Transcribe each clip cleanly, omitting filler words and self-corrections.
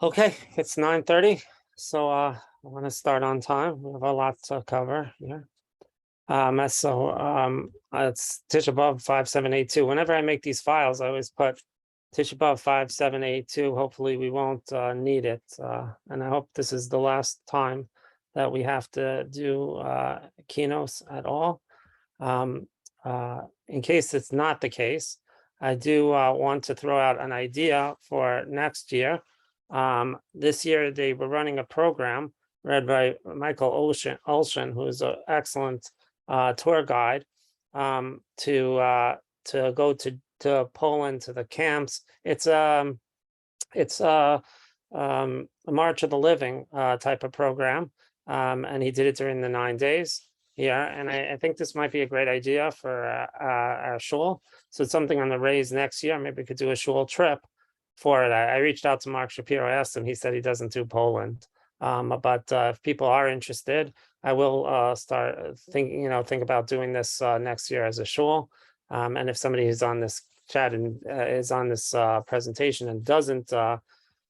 Okay, it's 9:30, so I want to start on time. We have a lot to cover here. It's Tisha B'Av 5782. Whenever I make these files, I always put Tisha B'Av 5782. Hopefully, we won't need it, and I hope this is the last time that we have to do Kinos at all. In case it's not the case, I do want to throw out an idea for next year. This year they were running a program read by Michael Olshan, who's an excellent tour guide, to go to Poland, to the camps. It's a March of the Living type of program, and he did it during the 9 days. Yeah, and I think this might be a great idea for our shul. So it's something on the raise next year. Maybe we could do a shul trip for it. I reached out to Mark Shapiro, asked him. He said he doesn't do Poland. But if people are interested, I will start think about doing this next year as a shul. And if somebody who's on this chat and is on this presentation and doesn't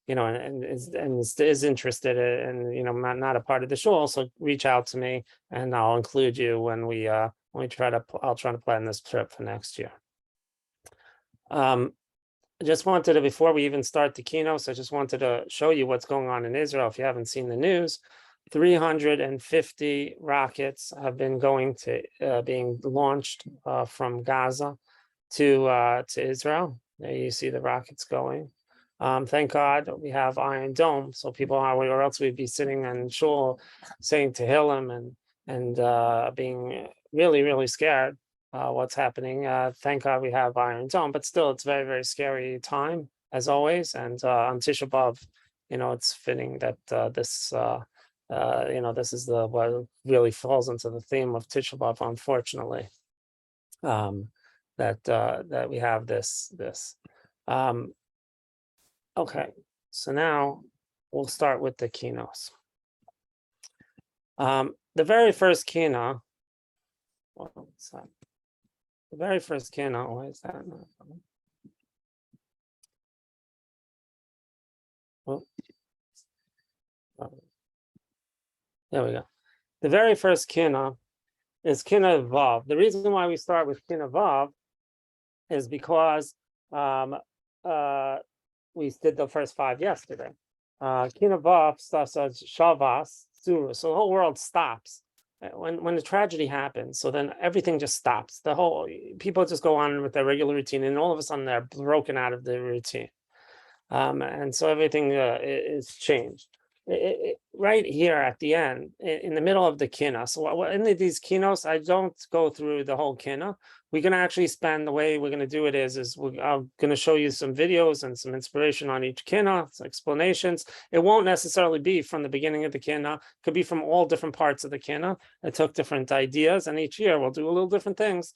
and is interested and not a part of the show, also reach out to me and I'll include you when I'll try to plan this trip for next year. I just wanted to, before we even start the keynotes, I just wanted to show you what's going on in Israel. If you haven't seen the news, 350 rockets have been being launched from Gaza to Israel. There you see the rockets going. Thank God we have Iron Dome, so people are, or else we'd be sitting in shul saying Tehillim and being really, really scared what's happening. Thank God we have Iron Dome, but still it's very, very scary time as always. And on Tisha B'Av, it's fitting that this is what really falls into the theme of Tisha B'Av, unfortunately, that we have this. Okay, so now we'll start with the keynotes. The very first keynote, the very first keynote, why is that not coming? Well, there we go. The very first keynote is Kinnot Vav. The reason why we start with Kinnot Vav is because we did the first 5 yesterday. Kinnot Vav starts as Shavas, Zuru. So the whole world stops when the tragedy happens. So then everything just stops. People just go on with their regular routine, and all of a sudden they're broken out of the routine, and so everything is changed. Right here at the end, in the middle of the kinnah. So in these kinos, I don't go through the whole kinnah. We're going to actually spend, the way we're going to do it is I'm going to show you some videos and some inspiration on each kinnah, some explanations. It won't necessarily be from the beginning of the kinnah. It could be from all different parts of the kinnah. I took different ideas, and each year we'll do a little different things.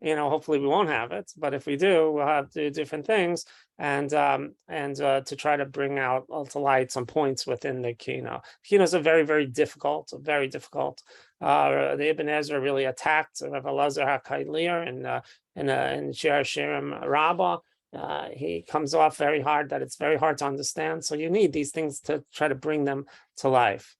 Hopefully we won't have it, but if we do, we'll have to do different things and to try to bring out to light some points within the kinnah. Kinnahs are very, very difficult, very difficult. The Ibn Ezra really attacked Rav Elazar HaKailier in Shir Shirim Rabbah. He comes off very hard, that it's very hard to understand. So you need these things to try to bring them to life.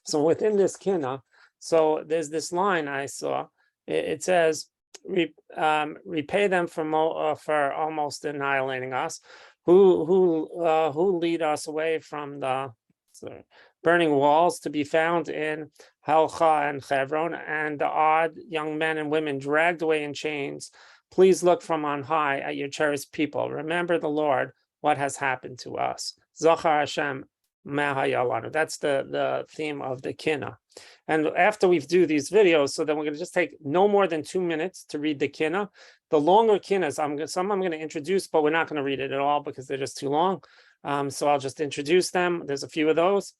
So within this kinnah, so there's this line I saw. It says, repay them for almost annihilating us, who lead us away from the burning walls, to be found in Halcha and Hebron, and the odd young men and women dragged away in chains. Please look from on high at your cherished people. Remember the Lord, what has happened to us. Zachar Hashem Mahayalanu. That's the theme of the kinnah. And after we do these videos, so then we're going to just take no more than 2 minutes to read the kinnah. The longer kinnahs, I'm going to introduce, but we're not going to read it at all because they're just too long. So I'll just introduce them. There's a few of those,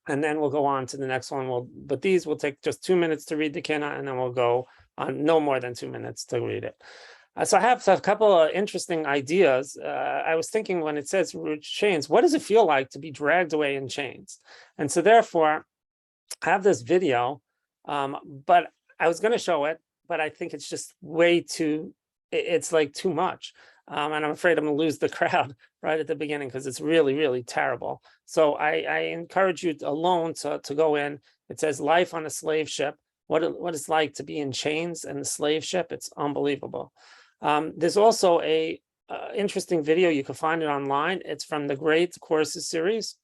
and then we'll go on to the next one. But these will take just 2 minutes to read the kinnah, and then we'll go on no more than 2 minutes to read it. So I have a couple of interesting ideas. I was thinking, when it says chains, what does it feel like to be dragged away in chains? And so therefore, I have this video, but I was going to show it, but I think it's just way too, it's like too much. and I'm afraid I'm going to lose the crowd right at the beginning because it's really, really terrible. So I encourage you alone to go in. It says Life on a Slave Ship. What it's like to be in chains in the slave ship. It's unbelievable. There's also a interesting video. You can find it online. It's from the Great Courses series,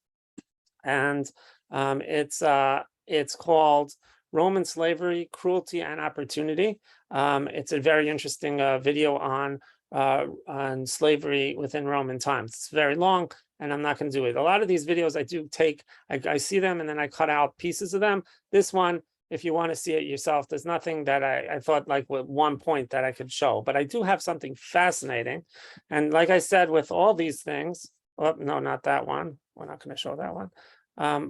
and it's called Roman Slavery, Cruelty, and Opportunity. It's a very interesting video on slavery within Roman times. It's very long, and I'm not going to do it. A lot of these videos I do take, I see them and then I cut out pieces of them. This one, if you want to see it yourself, there's nothing that I thought like with one point that I could show, but I do have something fascinating. And like I said, with all these things, oh, no, not that one. We're not going to show that one. I don't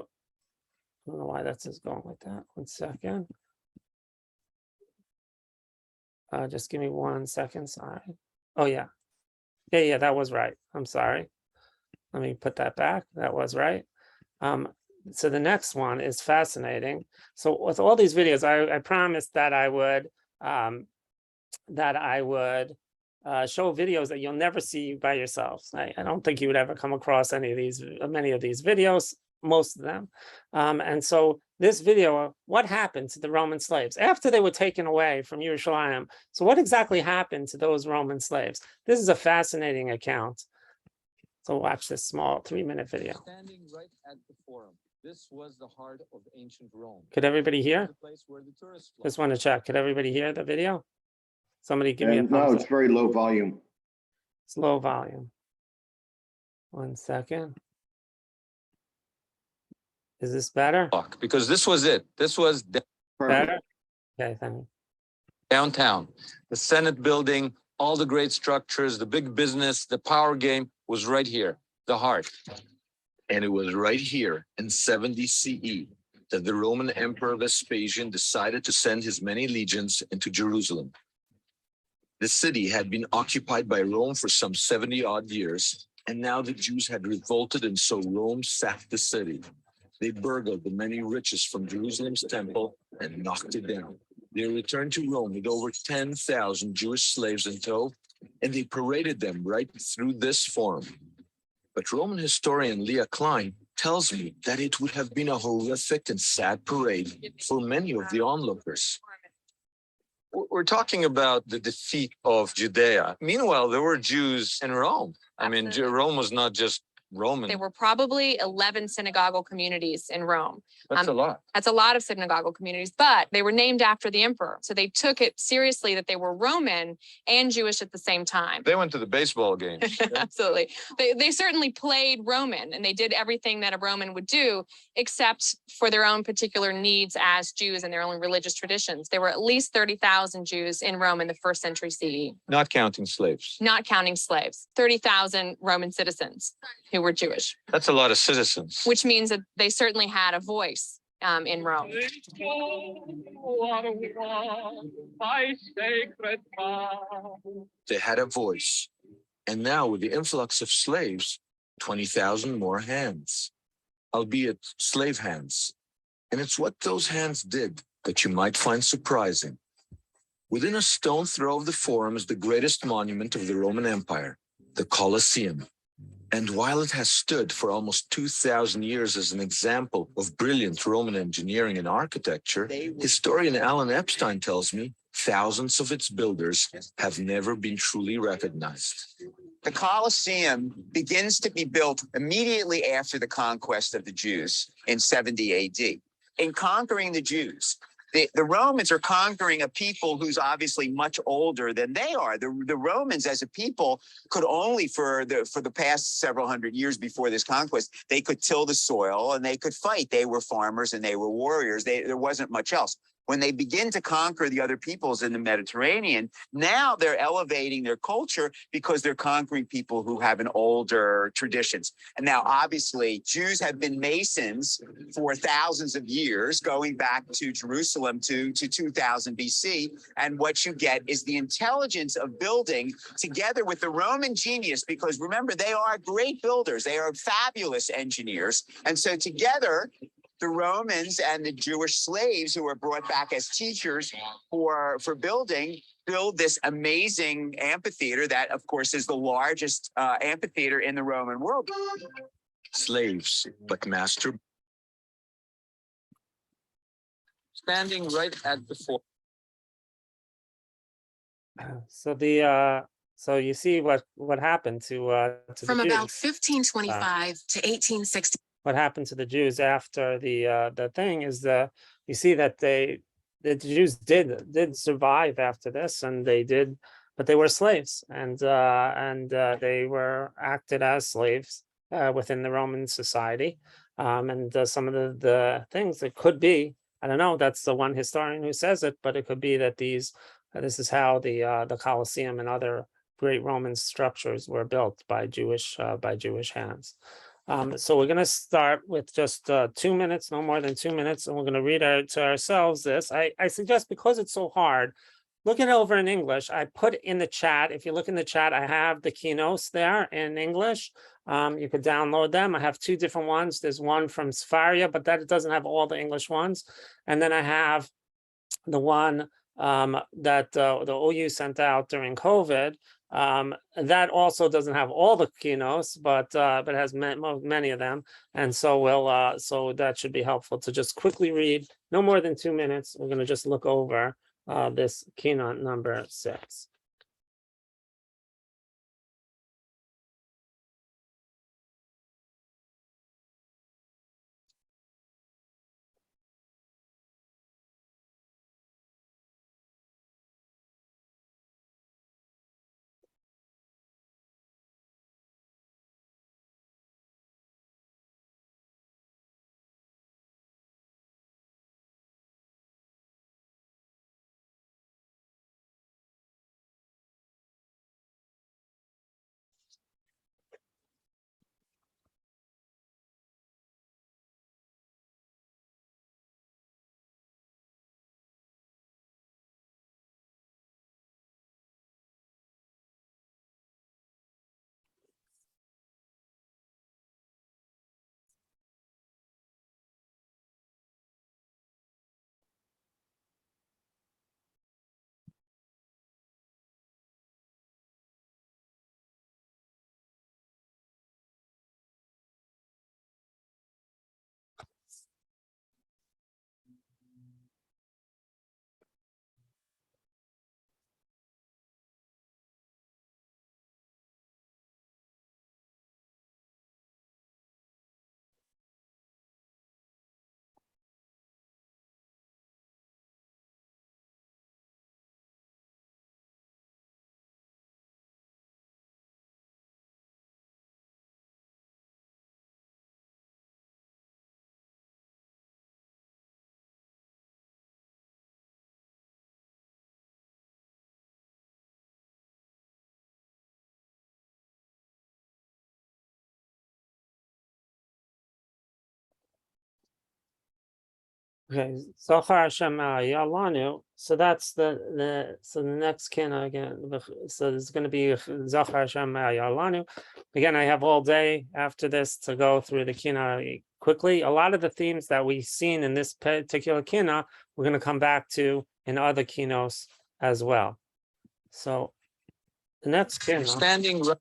know why that's just going like that. 1 second. Just give me 1 second. Sorry. Oh, yeah. Yeah, that was right. I'm sorry. Let me put that back. That was right. So the next one is fascinating. So with all these videos, I promised that I would show videos that you'll never see by yourselves. I don't think you would ever come across many of these videos, most of them. And so this video, what happened to the Roman slaves after they were taken away from Yerushalayim? So what exactly happened to those Roman slaves? This is a fascinating account. So watch this small 3-minute video. Standing right at the Forum. This was the heart of ancient Rome. Could everybody hear? The place where the tourists Just want to check. Could everybody hear the video? Somebody give me a thumbs No, up. it's very low volume. It's low volume. 1 second. Is this better? Because this was it. This was Better? Okay, thank you. downtown. The Senate building, all the great structures, the big business, the power game was right here, the heart. And it was right here in 70 CE that the Roman Emperor Vespasian decided to send his many legions into Jerusalem. The city had been occupied by Rome for some 70 odd years, and now the Jews had revolted, and so Rome sacked the city. They burgled the many riches from Jerusalem's temple and knocked it down. They returned to Rome with over 10,000 Jewish slaves in tow, and they paraded them right through this forum. But Roman historian Leah Klein tells me that it would have been a horrific and sad parade for many of the onlookers. We're talking about the defeat of Judea. Meanwhile, there were Jews in Rome. I mean, Rome was not just Roman. There were probably 11 synagogal communities in Rome. That's a lot. That's a lot of synagogal communities, but they were named after the emperor. So they took it seriously that they were Roman and Jewish at the same time. They went to the baseball game. Absolutely. They certainly played Roman, and they did everything that a Roman would do, except for their own particular needs as Jews and their own religious traditions. There were at least 30,000 Jews in Rome in the 1st century CE. Not counting slaves. Not counting slaves. 30,000 Roman citizens who were Jewish. That's a lot of citizens. Which means that they certainly had a voice in Rome. They had a voice. And now with the influx of slaves, 20,000 more hands, albeit slave hands. And it's what those hands did that you might find surprising. Within a stone's throw of the Forum is the greatest monument of the Roman Empire, the Colosseum. And while it has stood for almost 2,000 years as an example of brilliant Roman engineering and architecture, historian Alan Epstein tells me thousands of its builders have never been truly recognized. The Colosseum begins to be built immediately after the conquest of the Jews in 70 AD. In conquering the Jews, the Romans are conquering a people who's obviously much older than they are. The Romans as a people could only for the past several hundred years before this conquest, they could till the soil and they could fight. They were farmers and they were warriors. There wasn't much else. When they begin to conquer the other peoples in the Mediterranean, now they're elevating their culture because they're conquering people who have an older traditions. And now, obviously, Jews have been masons for thousands of years, going back to Jerusalem to 2000 BC. And what you get is the intelligence of building together with the Roman genius, because remember, they are great builders. They are fabulous engineers. And so together, the Romans and the Jewish slaves who were brought back as teachers for building, build this amazing amphitheater that, of course, is the largest amphitheater in the Roman world. Slaves, but master. Standing right at the fore. So the so you see what happened to From the about Jews. 1525 to 1860. What happened to the Jews after the thing is you see that the Jews did survive after this, and they did, but they were slaves, and they were acted as slaves within the Roman society, and some of the things that could be, I don't know, that's the one historian who says it, but it could be that this is how the Colosseum and other great Roman structures were built by Jewish hands. So we're going to start with just 2 minutes, no more than 2 minutes, and we're going to read to ourselves this. I suggest, because it's so hard, look it over in English. I put in the chat, if you look in the chat, I have the Kinnos there in English. You could download them. I have 2 different ones. There's one from Sfaria, but that doesn't have all the English ones. And then I have the one that the OU sent out during COVID. That also doesn't have all the Kinnos, but has many of them, and so so that should be helpful to just quickly read. No more than 2 minutes. We're going to just look over this Kinnot number 6. Okay, Zohar Hashem Yalanu. So that's the next Kinnah again. So there's going to be Zohar Hashem Yalanu. Again, I have all day after this to go through the Kinnah quickly. A lot of the themes that we've seen in this particular Kinnah, we're going to come back to in other Kinnos as well. So the next Kinnah. Standing right.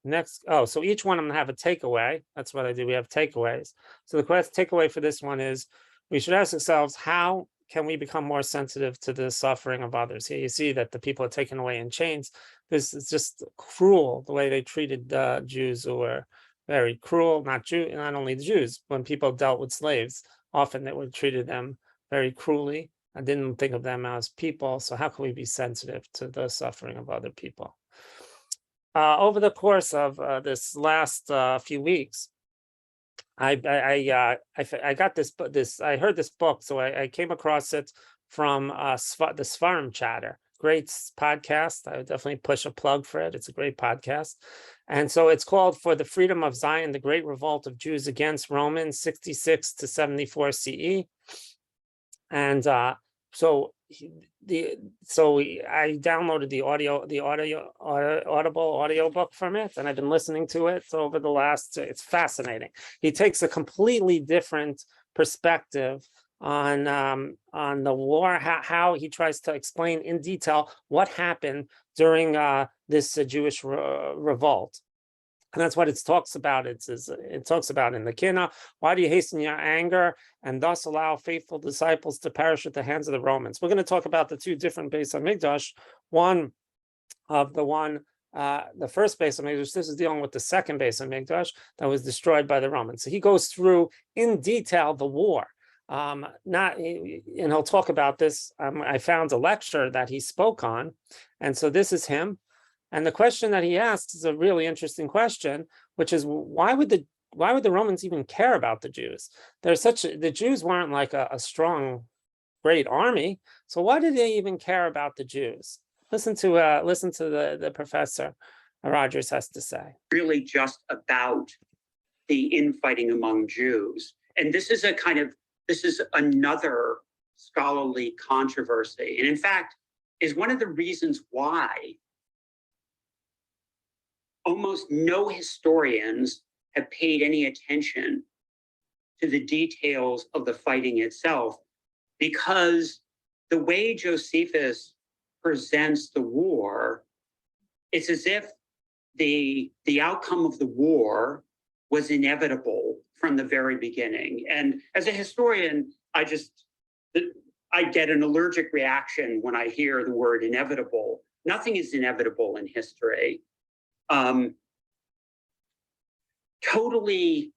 Next, so each one I'm gonna have a takeaway. That's what I do. We have takeaways. So the takeaway for this one is we should ask ourselves, how can we become more sensitive to the suffering of others? Here you see that the people are taken away in chains. This is just cruel, the way they treated Jews, who were very cruel, not only the Jews. When people dealt with slaves, often they would treated them very cruelly. I didn't think of them as people. So how can we be sensitive to the suffering of other people? Over the course of this last few weeks, I got this. I heard this book, so I came across it from the Svarim Chatter. Great podcast. I would definitely push a plug for it. It's a great podcast, and so it's called "For the Freedom of Zion: The Great Revolt of Jews Against Romans, 66 to 74 CE," and I downloaded the Audible audiobook from it, and I've been listening to it over the last. It's fascinating. He takes a completely different perspective on the war, how he tries to explain in detail what happened during this Jewish revolt. And that's what it talks about. It talks about in the Kinnot, why do you hasten your anger and thus allow faithful disciples to perish at the hands of the Romans? We're going to talk about the two different Beis Hamikdash. The first Beis Hamikdash, this is dealing with the second Beis Hamikdash that was destroyed by the Romans. So he goes through in detail the war. And he'll talk about this. I found a lecture that he spoke on. And so this is him. And the question that he asks is a really interesting question, which is why would the Romans even care about the Jews? The Jews weren't like a strong, great army. So why did they even care about the Jews? Listen to the professor Rogers has to say. Really just about the infighting among Jews. And this is another scholarly controversy. And in fact, is one of the reasons why almost no historians have paid any attention to the details of the fighting itself, because the way Josephus presents the war, it's as if the outcome of the war was inevitable from the very beginning. And as a historian, I get an allergic reaction when I hear the word inevitable. Nothing is inevitable in history. Totally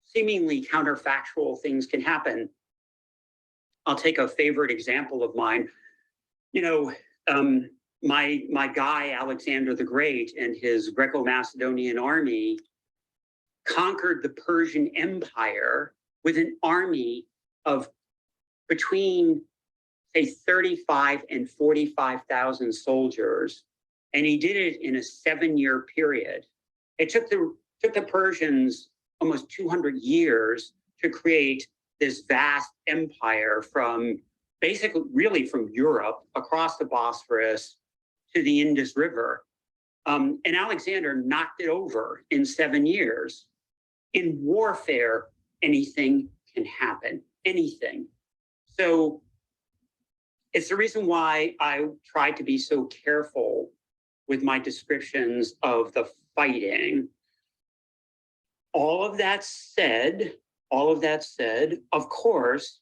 seemingly counterfactual things can happen. I'll take a favorite example of mine. My guy, Alexander the Great, and his Greco-Macedonian army conquered the Persian Empire with an army of between, say, 35 and 45,000 soldiers. And he did it in a 7-year period. It took the Persians almost 200 years to create this vast empire from basically really from Europe across the Bosphorus to the Indus River. And Alexander knocked it over in 7 years. In warfare, anything can happen, anything. So it's the reason why I try to be so careful with my descriptions of the fighting. All of that said, of course,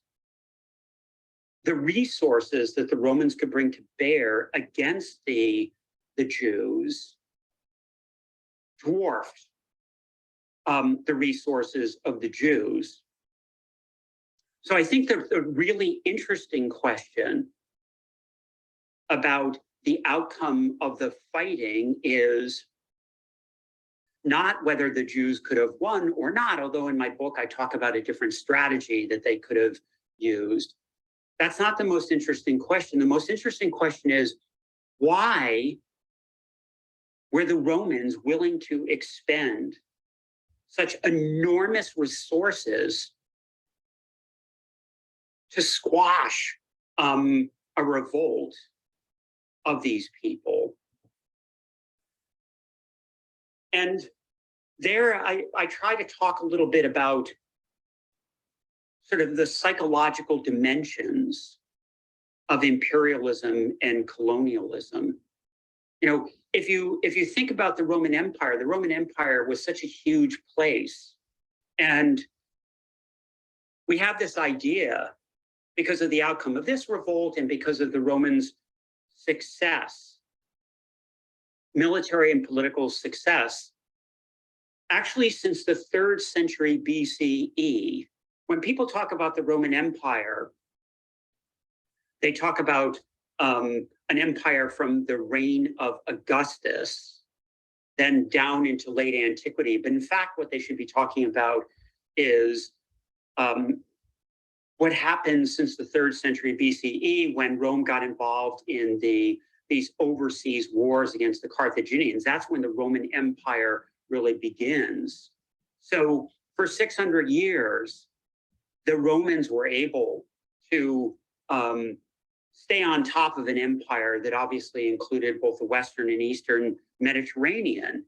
the resources that the Romans could bring to bear against the Jews dwarfed the resources of the Jews. So I think the really interesting question about the outcome of the fighting is not whether the Jews could have won or not, although in my book I talk about a different strategy that they could have used. That's not the most interesting question. The most interesting question is, why were the Romans willing to expend such enormous resources to squash a revolt of these people? And there I try to talk a little bit about sort of the psychological dimensions of imperialism and colonialism. If you think about the Roman Empire was such a huge place. And we have this idea, because of the outcome of this revolt and because of the Romans' success, military and political success, actually since the 3rd century BCE, when people talk about the Roman Empire, they talk about an empire from the reign of Augustus, then down into late antiquity. But in fact, what they should be talking about is what happened since the 3rd century BCE, when Rome got involved in these overseas wars against the Carthaginians. That's when the Roman Empire really begins. So for 600 years, the Romans were able to stay on top of an empire that obviously included both the Western and Eastern Mediterranean.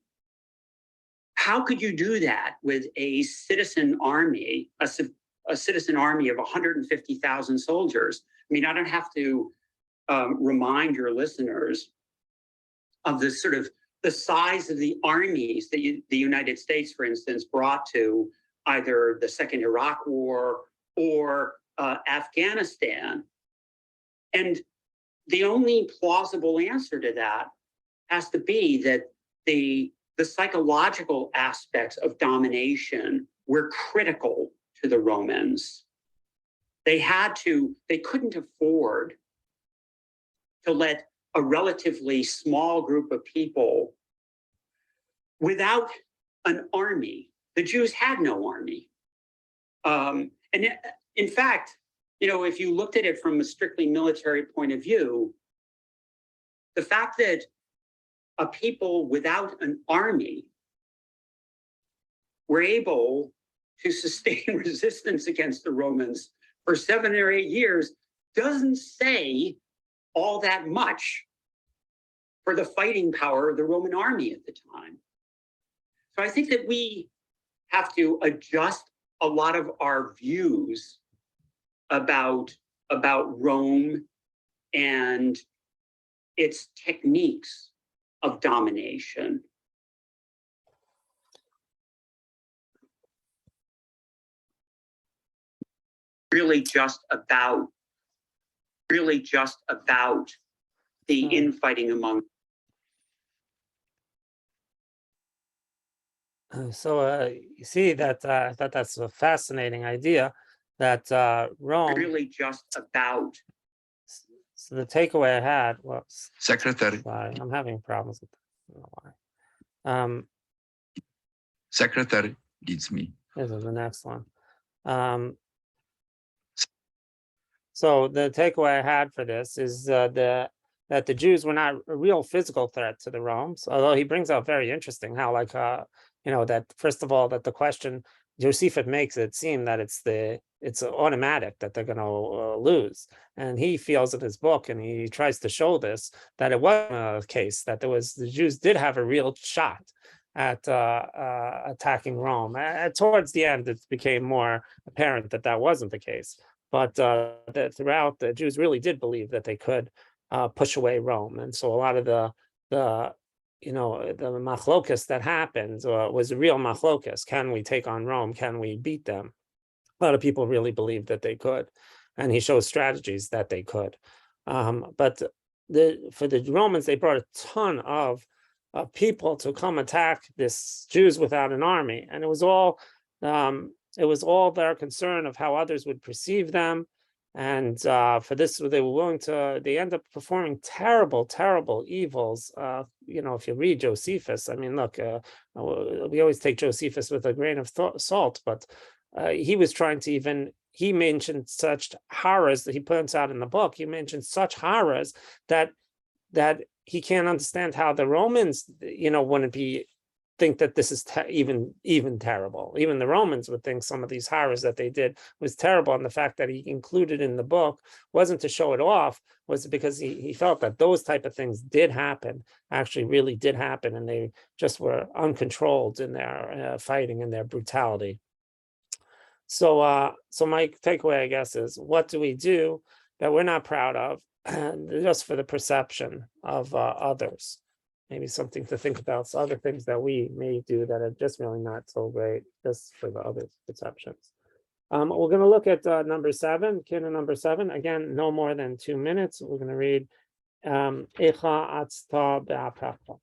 how could you do that with a citizen army, a citizen army of 150,000 soldiers? I mean, I don't have to remind your listeners of the sort of the size of the armies that the United States, for instance, brought to either the Second Iraq War or Afghanistan. And the only plausible answer to that has to be that the psychological aspects of domination were critical to the Romans. They couldn't afford to let a relatively small group of people without an army. The Jews had no army. And in fact, if you looked at it from a strictly military point of view, the fact that a people without an army were able to sustain resistance against the Romans for 7 or 8 years doesn't say all that much for the fighting power of the Roman army at the time. So I think that we have to adjust a lot of our views about Rome and its techniques of domination. Really just about the infighting among. So you see that I thought that's a fascinating idea that Rome. Really just about. So the takeaway I had was. Secretary. Sorry, I'm having problems with that. I don't know why. Secretary needs me. This is the next one. So the takeaway I had for this is that the Jews were not a real physical threat to the Romans, although he brings out very interesting how, like, that first of all, that the question Josephus makes it seem that it's automatic that they're going to lose, and he feels in his book, and he tries to show this, that it wasn't a case that the Jews did have a real shot at attacking Rome. Towards the end, it became more apparent that that wasn't the case. But that throughout, the Jews really did believe that they could push away Rome, and so a lot of the machlokas that happened was a real machlokas. Can we take on Rome? Can we beat them? A lot of people really believed that they could, and he shows strategies that they could. But for the Romans, they brought a ton of people to come attack this Jews without an army, and it was all their concern of how others would perceive them. And for this, they end up performing terrible, terrible evils. If you read Josephus, I mean, look, we always take Josephus with a grain of salt, but he was trying to he mentioned such horrors that he points out in the book. He mentioned such horrors that he can't understand how the Romans, wouldn't think that this is even terrible. Even the Romans would think some of these horrors that they did was terrible, and the fact that he included in the book wasn't to show it off, was because he felt that those type of things did happen, actually really did happen, and they just were uncontrolled in their fighting and their brutality. So my takeaway, I guess, is what do we do that we're not proud of just for the perception of others? Maybe something to think about. So other things that we may do that are just really not so great, just for the other perceptions. We're going to look at number 7, Kinnot number 7. Again, no more than 2 minutes. We're going to read Echa Atzta Be'apecha.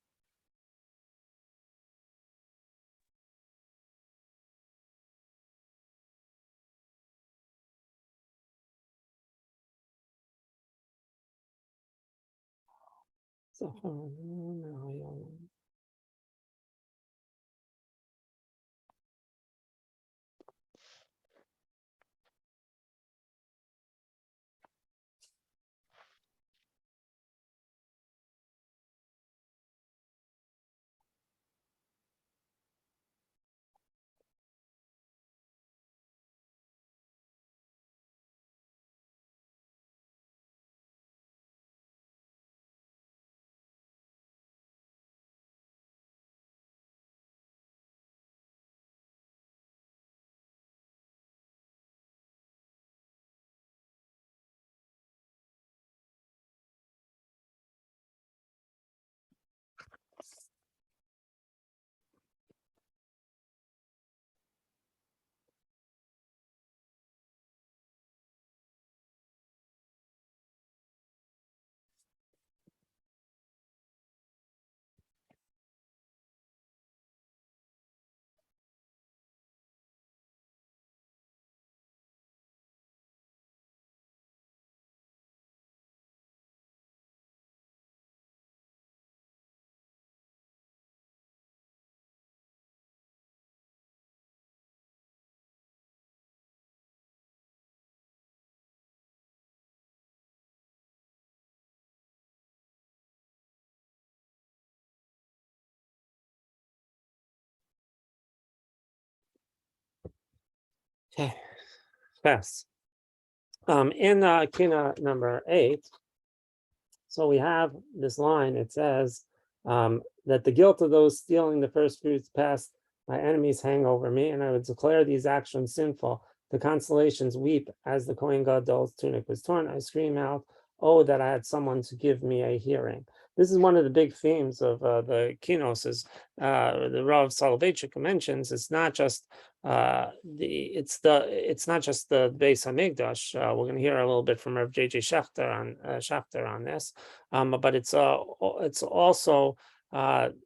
So, Okay, fast. In Kinnot number 8, so we have this line. It says that the guilt of those stealing the first fruits past my enemies hang over me, and I would declare these actions sinful. The constellations weep as the Kohen Gadol's tunic was torn. I scream out, "Oh, that I had someone to give me a hearing." This is one of the big themes of the Kinos, is the Rav Soloveitchik mentions. It's not just it's not just the Beis Hamikdash. We're going to hear a little bit from Rav J.J. Schachter on this, but it's also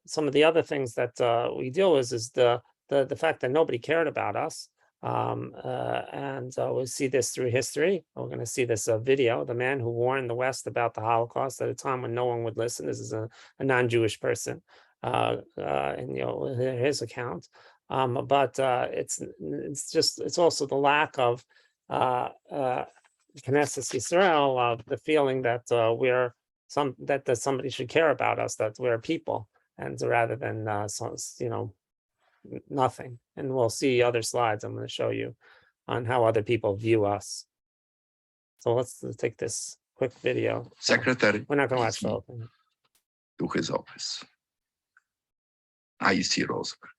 some of the other things that we deal with is the fact that nobody cared about us. And we'll see this through history. We're going to see this video. The man who warned the West about the Holocaust at a time when no one would listen. This is a non-Jewish person, and his account. But it's also the lack of Knesset Yisrael, of the feeling that that somebody should care about us, that we're people, and rather than nothing. And we'll see other slides I'm going to show you on how other people view us. So let's take this quick video. Secretary, We're not going to watch the whole thing. to his office. I see Roosevelt.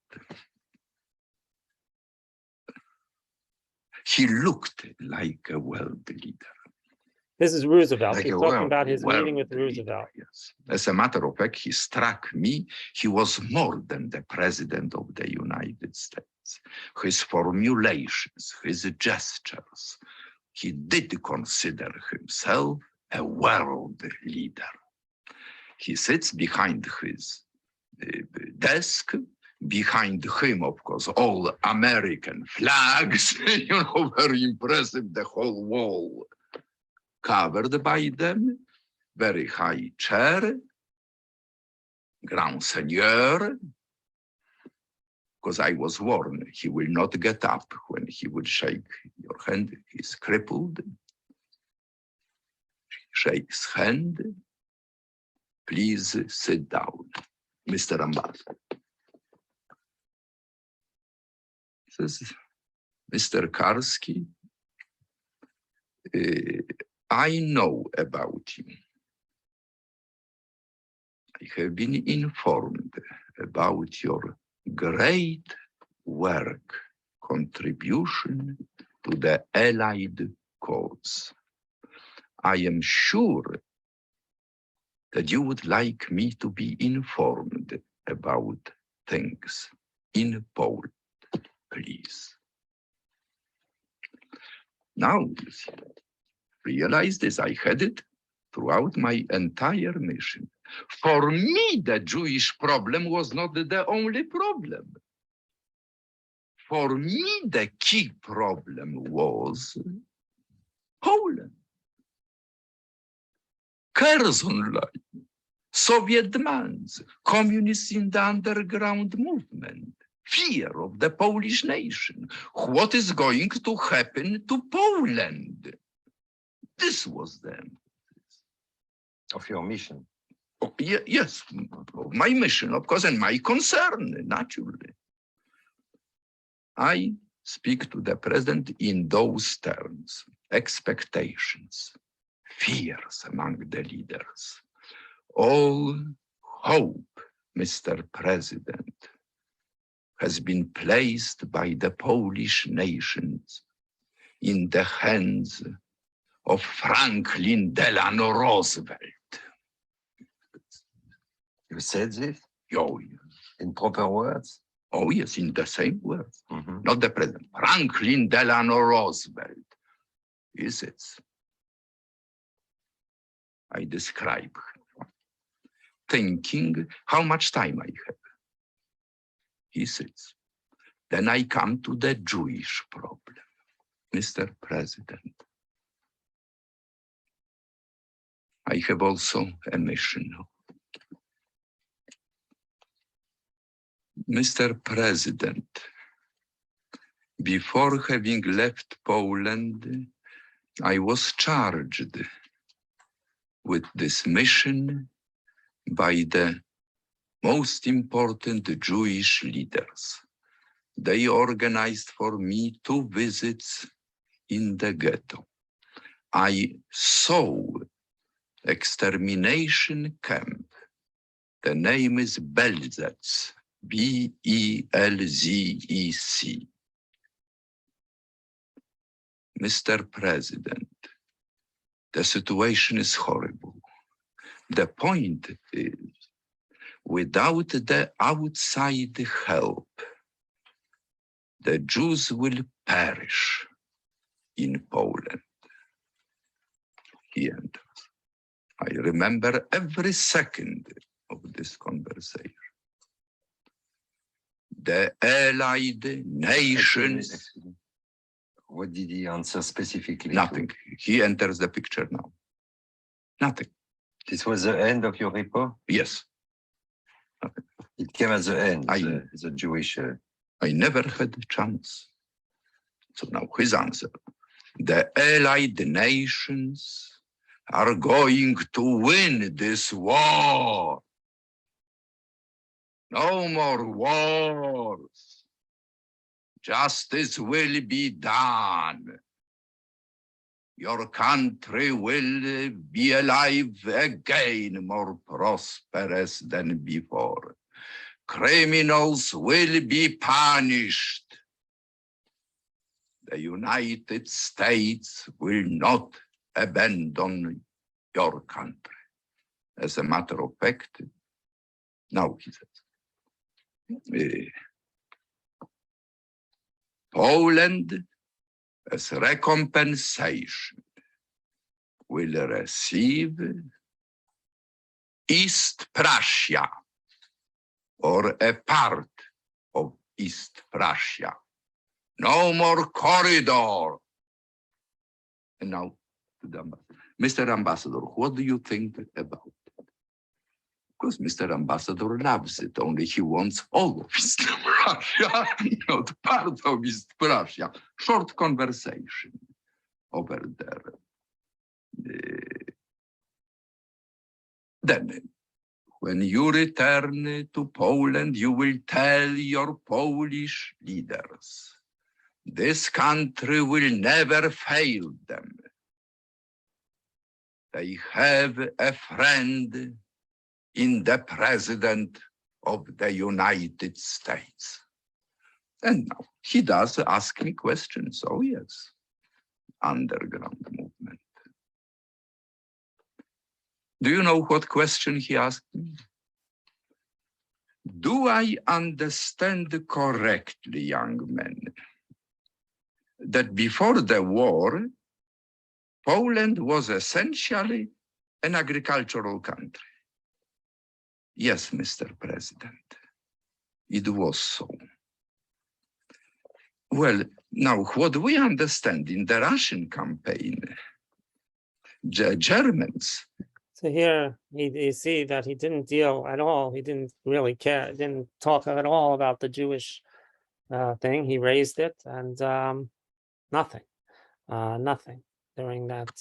He looked like a world leader. This is Roosevelt. Like He's talking about his meeting with Roosevelt. Yes. As a matter of fact, he struck me. He was more than the president of the United States. His formulations, his gestures, he did consider himself a world leader. He sits behind his desk. Behind him, of course, all American flags, very impressive, the whole wall covered by them, very high chair, Grand Seigneur, because I was warned he will not get up when he would shake your hand. He's crippled. Shakes hand. Please sit down, Mr. Ambassador. Says, Mr. Karski, I know about you. I have been informed about your great work, contribution to the Allied cause. I am sure that you would like me to be informed about things in Poland, please. Now, realize this, I had it throughout my entire mission. For me, the Jewish problem was not the only problem. For me, the key problem was Poland. Kherson line, Soviet demands, communists in the underground movement, fear of the Polish nation. What is going to happen to Poland? This was the emphasis Of your mission. Oh, yes, my mission, of course, and my concern, naturally. I speak to the president in those terms, expectations, fears among the leaders. All hope, Mr. President, has been placed by the Polish nations in the hands of Franklin Delano Roosevelt. You said this Oh, yes. in proper words? Oh, yes, in the same words. Mhm. Not the president. Franklin Delano Roosevelt. Is it? I describe him, thinking how much time I have. He sits. Then I come to the Jewish problem. Mr. President, I have also a mission. Mr. President, before having left Poland, I was charged with this mission by the most important Jewish leaders, They organized for me 2 visits in the ghetto. I saw extermination camp. The name is Belzec, B-E-L-Z-E-C. Mr. President, the situation is horrible. The point is, without the outside help, the Jews will perish in Poland. He enters. I remember every second of this conversation. The Allied nations. What did he answer specifically? Nothing. He enters the picture now. Nothing. This was the end of your report? Yes. It came at the end, I the Jewish... I never had a chance. So now his answer. The Allied nations are going to win this war. No more wars. Justice will be done. Your country will be alive again, more prosperous than before. Criminals will be punished. The United States will not abandon your country. As a matter of fact, now he says, Poland, as recompensation, will receive East Prussia, or a part of East Prussia. No more corridor. And now, Mr. Ambassador, what do you think about it? Because Mr. Ambassador loves it, only he wants all of East Prussia, not part of East Prussia. Short conversation over there. Then, when you return to Poland, you will tell your Polish leaders, this country will never fail them. They have a friend in the President of the United States. And now he does ask me questions. Oh yes, underground movement. Do you know what question he asked me? Do I understand correctly, young men, that before the war, Poland was essentially an agricultural country? Yes, Mr. President, it was so. Well, now what we understand in the Russian campaign, the Germans. So here you see that he didn't deal at all. He didn't really care, didn't talk at all about the Jewish thing. He raised it and nothing during that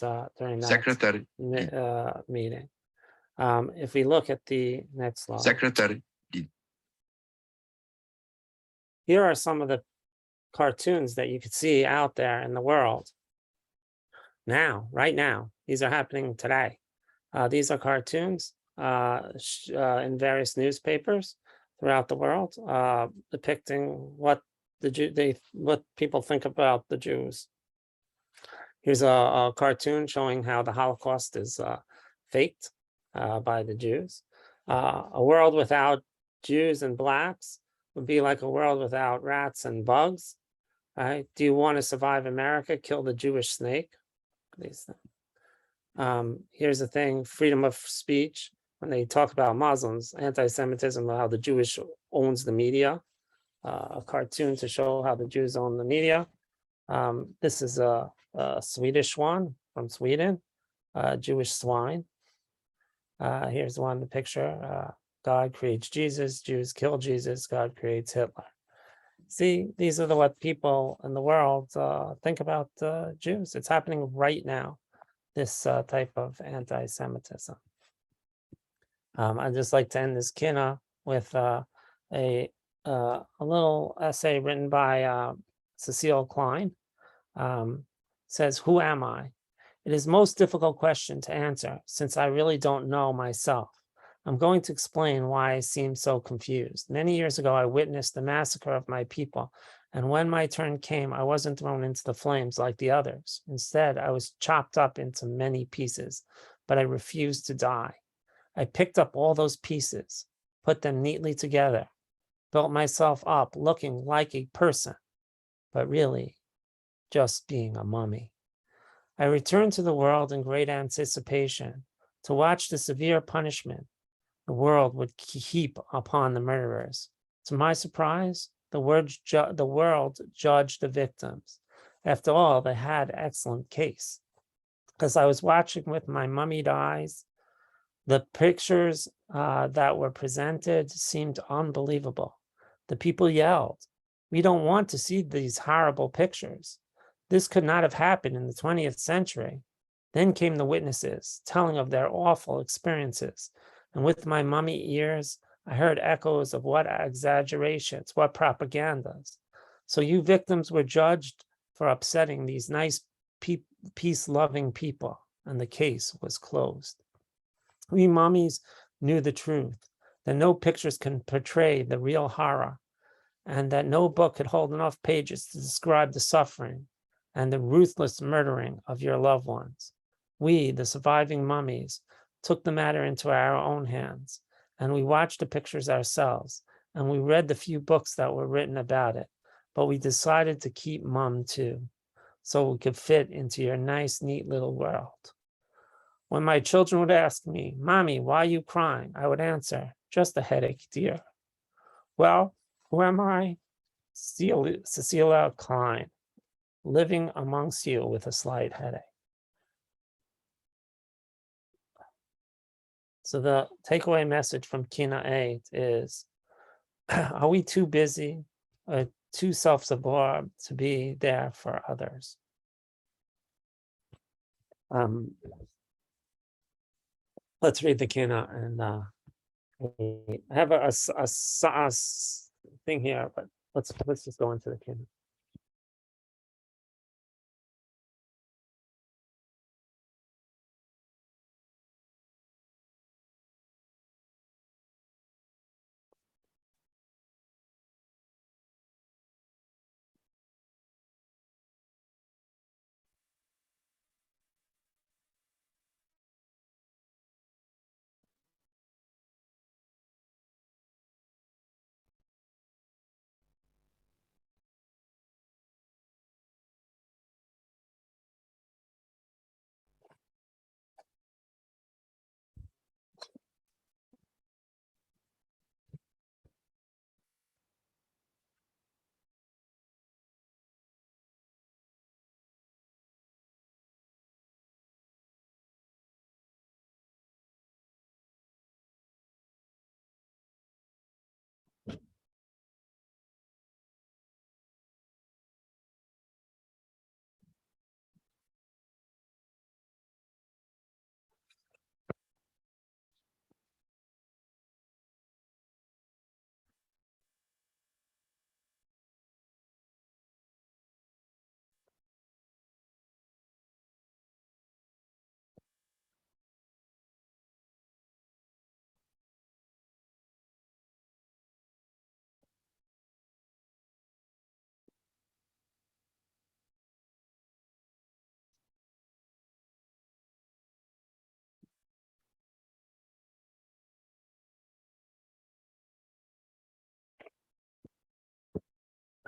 Secretary. Meeting. If we look at the next slide. Secretary. Here are some of the cartoons that you could see out there in the world. Now, right now, these are happening today. These are cartoons in various newspapers throughout the world, depicting what what people think about the Jews. Here's a cartoon showing how the Holocaust is faked by the Jews. A world without Jews and blacks would be like a world without rats and bugs. Right? Do you want to survive America? Kill the Jewish snake. These things. Here's the thing, freedom of speech. When they talk about Muslims, anti-Semitism, how the Jewish owns the media. A cartoon to show how the Jews own the media. This is a Swedish one from Sweden, Jewish swine. Here's one, the picture. God creates Jesus, Jews kill Jesus, God creates Hitler. See, these are what people in the world think about Jews. It's happening right now, this type of anti-Semitism. I'd just like to end this Kinnot with a a little essay written by Cecile Klein. Says, "Who am I? It is most difficult question to answer since I really don't know myself. I'm going to explain why I seem so confused. Many years ago, I witnessed the massacre of my people, and when my turn came, I wasn't thrown into the flames like the others. Instead, I was chopped up into many pieces, but I refused to die. I picked up all those pieces, put them neatly together, built myself up looking like a person, but really just being a mummy. I returned to the world in great anticipation to watch the severe punishment the world would heap upon the murderers. To my surprise, the world judged the victims. After all, they had excellent case. As I was watching with my mummied eyes, the pictures that were presented seemed unbelievable. The people yelled, "We don't want to see these horrible pictures. This could not have happened in the 20th century." Then came the witnesses, telling of their awful experiences. And with my mummy ears, I heard echoes of what exaggerations, what propagandas. So you victims were judged for upsetting these nice, peace-loving people, and the case was closed. We mummies knew the truth, that no pictures can portray the real horror, and that no book could hold enough pages to describe the suffering and the ruthless murdering of your loved ones. We, the surviving mummies, took the matter into our own hands, and we watched the pictures ourselves, and we read the few books that were written about it, but we decided to keep mum too, so we could fit into your nice, neat little world. When my children would ask me, "Mommy, why are you crying?" I would answer, "Just a headache, dear." Well, who am I? Cecilia Klein, living amongst you with a slight headache. So the takeaway message from Kinnot 8 is, are we too busy or too self-absorbed to be there for others? Let's read the Kinnot, and I have a thing here, but let's just go into the Kinnot.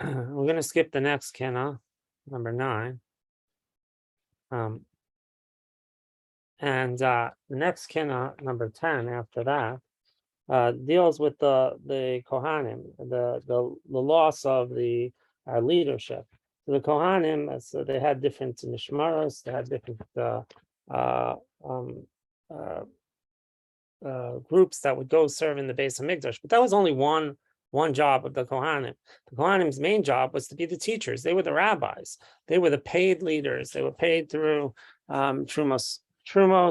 We're going to skip the next Kinnot, number 9. And the next Kinnot, number 10, after that, deals with the Kohanim, the loss of our leadership. So the Kohanim, so they had different mishmaros, they had different groups that would go serve in the Beis Hamikdash, but that was only one job of the Kohanim. The Kohanim's main job was to be the teachers. They were the rabbis. They were the paid leaders. They were paid through trumos.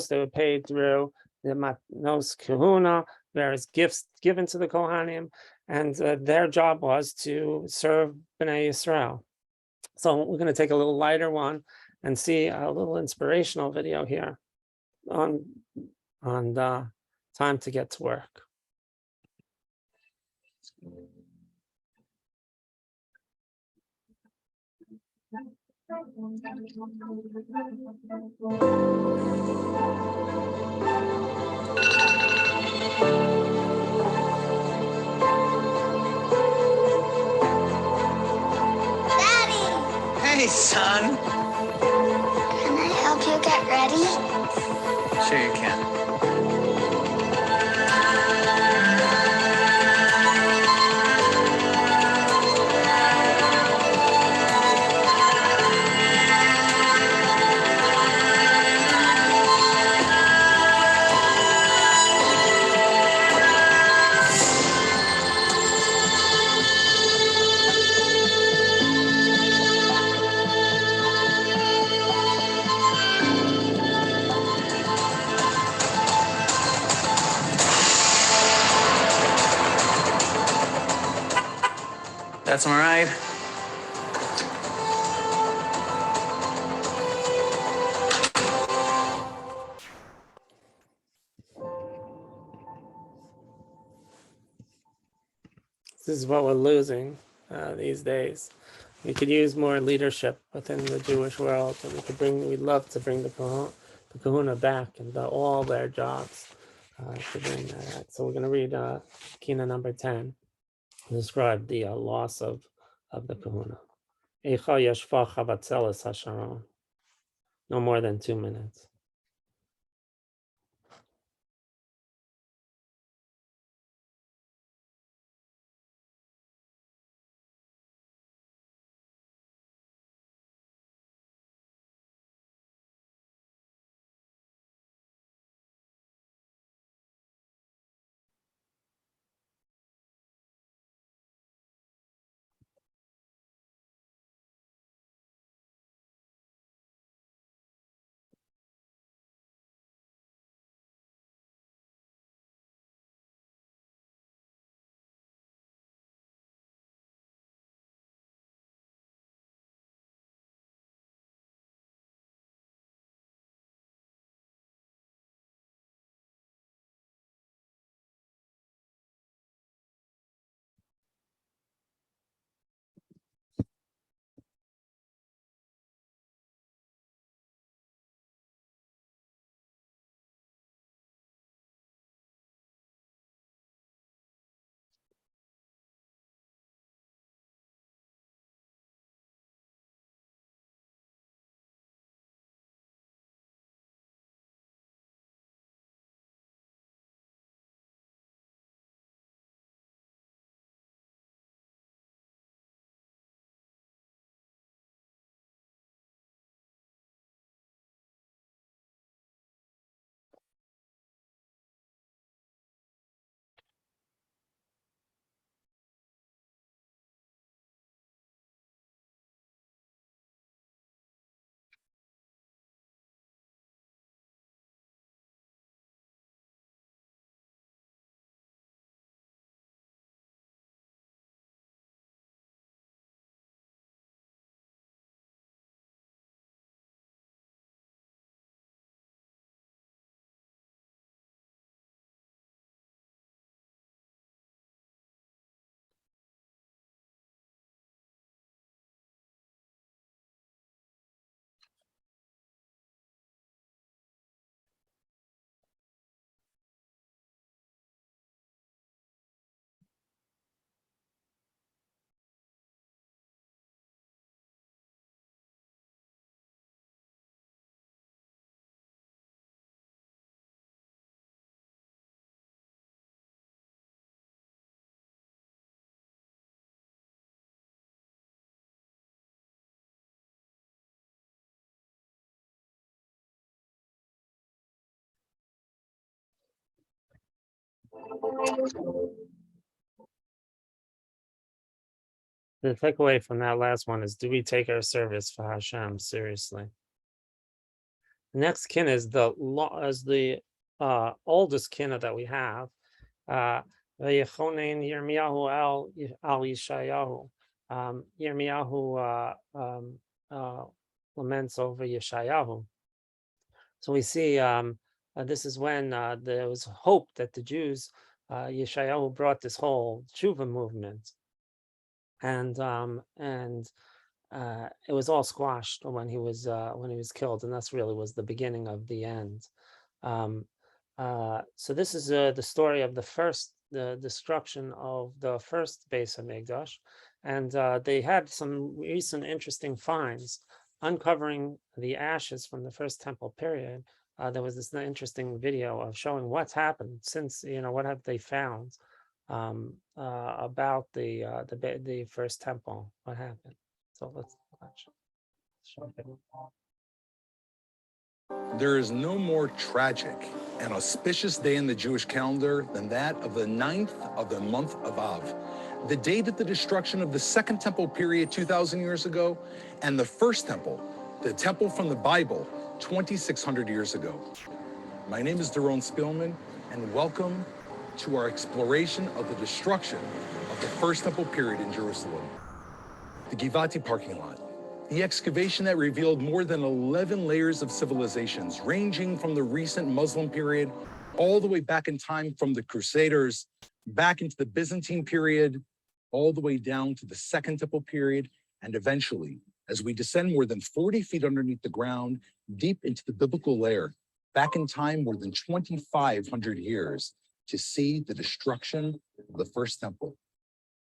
They were paid through the matnos kahuna, various gifts given to the Kohanim, and their job was to serve Bnei Yisrael. So we're going to take a little lighter one and see a little inspirational video here on time to get to work. Hey, son. Can I help you get ready? Sure you can. That's all right. This is what we're losing these days. We could use more leadership within the Jewish world, and we'd love to bring the kahuna back and all their jobs to bring that. So we're going to read Kinnot number 10, describe the loss of the kahuna. Eicha yashva chavatzelis hasharon. No more than 2 minutes. The takeaway from that last one is, do we take our service for Hashem seriously? The next kin is the oldest kin that we have. Vayechonen Yirmiyahu al Yeshayahu. Yirmiyahu laments over Yeshayahu. So we see this is when there was hope that the Jews, Yeshayahu brought this whole tshuva movement, and it was all squashed when he was killed, and that's really was the beginning of the end. So this is the story of the destruction of the first Beis Hamikdash, and they had some recent interesting finds uncovering the ashes from the first temple period. There was this interesting video of showing what's happened since, what have they found about the first temple, what happened. So let's watch. There is no more tragic and auspicious day in the Jewish calendar than that of the 9th of the month of Av, the day that the destruction of the Second Temple period 2,000 years ago and the First Temple, the temple from the Bible, 2,600 years ago. My name is Doron Spielman, and welcome to our exploration of the destruction of the First Temple period in Jerusalem. The Givati parking lot. The excavation that revealed more than 11 layers of civilizations, ranging from the recent Muslim period all the way back in time from the Crusaders, back into the Byzantine period, all the way down to the Second Temple period, and eventually, as we descend more than 40 feet underneath the ground, deep into the biblical layer, back in time more than 2,500 years, to see the destruction of the First Temple.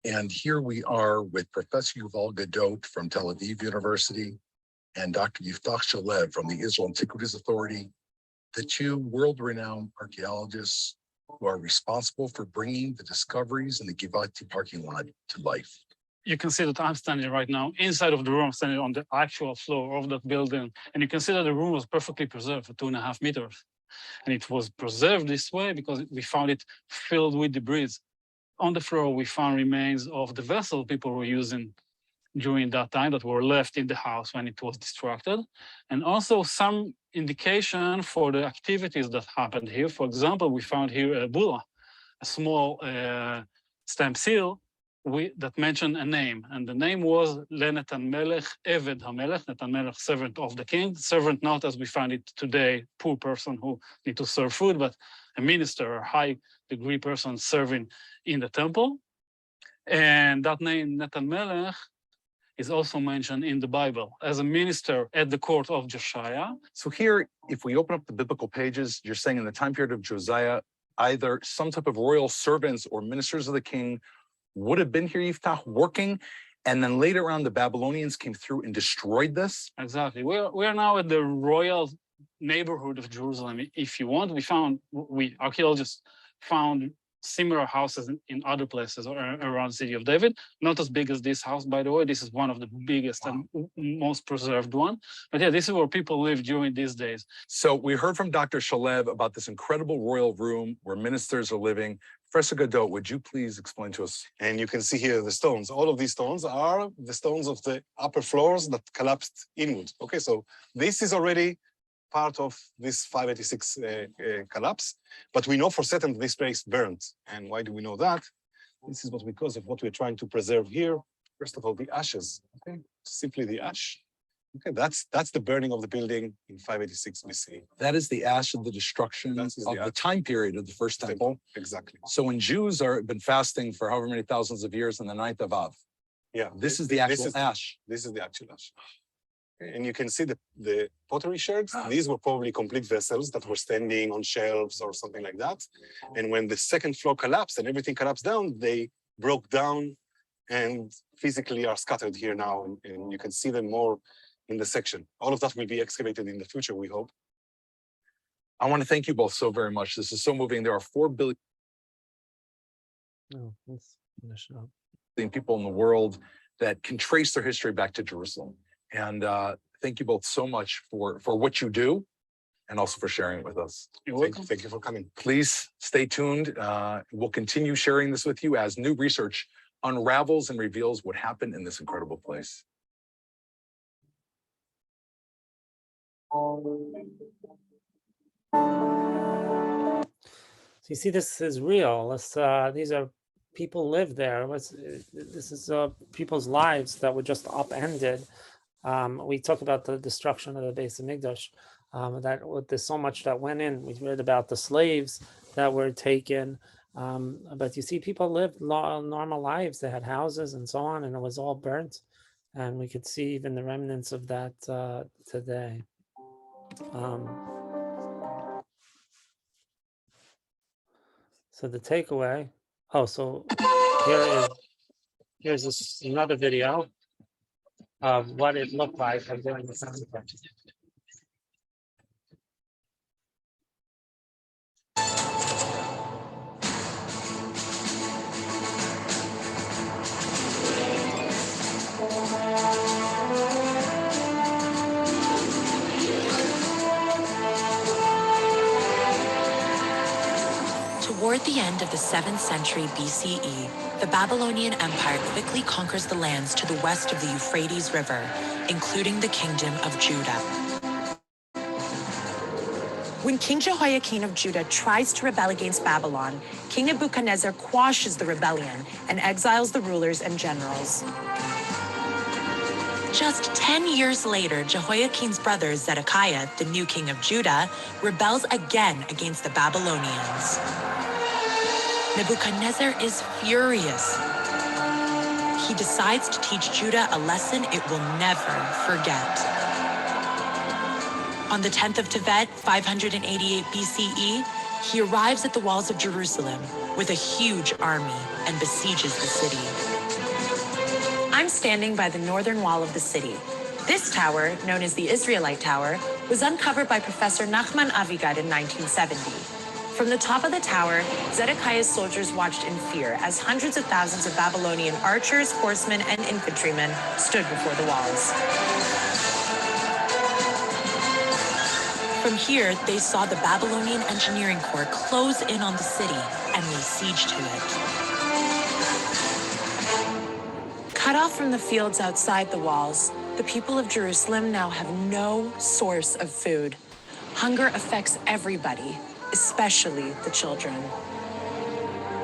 And here we are with Professor Yuval Gadot from Tel Aviv University and Dr. Yiftach Shalev from the Israel Antiquities Authority, the two world-renowned archaeologists who are responsible for bringing the discoveries in the Givati parking lot to life. You can see that I'm standing right now inside of the room, standing on the actual floor of that building. And you can see that the room was perfectly preserved for 2.5 meters. And it was preserved this way because we found it filled with debris. On the floor, we found remains of the vessel people were using during that time that were left in the house when it was destructed. And also some indication for the activities that happened here. For example, we found here a bulla, a small stamp seal that mentioned a name. And the name was Lenatan Melech, Eved HaMelech, Natan Melech, servant of the king. Servant not as we find it today, poor person who need to serve food, but a minister, a high degree person serving in the temple. And that name, Natan Melech, is also mentioned in the Bible as a minister at the court of Josiah. So here, if we open up the biblical pages, you're saying in the time period of Josiah, either some type of royal servants or ministers of the king would have been here, Yiftach, working, and then later on the Babylonians came through and destroyed this? Exactly. We are now at the royal neighborhood of Jerusalem. If you want, we archaeologists found similar houses in other places around the city of David, not as big as this house, by the way. This is one of the biggest and most preserved one. But yeah, this is where people live during these days. So we heard from Dr. Shalev about this incredible royal room where ministers are living. Professor Gadot, would you please explain to us? And you can see here the stones. All of these stones are the stones of the upper floors that collapsed inward. Okay, so this is already part of this 586 collapse, but we know for certain that this place burned. And why do we know that? This is because of what we're trying to preserve here. First of all, the ashes, okay? Simply the ash. Okay, that's the burning of the building in 586 BC. That is the ash of the destruction of the time period of the First Temple. Exactly. So when Jews have been fasting for however many thousands of years on the 9th of Av, yeah, this is the actual ash. This is the actual ash. And you can see the pottery shards. These were probably complete vessels that were standing on shelves or something like that. And when the second floor collapsed and everything collapsed down, they broke down and physically are scattered here now. And you can see them more in the section. All of that will be excavated in the future, we hope. I want to thank you both so very much. This is so moving. There are 4 billion people in the world that can trace their history back to Jerusalem. And thank you both so much for what you do and also for sharing it with us. You're welcome. Thank you for coming. Please stay tuned. We'll continue sharing this with you as new research unravels and reveals what happened in this incredible place. you see, this is real. These are people live there. This is people's lives that were just upended. We talk about the destruction of the Beis Hamikdash. There's so much that went in. We read about the slaves that were taken. But you see, people lived normal lives. They had houses and so on, and it was all burnt. And we could see even the remnants of that today. So the takeaway. Oh, so here's another video of what it looked like during the sunset. Toward the end of the 7th century BCE, the Babylonian Empire quickly conquers the lands to the west of the Euphrates River, including the Kingdom of Judah. When King Jehoiakim of Judah tries to rebel against Babylon, King Nebuchadnezzar quashes the rebellion and exiles the rulers and generals. Just 10 years later, Jehoiakim's brother Zedekiah, the new king of Judah, rebels again against the Babylonians. Nebuchadnezzar is furious. He decides to teach Judah a lesson it will never forget. On the 10th of Tevet, 588 BCE, he arrives at the walls of Jerusalem with a huge army and besieges the city. I'm standing by the northern wall of the city. This tower, known as the Israelite Tower, was uncovered by Professor Nachman Avigad in 1970. From the top of the tower, Zedekiah's soldiers watched in fear as hundreds of thousands of Babylonian archers, horsemen, and infantrymen stood before the walls. From here, they saw the Babylonian engineering corps close in on the city and lay siege to it. Cut off from the fields outside the walls, the people of Jerusalem now have no source of food. Hunger affects everybody, especially the children.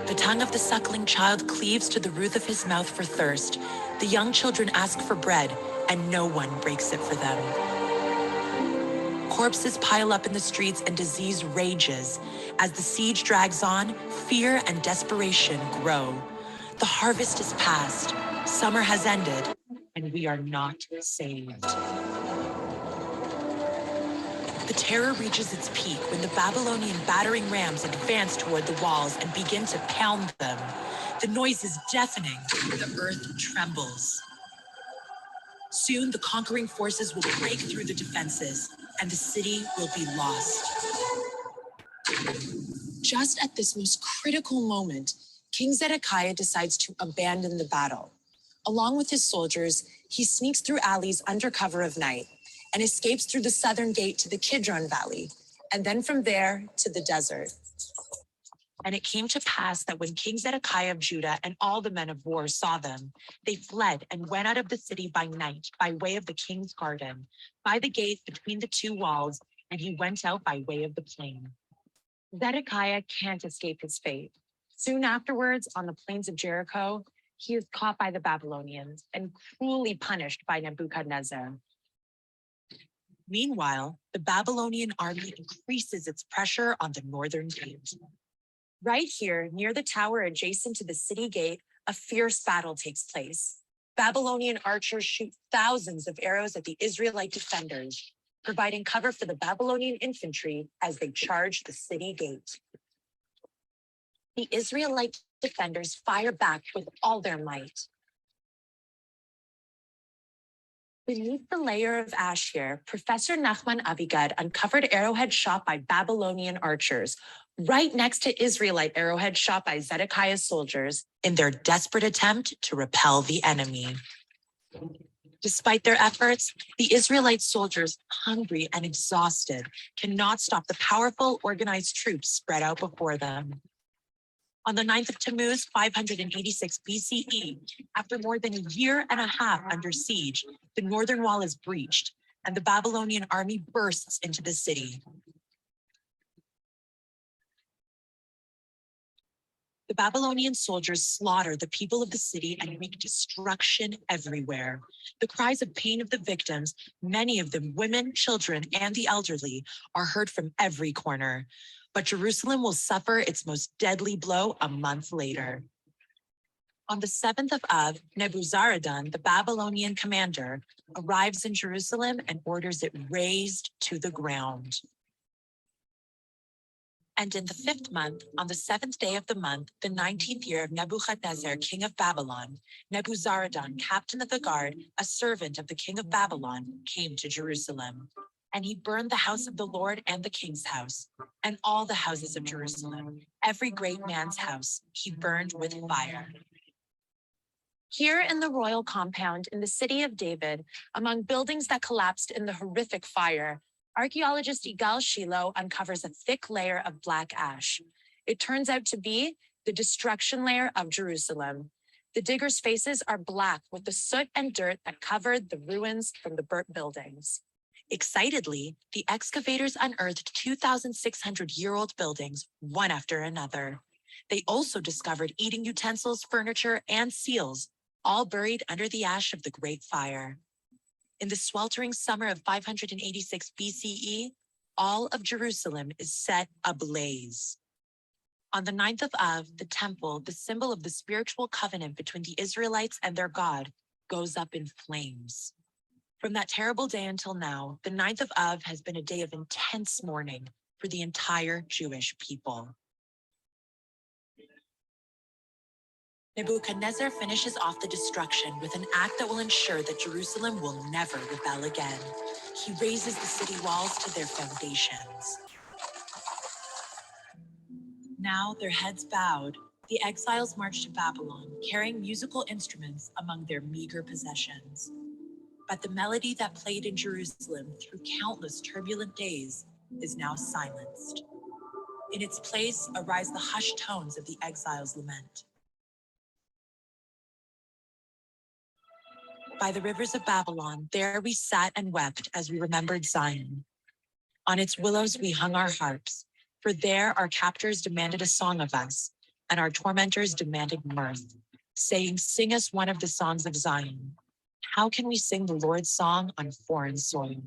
The tongue of the suckling child cleaves to the roof of his mouth for thirst. The young children ask for bread, and no one breaks it for them. Corpses pile up in the streets and disease rages. As the siege drags on, fear and desperation grow. The harvest is past, summer has ended, and we are not saved. The terror reaches its peak when the Babylonian battering rams advance toward the walls and begin to pound them. The noise is deafening. The earth trembles. Soon, the conquering forces will break through the defenses, and the city will be lost. Just at this most critical moment, King Zedekiah decides to abandon the battle. Along with his soldiers, he sneaks through alleys under cover of night and escapes through the southern gate to the Kidron Valley, and then from there to the desert. And it came to pass that when King Zedekiah of Judah and all the men of war saw them, they fled and went out of the city by night by way of the king's garden, by the gate between the two walls, and he went out by way of the plain. Zedekiah can't escape his fate. Soon afterwards, on the plains of Jericho, he is caught by the Babylonians and cruelly punished by Nebuchadnezzar. Meanwhile, the Babylonian army increases its pressure on the northern gate. Right here, near the tower adjacent to the city gate, a fierce battle takes place. Babylonian archers shoot thousands of arrows at the Israelite defenders, providing cover for the Babylonian infantry as they charge the city gate. The Israelite defenders fire back with all their might. Beneath the layer of ash here, Professor Nachman Avigad uncovered arrowhead shot by Babylonian archers, right next to Israelite arrowhead shot by Zedekiah's soldiers in their desperate attempt to repel the enemy. Despite their efforts, the Israelite soldiers, hungry and exhausted, cannot stop the powerful, organized troops spread out before them. On the 9th of Tammuz, 586 BCE, after more than a year and a half under siege, the northern wall is breached, and the Babylonian army bursts into the city. The Babylonian soldiers slaughter the people of the city and wreak destruction everywhere. The cries of pain of the victims, many of them women, children, and the elderly, are heard from every corner. But Jerusalem will suffer its most deadly blow a month later. On the 7th of Av, Nebuzaradan, the Babylonian commander, arrives in Jerusalem and orders it razed to the ground. And in the 5th month, on the 7th day of the month, the 19th year of Nebuchadnezzar, king of Babylon, Nebuzaradan, captain of the guard, a servant of the king of Babylon, came to Jerusalem. And he burned the house of the Lord and the king's house, and all the houses of Jerusalem, every great man's house, he burned with fire. Here in the royal compound in the city of David, among buildings that collapsed in the horrific fire, archaeologist Igal Shilo uncovers a thick layer of black ash. It turns out to be the destruction layer of Jerusalem. The diggers' faces are black with the soot and dirt that covered the ruins from the burnt buildings. Excitedly, the excavators unearthed 2,600-year-old buildings, one after another. They also discovered eating utensils, furniture, and seals, all buried under the ash of the Great Fire. In the sweltering summer of 586 BCE, all of Jerusalem is set ablaze. On the 9th of Av, the temple, the symbol of the spiritual covenant between the Israelites and their God, goes up in flames. From that terrible day until now, the 9th of Av has been a day of intense mourning for the entire Jewish people. Nebuchadnezzar finishes off the destruction with an act that will ensure that Jerusalem will never rebel again. He raises the city walls to their foundations. Now, their heads bowed, the exiles march to Babylon, carrying musical instruments among their meager possessions. But the melody that played in Jerusalem through countless turbulent days is now silenced. In its place arise the hushed tones of the exiles' lament. By the rivers of Babylon, there we sat and wept as we remembered Zion. On its willows we hung our harps, for there our captors demanded a song of us, and our tormentors demanded mirth, saying, "Sing us one of the songs of Zion." How can we sing the Lord's song on foreign soil?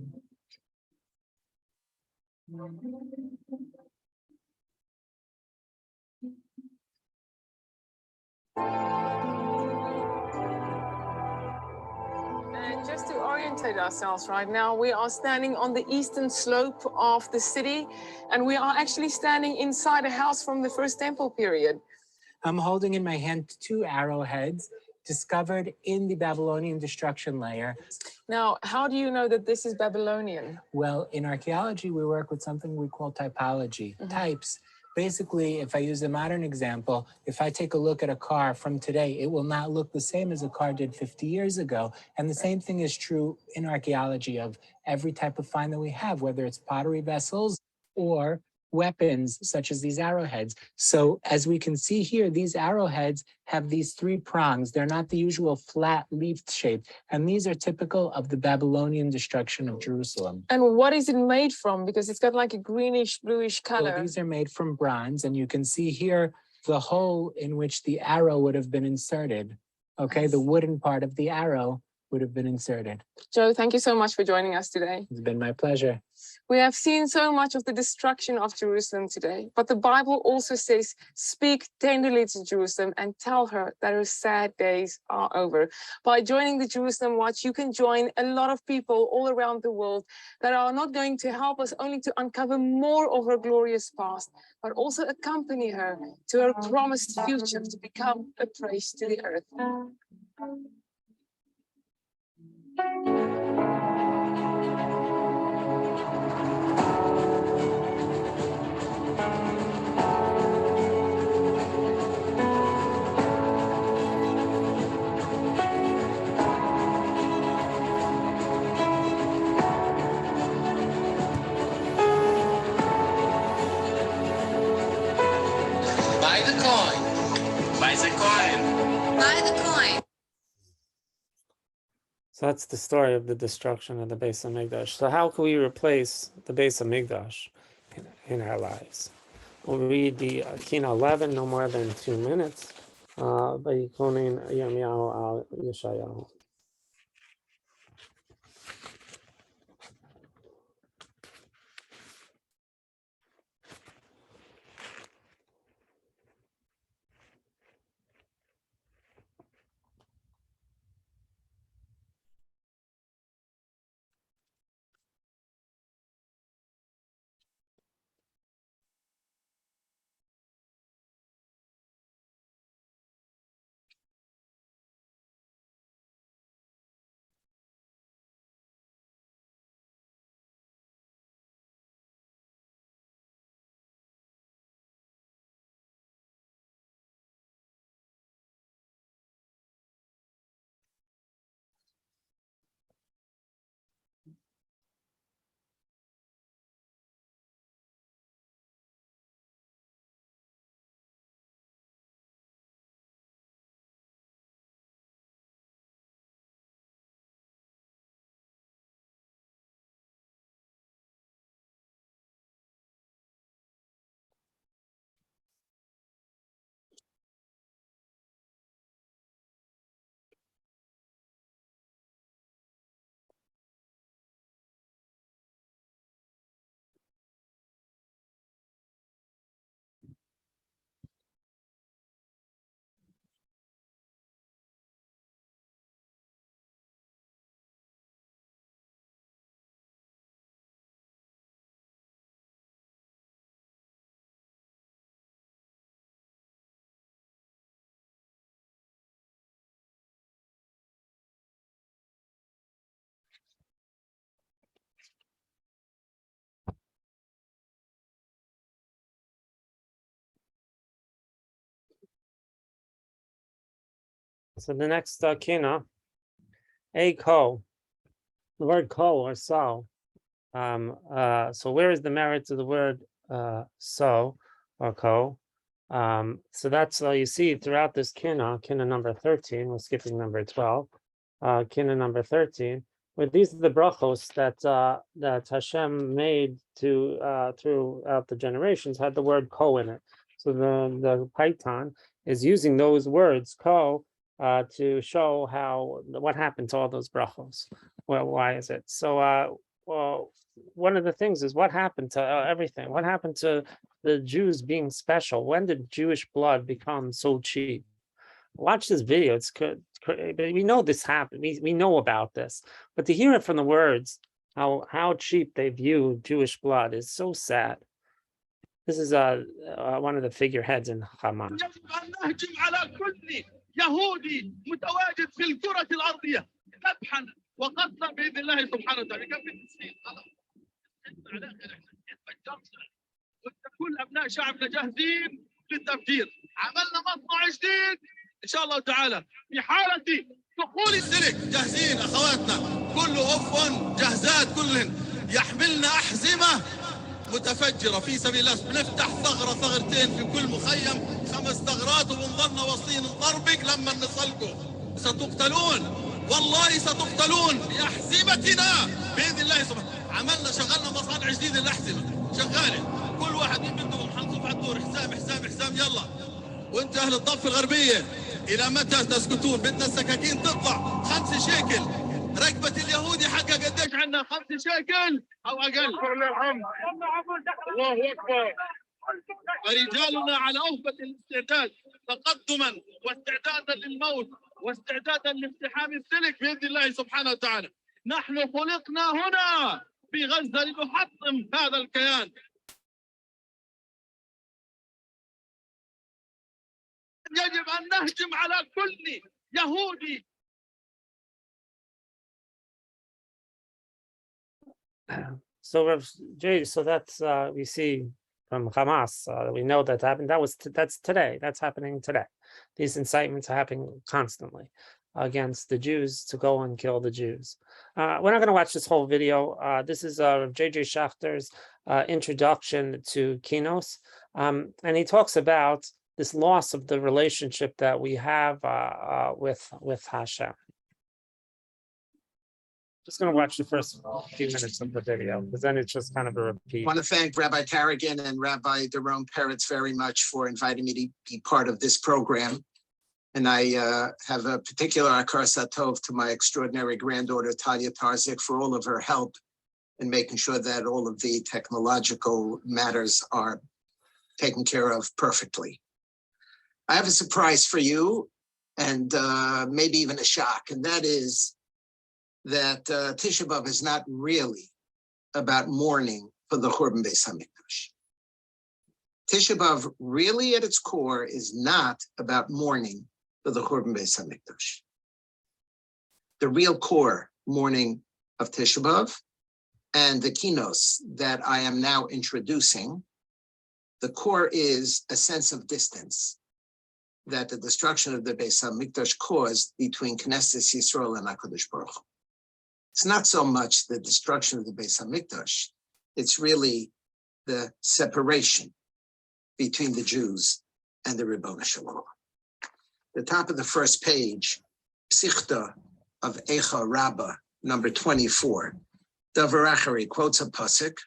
And just to orientate ourselves right now, we are standing on the eastern slope of the city, and we are actually standing inside a house from the First Temple period. I'm holding in my hand 2 arrowheads discovered in the Babylonian destruction layer. Now, how do you know that this is Babylonian? Well, in archaeology, we work with something we call typology, types. Basically, if I use a modern example, if I take a look at a car from today, it will not look the same as a car did 50 years ago. And the same thing is true in archaeology of every type of find that we have, whether it's pottery vessels or weapons such as these arrowheads. So as we can see here, these arrowheads have these 3 prongs. They're not the usual flat leafed shape. And these are typical of the Babylonian destruction of Jerusalem. And what is it made from? Because it's got like a greenish, bluish color. So these are made from bronze, and you can see here the hole in which the arrow would have been inserted. Okay, the wooden part of the arrow would have been inserted. Joe, thank you so much for joining us today. It's been my pleasure. We have seen so much of the destruction of Jerusalem today, but the Bible also says, speak tenderly to Jerusalem and tell her that her sad days are over. By joining the Jerusalem Watch, you can join a lot of people all around the world that are not going to help us only to uncover more of her glorious past, but also accompany her to her promised future to become a praise to the earth. Buy the coin. Buy the coin. Buy the coin. So that's the story of the destruction of the Beis HaMikdash. So how can we replace the Beis HaMikdash in our lives? We'll read the Kinnot 11, no more than 2 minutes. Vayikonen Yirmiyahu al Yeshayahu. So the next Kinnot, a ko, the word ko or so. So where is the merit of the word so or ko? So that's you see throughout this Kinnot number 13. We're skipping number 12. Kinnot number 13, where these are the brachos that Hashem made to throughout the generations had the word ko in it. So the Python is using those words ko to show what happened to all those brachos. Well, why is it so? Well, one of the things is what happened to everything. What happened to the Jews being special? When did Jewish blood become so cheap? Watch this video. It's good. We know this happened. We know about this, but to hear it from the words, how cheap they view Jewish blood is so sad. This is one of the figureheads in Hamas. يهودي متواجد في الكرة الأرضية ذبحا وقتلا بإذن الله سبحانه وتعالى كم التسليم كل أبناء شعبنا جاهزين للتفجير عملنا مصنع جديد إن شاء الله تعالى في حالة دخول السلك جاهزين أخواتنا كله أفن جاهزات كلهن يحملنا أحزمة متفجرة في سبيل الله بنفتح ثغرتين في كل مخيم 5 ثغرات وبنظلنا واصلين نطربق لما نصلكم ستقتلون والله ستقتلون بأحزمتنا بإذن الله سبحانه عملنا شغلنا مصانع جديدة للأحزمة شغالة كل واحد منهم حنصف على الدور حسام يلا وانت أهل الضفة الغربية إلى متى تسكتون بدنا السكاكين تطلع 5 شيكل ركبة اليهودي حقها قديش عندنا 5 شيكل أو أقل الله أكبر ورجالنا على أوفة الاستعداد تقدما واستعدادا للموت واستعدادا لاقتحام السلك بإذن الله سبحانه وتعالى نحن خلقنا هنا في غزة لنحطم هذا الكيان يجب أن نهجم على كل يهودي. So that's we see from Hamas. We know that happened. That's today. That's happening today. These incitements are happening constantly against the Jews to go and kill the Jews. We're not going to watch this whole video. This is J.J. Schachter's introduction to Kinnot, and he talks about this loss of the relationship that we have with Hashem. Just going to watch the first few minutes of the video because then it's just kind of a repeat. I want to thank Rabbi Tarragon and Rabbi Doron Peretz very much for inviting me to be part of this program. And I have a particular akar satov to my extraordinary granddaughter, Talia Tarzik, for all of her help in making sure that all of the technological matters are taken care of perfectly. I have a surprise for you and maybe even a shock, and that is that Tisha B'Av is not really about mourning for the Churban Beis HaMikdash. Tisha B'Av really at its core is not about mourning for the Churban Beis HaMikdash. The real core mourning of Tisha B'Av and the kinos that I am now introducing, the core is a sense of distance that the destruction of the Beis HaMikdash caused between Knesset Yisrael and HaKadosh Baruch Hu. It's not so much the destruction of the Beis HaMikdash, it's really the separation between the Jews and the Ribbon Shalom. The top of the first page, Psichta of Eicha Rabbah, number 24, Davar Achari quotes a pasuk,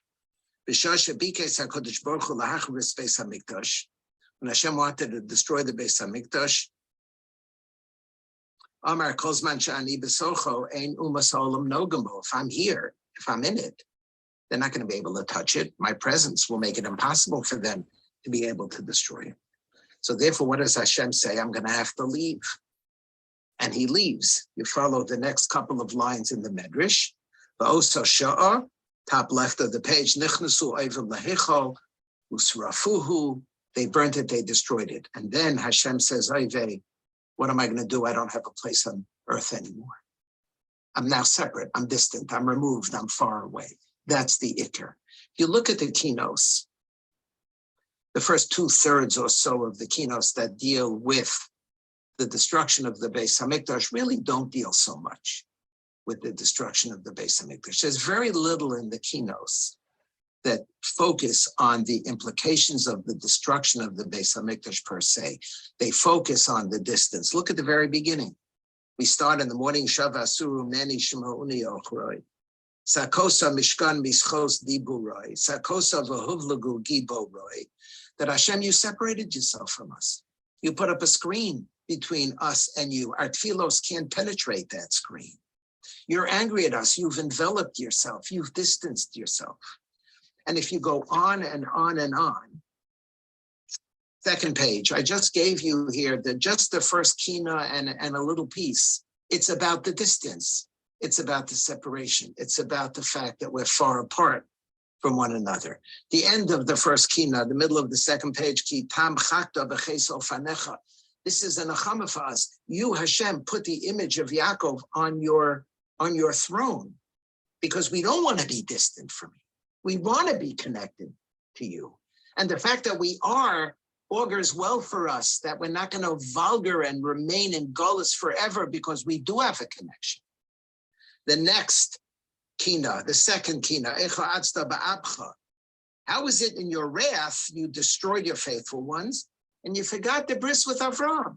B'shasha bikes HaKadosh Baruch Hu lahachris Beis HaMikdash, when Hashem wanted to destroy the Beis HaMikdash, Amar Kozman Shani Besocho Ein Umas Olam Nogamo. If I'm here, if I'm in it, they're not going to be able to touch it. My presence will make it impossible for them to be able to destroy it. So therefore, what does Hashem say? I'm going to have to leave. And he leaves. You follow the next couple of lines in the Medrash. Va'osa Sha'a, top left of the page, Nichnasu Oivim Lehichol, Usrafuhu. They burnt it, they destroyed it. And then Hashem says, Oivei, what am I going to do? I don't have a place on earth anymore. I'm now separate. I'm distant. I'm removed. I'm far away. That's the Iker. If you look at the kinos, the first 2/3 or so of the kinos that deal with the destruction of the Beis HaMikdash really don't deal so much with the destruction of the Beis HaMikdash. There's very little in the kinos that focus on the implications of the destruction of the Beis HaMikdash per se. They focus on the distance. Look at the very beginning. We start in the morning, Shavasuru Meni Shemauni Ochroi. Sakosa Mishkan Mischos Diburoi. Sakosa Vahuvlagu Giboroi. That Hashem, you separated yourself from us. You put up a screen between us and you. Our tefillos can't penetrate that screen. You're angry at us. You've enveloped yourself. You've distanced yourself. And if you go on and on and on, second page, I just gave you here just the first kina and a little piece. It's about the distance. It's about the separation. It's about the fact that we're far apart from one another. The end of the first kina, the middle of the second page, ki tam chakta b'cheso fanecha. This is an achama for us. You, Hashem, put the image of Yaakov on your throne because we don't want to be distant from you. We want to be connected to you. And the fact that we are augurs well for us, that we're not going to vulgar and remain in gullus forever because we do have a connection. The next kina, the second kina, Echa Atzta Ba'abcha. How is it in your wrath you destroyed your faithful ones and you forgot the bris with Avram?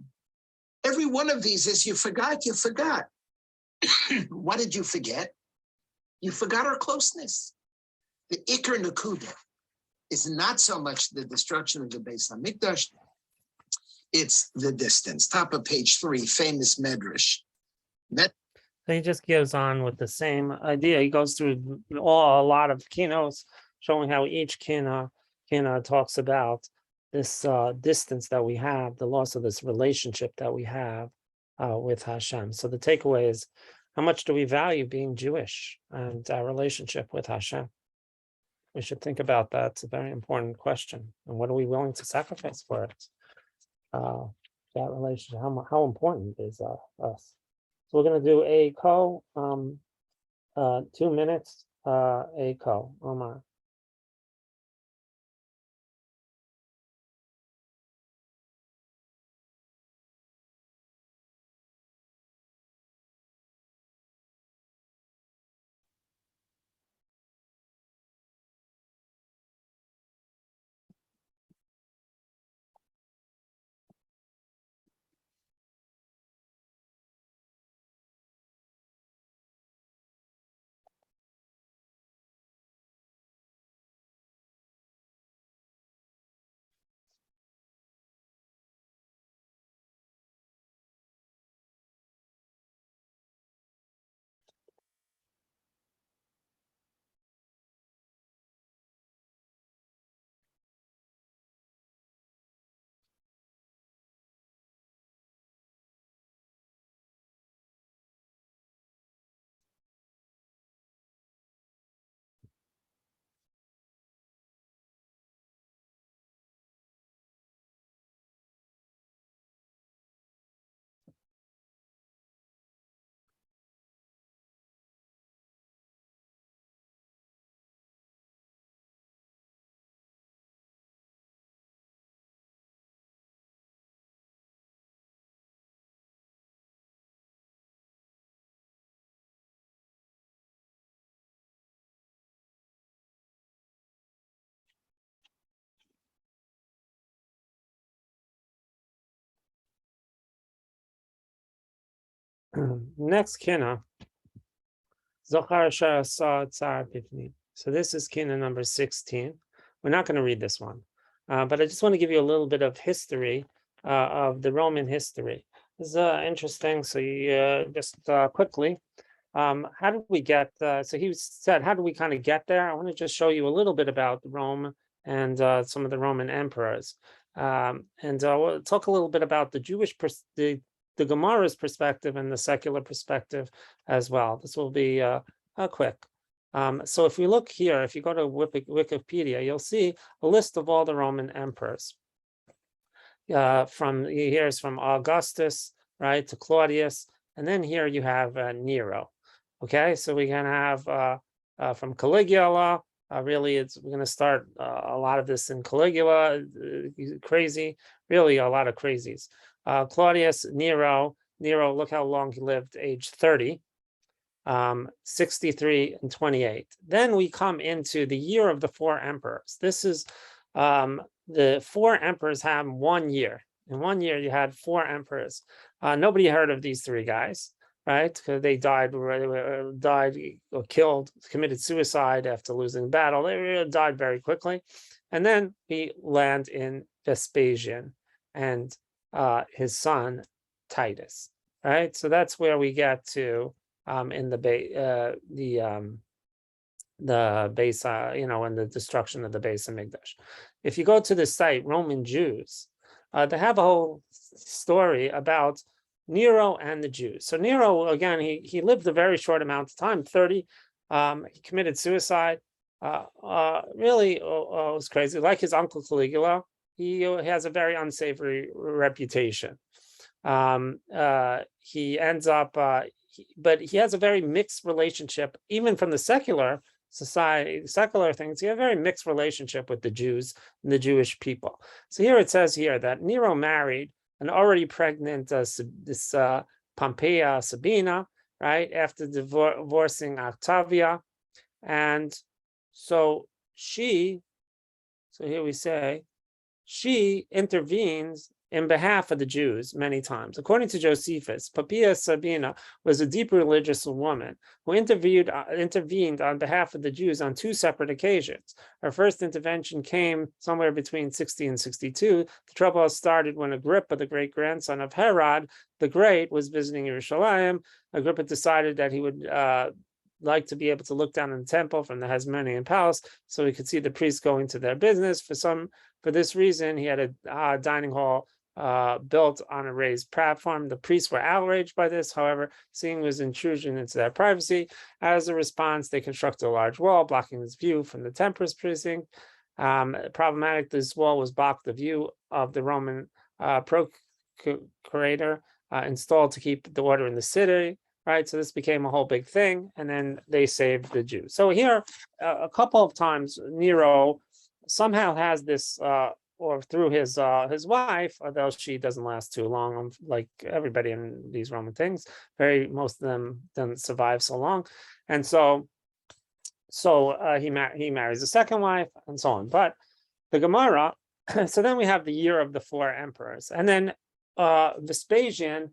Every one of these is you forgot, you forgot. What did you forget? You forgot our closeness. The Iker Nakuda is not so much the destruction of the Beis HaMikdash, it's the distance. Top of page 3, famous Medrash. He just goes on with the same idea. He goes through a lot of kinos, showing how each kina talks about this distance that we have, the loss of this relationship that we have with Hashem. So the takeaway is, how much do we value being Jewish and our relationship with Hashem? We should think about that. It's a very important question. And what are we willing to sacrifice for it? That relationship, how important is us? So we're going to do a 2 minutes, a Omar. Next Kinnot. Zochar Shah Tsar Pifni. So this is Kinnot number 16. We're not going to read this one, but I just want to give you a little bit of history of the Roman history. This is interesting. So you just quickly, how did we get? So he said, how do we kind of get there? I want to just show you a little bit about Rome and some of the Roman emperors, and we'll talk a little bit about the Jewish the Gemara's perspective and the secular perspective as well. This will be quick. So if we look here, if you go to Wikipedia, you'll see a list of all the Roman emperors. Here's from Augustus, right, to Claudius, and then here you have Nero. Okay, so we can have from Caligula. We're going to start a lot of this in Caligula. Crazy, really a lot of crazies. Claudius, Nero, look how long he lived, age 30, 63 and 28. Then we come into the year of the four emperors. This is the four emperors have 1 year. In 1 year, you had four emperors. Nobody heard of these three guys, right? Because they died or killed, committed suicide after losing battle. They died very quickly. And then we land in Vespasian and his son Titus, right? So that's where we get to in the base, in the destruction of the Beis Hamikdash. If you go to the site Roman Jews, they have a whole story about Nero and the Jews. So Nero, again, he lived a very short amount of time, 30. He committed suicide. Really, it was crazy. Like his uncle Caligula, he has a very unsavory reputation. He ends up, but he has a very mixed relationship, even from the secular society, secular things. He had a very mixed relationship with the Jews and the Jewish people. So here it says here that Nero married an already pregnant Pompeia Sabina, right, after divorcing Octavia. And so here we say, she intervenes in behalf of the Jews many times. According to Josephus, Poppaea Sabina was a deep religious woman who intervened on behalf of the Jews on two separate occasions. Her first intervention came somewhere between 60 and 62. The trouble started when Agrippa, the great-grandson of Herod the Great, was visiting Jerusalem. Agrippa decided that he would like to be able to look down on the temple from the Hasmonean palace so he could see the priests going to their business. For this reason, he had a dining hall built on a raised platform. The priests were outraged by this, however, seeing it was intrusion into their privacy. As a response, they constructed a large wall blocking this view from the temperance precinct. Problematic, this wall was blocked the view of the Roman procurator installed to keep the order in the city. Right, so this became a whole big thing, and then they saved the Jews. So here, a couple of times, Nero somehow has this, or through his wife, although she doesn't last too long, like everybody in these Roman things. Most of them don't survive so long, and so he marries a second wife, and so on. But the Gemara, so then we have the year of the four emperors, and then Vespasian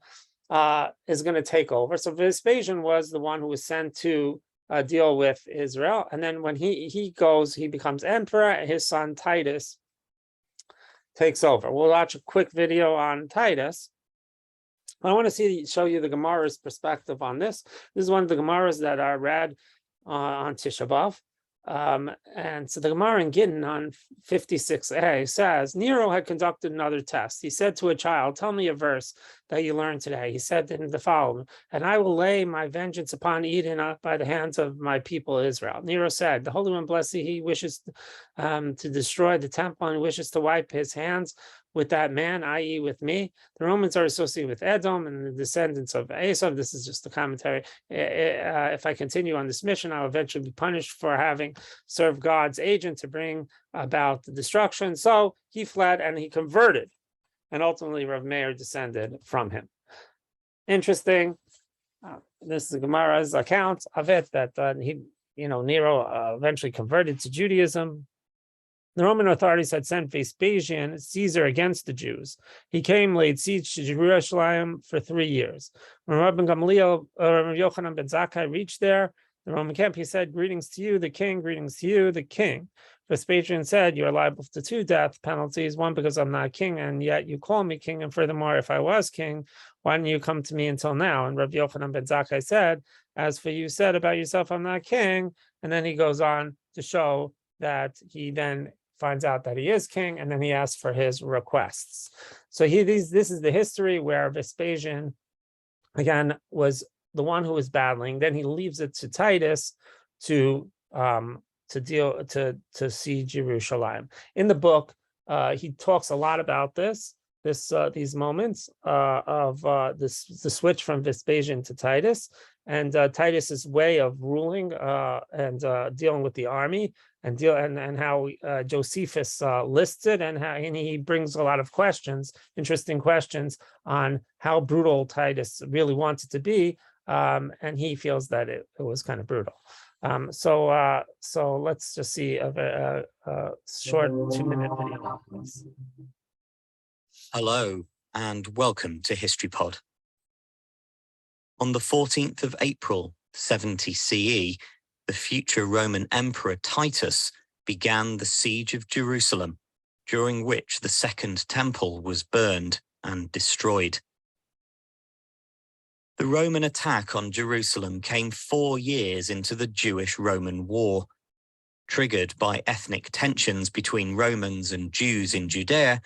is going to take over. So Vespasian was the one who was sent to deal with Israel. And then when he goes, he becomes emperor. His son Titus takes over. We'll watch a quick video on Titus. I want to show you the Gemara's perspective on this. This is one of the Gemaras that are read on Tisha B'Av. And so the Gemara in Gittin on 56a says, Nero had conducted another test. He said to a child, tell me a verse that you learned today. He said in the following, and I will lay my vengeance upon Edom by the hands of my people Israel. Nero said, the Holy One, blessed he wishes to destroy the temple and wishes to wipe his hands with that man, i.e. with me. The Romans are associated with Edom and the descendants of Esau. This is just a commentary. If I continue on this mission, I'll eventually be punished for having served God's agent to bring about the destruction. So he fled and he converted. And ultimately, Rav Meir descended from him. Interesting. This is Gemara's account of it, that Nero eventually converted to Judaism. The Roman authorities had sent Vespasian, Caesar, against the Jews. He came, laid siege to Jerusalem for 3 years. When Rabbi Gamliel, Rabbi Yochanan ben Zakkai reached there, the Roman camp, he said, "Greetings to you, the king, greetings to you, the king." Vespasian said, "You are liable to 2 death penalties, one because I'm not king, and yet you call me king, and furthermore, if I was king, why didn't you come to me until now?" And Rabbi Yochanan ben Zakkai said, "As for you said about yourself, I'm not king." And then he goes on to show that he then finds out that he is king, and then he asks for his requests. So this is the history where Vespasian, again, was the one who was battling. Then he leaves it to Titus to siege Jerusalem. In the book, he talks a lot about these moments of the switch from Vespasian to Titus, and Titus's way of ruling and dealing with the army, and how Josephus lists it, and he brings a lot of questions, interesting questions on how brutal Titus really wanted to be, and he feels that it was kind of brutal. So let's just see a short 2-minute video, please. Hello, and welcome to History Pod. On the 14th of April, 70 CE, the future Roman Emperor Titus began the siege of Jerusalem, during which the Second Temple was burned and destroyed. The Roman attack on Jerusalem came 4 years into the Jewish-Roman War. Triggered by ethnic tensions between Romans and Jews in Judea,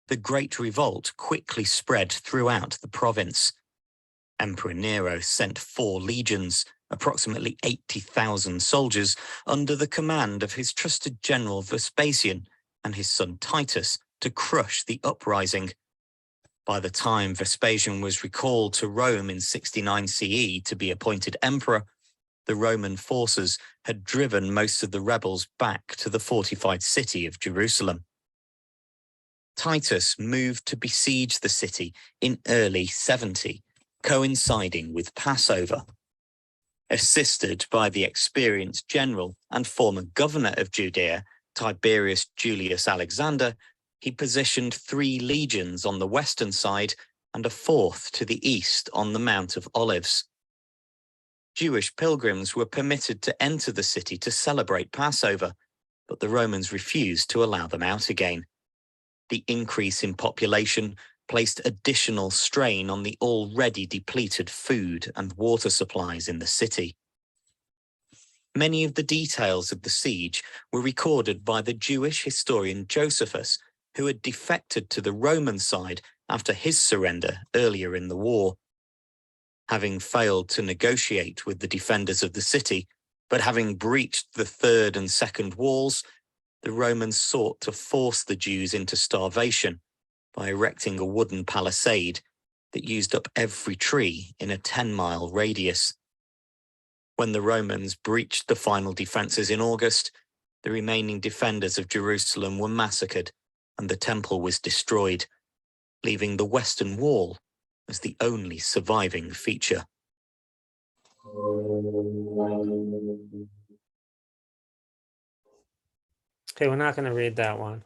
the Great Revolt quickly spread throughout the province. Emperor Nero sent 4 legions, approximately 80,000 soldiers, under the command of his trusted general Vespasian and his son Titus to crush the uprising. By the time Vespasian was recalled to Rome in 69 CE to be appointed emperor, the Roman forces had driven most of the rebels back to the fortified city of Jerusalem. Titus moved to besiege the city in early 70, coinciding with Passover. Assisted by the experienced general and former governor of Judea, Tiberius Julius Alexander, he positioned 3 legions on the western side and a 4th to the east on the Mount of Olives. Jewish pilgrims were permitted to enter the city to celebrate Passover, but the Romans refused to allow them out again. The increase in population placed additional strain on the already depleted food and water supplies in the city. Many of the details of the siege were recorded by the Jewish historian Josephus, who had defected to the Roman side after his surrender earlier in the war. Having failed to negotiate with the defenders of the city, but having breached the third and second walls, the Romans sought to force the Jews into starvation by erecting a wooden palisade that used up every tree in a 10-mile radius. When the Romans breached the final defenses in August, the remaining defenders of Jerusalem were massacred and the temple was destroyed, leaving the western wall as the only surviving feature. Okay, we're not going to read that one.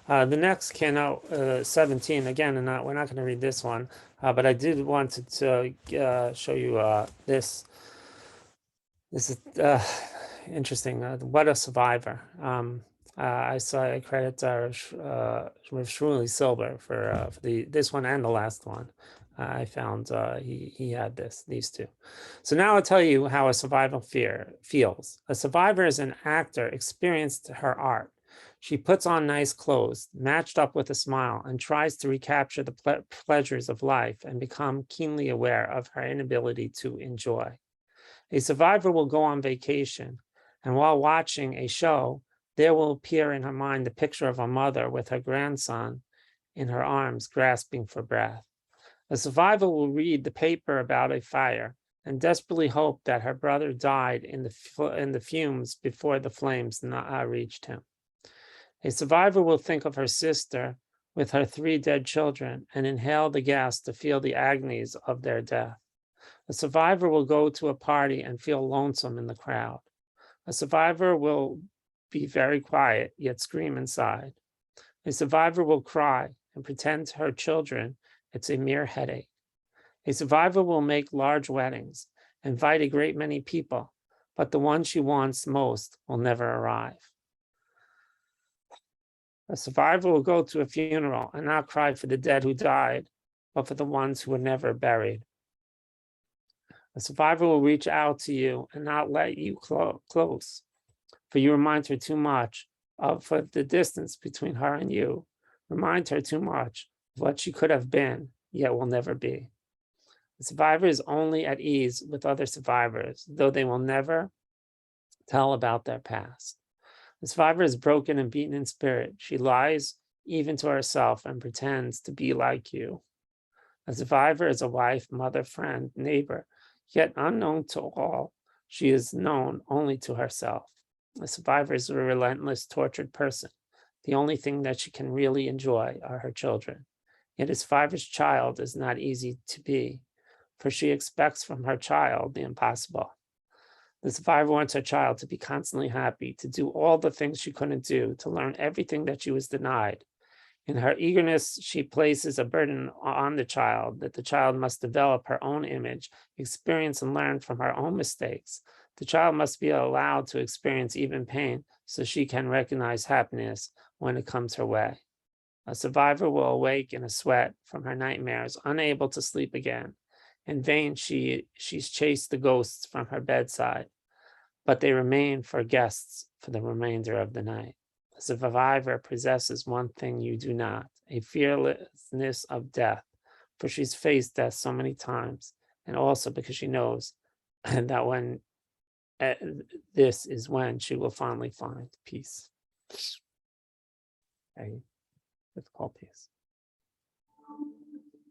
The next Kinnot 17, again, we're not going to read this one, but I did want to show you this. This is interesting. What a survivor. I credit Shmuley Silber for this one and the last one. I found he had these 2. So now I'll tell you how a survival feels. A survivor is an actor experienced her art. She puts on nice clothes, matched up with a smile, and tries to recapture the pleasures of life and become keenly aware of her inability to enjoy. A survivor will go on vacation, and while watching a show, there will appear in her mind the picture of a mother with her grandson in her arms, grasping for breath. A survivor will read the paper about a fire and desperately hope that her brother died in the fumes before the flames reached him. A survivor will think of her sister with her 3 dead children and inhale the gas to feel the agonies of their death. A survivor will go to a party and feel lonesome in the crowd. A survivor will be very quiet, yet scream inside. A survivor will cry and pretend to her children it's a mere headache. A survivor will make large weddings, invite a great many people, but the one she wants most will never arrive. A survivor will go to a funeral and not cry for the dead who died, but for the ones who were never buried. A survivor will reach out to you and not let you close, for you remind her too much of the distance between her and you. Remind her too much of what she could have been, yet will never be. The survivor is only at ease with other survivors, though they will never tell about their past. The survivor is broken and beaten in spirit. She lies even to herself and pretends to be like you. A survivor is a wife, mother, friend, neighbor, yet unknown to all. She is known only to herself. A survivor is a relentless, tortured person. The only thing that she can really enjoy are her children. Yet a survivor's child is not easy to be, for she expects from her child the impossible. The survivor wants her child to be constantly happy, to do all the things she couldn't do, to learn everything that she was denied. In her eagerness, she places a burden on the child that the child must develop her own image, experience and learn from her own mistakes. The child must be allowed to experience even pain so she can recognize happiness when it comes her way. A survivor will awake in a sweat from her nightmares, unable to sleep again. In vain, she's chased the ghosts from her bedside, but they remain for guests for the remainder of the night. A survivor possesses one thing you do not, a fearlessness of death, for she's faced death so many times, and also because she knows that when this is when she will finally find peace. Okay, let's call peace.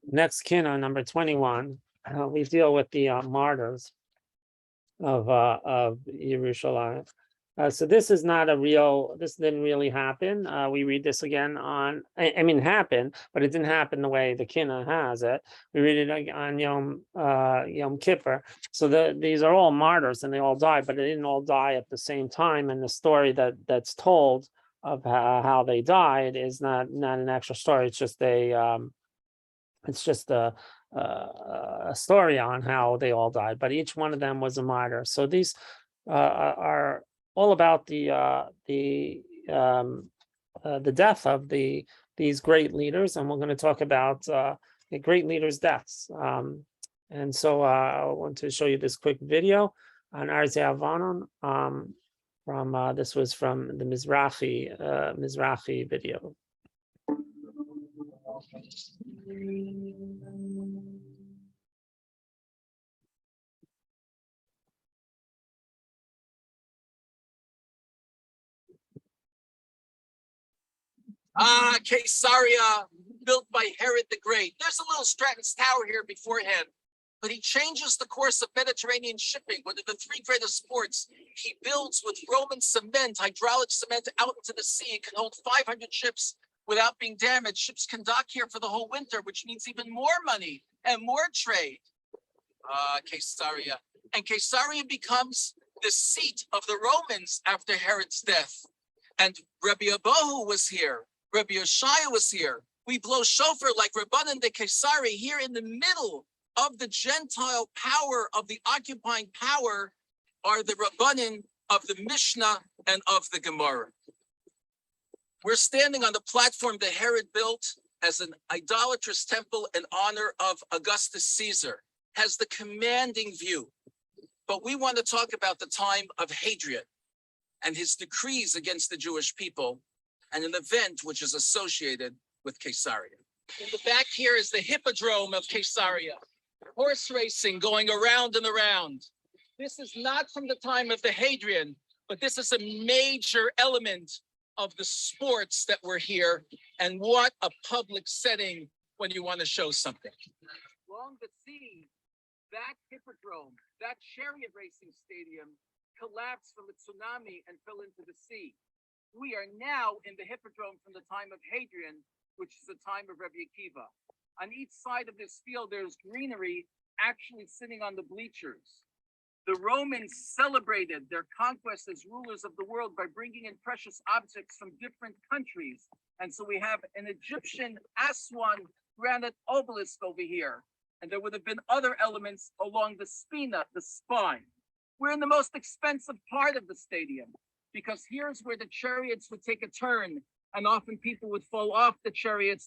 Next, Kinnot, number 21. We deal with the martyrs of Yerushalayim. So this is not a real, this didn't really happen. We read this again on, I mean, happen, but it didn't happen the way the Kinnot has it. We read it on Yom Kippur. So these are all martyrs and they all died, but they didn't all die at the same time. And the story that's told of how they died is not an actual story. It's just a story on how they all died, but each one of them was a martyr. So these are all about the death of these great leaders, and we're going to talk about the great leaders' deaths. And so I want to show you this quick video on Arzei Avanon. From this was from the Mizrahi video. Caesarea, built by Herod the Great. There's a little Stratton's Tower here beforehand, but he changes the course of Mediterranean shipping. One of the three greatest ports, he builds with Roman cement, hydraulic cement out into the sea. It can hold 500 ships without being damaged. Ships can dock here for the whole winter, which means even more money and more trade. Caesarea. And Caesarea becomes the seat of the Romans after Herod's death. And Rabbi Abahu was here. Rabbi Yoshaya was here. We blow shofar like Rabbanan de Caesarea here in the middle of the Gentile power, of the occupying power, are the Rabbanim of the Mishnah and of the Gemara. We're standing on the platform that Herod built as an idolatrous temple in honor of Augustus Caesar, has the commanding view. But we want to talk about the time of Hadrian and his decrees against the Jewish people, and an event which is associated with Caesarea. In the back here is the hippodrome of Caesarea, horse racing going around and around. This is not from the time of the Hadrian, but this is a major element of the sports that were here, and what a public setting when you want to show something. Along the sea, that hippodrome, that chariot racing stadium collapsed from a tsunami and fell into the sea. We are now in the hippodrome from the time of Hadrian, which is the time of Rabbi Akiva. On each side of this field, there's greenery actually sitting on the bleachers. The Romans celebrated their conquest as rulers of the world by bringing in precious objects from different countries. And so we have an Egyptian Aswan granite obelisk over here. And there would have been other elements along the spina, the spine. We're in the most expensive part of the stadium because here's where the chariots would take a turn, and often people would fall off the chariots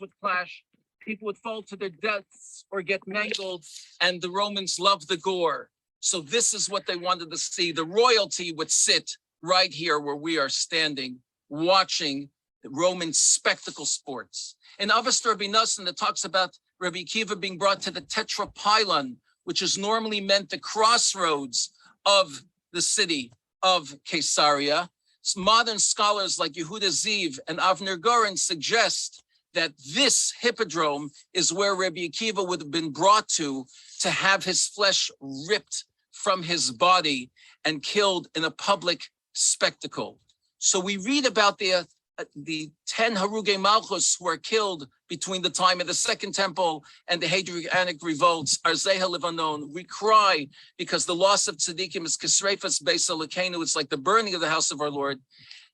would clash, people would fall to their deaths or get mangled, and the Romans loved the gore. So this is what they wanted to see. The royalty would sit right here where we are standing, watching Roman spectacle sports. In Avesta Rabbi Nassan, it talks about Rabbi Akiva being brought to the Tetrapylon, which is normally meant the crossroads of the city of Caesarea. Modern scholars like Yehuda Ziv and Avner Goren suggest that this hippodrome is where Rabbi Akiva would have been brought to have his flesh ripped from his body and killed in a public spectacle. So we read about the 10 Haruge Malchus who are killed between the time of the Second Temple and the Hadrianic revolts, Arzeha Levanon. We cry because the loss of tzaddikim is Kisrefas Beis Elokeinu. It's like the burning of the house of our Lord.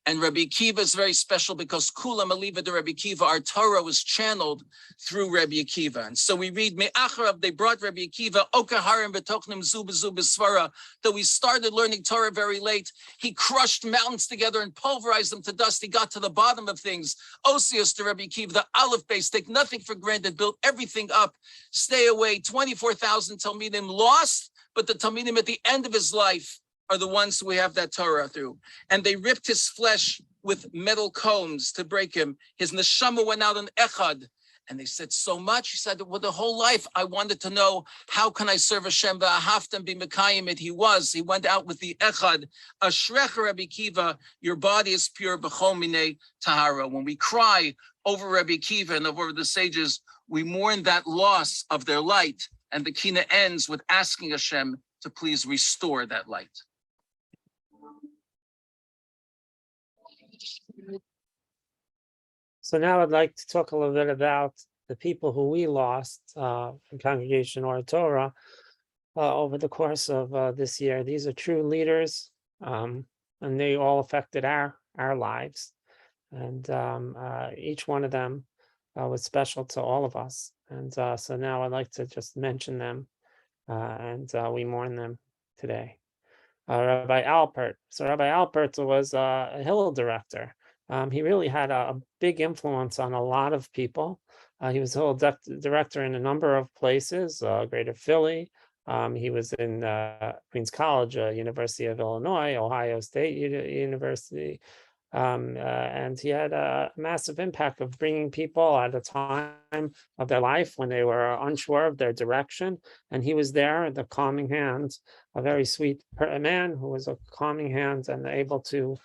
And Rabbi Akiva is very special because Kula Maliva de Rabbi Akiva, our Torah was channeled through Rabbi Akiva. And so we read, Me'acharav, they brought Rabbi Akiva, Okaharim betochnim zu b'svara, though he started learning Torah very late, he crushed mountains together and pulverized them to dust. He got to the bottom of things. Osios to Rabbi Akiva, the Aleph base, take nothing for granted, built everything up, stay away. 24,000 Talmidim lost, but the Talmidim at the end of his life are the ones who we have that Torah through. And they ripped his flesh with metal combs to break him. His neshama went out on Echad. And they said so much. He said, well, the whole life I wanted to know, how can I serve Hashem? V'ahavtam b'mekayim it. He went out with the Echad. Ashrecha Rabbi Akiva, your body is pure b'chol minei tahara. When we cry over Rabbi Akiva and over the sages, we mourn that loss of their light. And the Kinnot ends with asking Hashem to please restore that light. So now I'd like to talk a little bit about the people who we lost from Congregation or Torah over the course of this year. These are true leaders, and they all affected our lives. And each one of them was special to all of us. And so now I'd like to just mention them, and we mourn them today. Rabbi Alpert. So Rabbi Alpert was a Hillel director. He really had a big influence on a lot of people. He was a Hillel director in a number of places, Greater Philly. He was in Queens College, University of Illinois, Ohio State University. And he had a massive impact of bringing people at a time of their life when they were unsure of their direction. And he was there, the calming hand, a very sweet man who was a calming hand and able to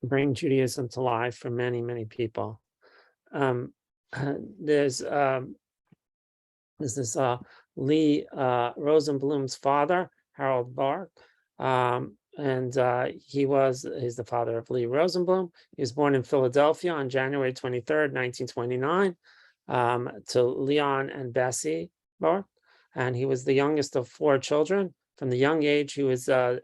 bring Judaism to life for many, many people. There's this Lee Rosenblum's father, Harold Bark. And he's the father of Lee Rosenblum. He was born in Philadelphia on January 23rd, 1929, to Leon and Bessie Bark. And he was the youngest of 4 children. From the young age, he was a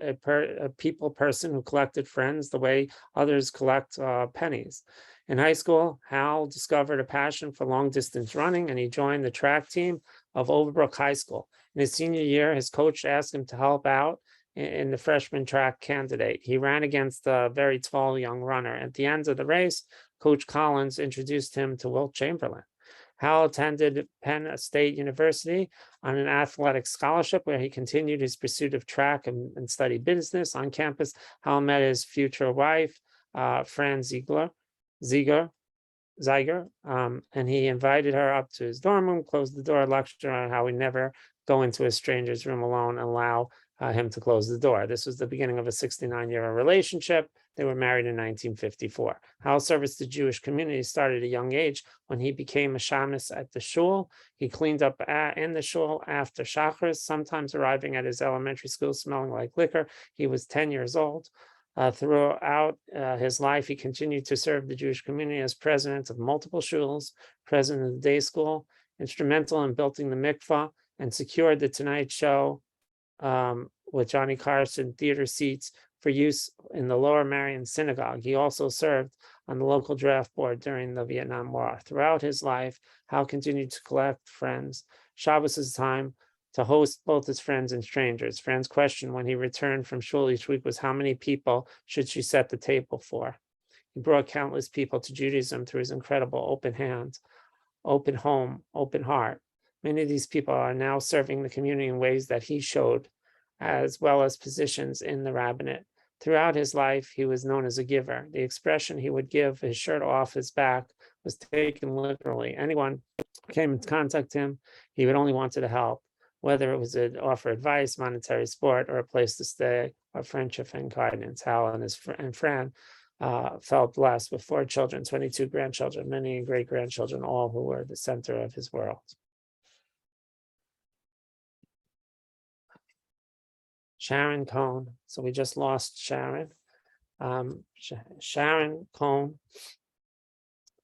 people person who collected friends the way others collect pennies. In high school, Hal discovered a passion for long-distance running, and he joined the track team of Overbrook High School. In his senior year, his coach asked him to help out in the freshman track candidate. He ran against a very tall young runner. At the end of the race, Coach Collins introduced him to Wilt Chamberlain. Hal attended Penn State University on an athletic scholarship where he continued his pursuit of track and studied business. On campus, Hal met his future wife, Fran Ziegler, and he invited her up to his dorm room, closed the door, lectured on how we never go into a stranger's room alone and allow him to close the door. This was the beginning of a 69-year relationship. They were married in 1954. Hal's service to Jewish community started at a young age when he became a shamus at the shul. He cleaned up in the shul after Shachris, sometimes arriving at his elementary school smelling like liquor. He was 10 years old. Throughout his life, he continued to serve the Jewish community as president of multiple shuls, president of the day school, instrumental in building the mikvah, and secured the Tonight Show with Johnny Carson theater seats for use in the Lower Marion Synagogue. He also served on the local draft board during the Vietnam War. Throughout his life, Howe continued to collect friends. Shabbos is time to host both his friends and strangers. Friends' question when he returned from shul each week was, how many people should she set the table for? He brought countless people to Judaism through his incredible open hands, open home, open heart. Many of these people are now serving the community in ways that he showed, as well as positions in the rabbinate. Throughout his life, he was known as a giver. The expression he would give his shirt off his back was taken literally. Anyone who came in contact with him, he would only wanted to help, whether it was to offer advice, monetary support, or a place to stay, or friendship and guidance. Hal and his Fran felt blessed with 4 children, 22 grandchildren, many great-grandchildren, all who were the center of his world. Sharon Cohn. So we just lost Sharon. Sharon Cohn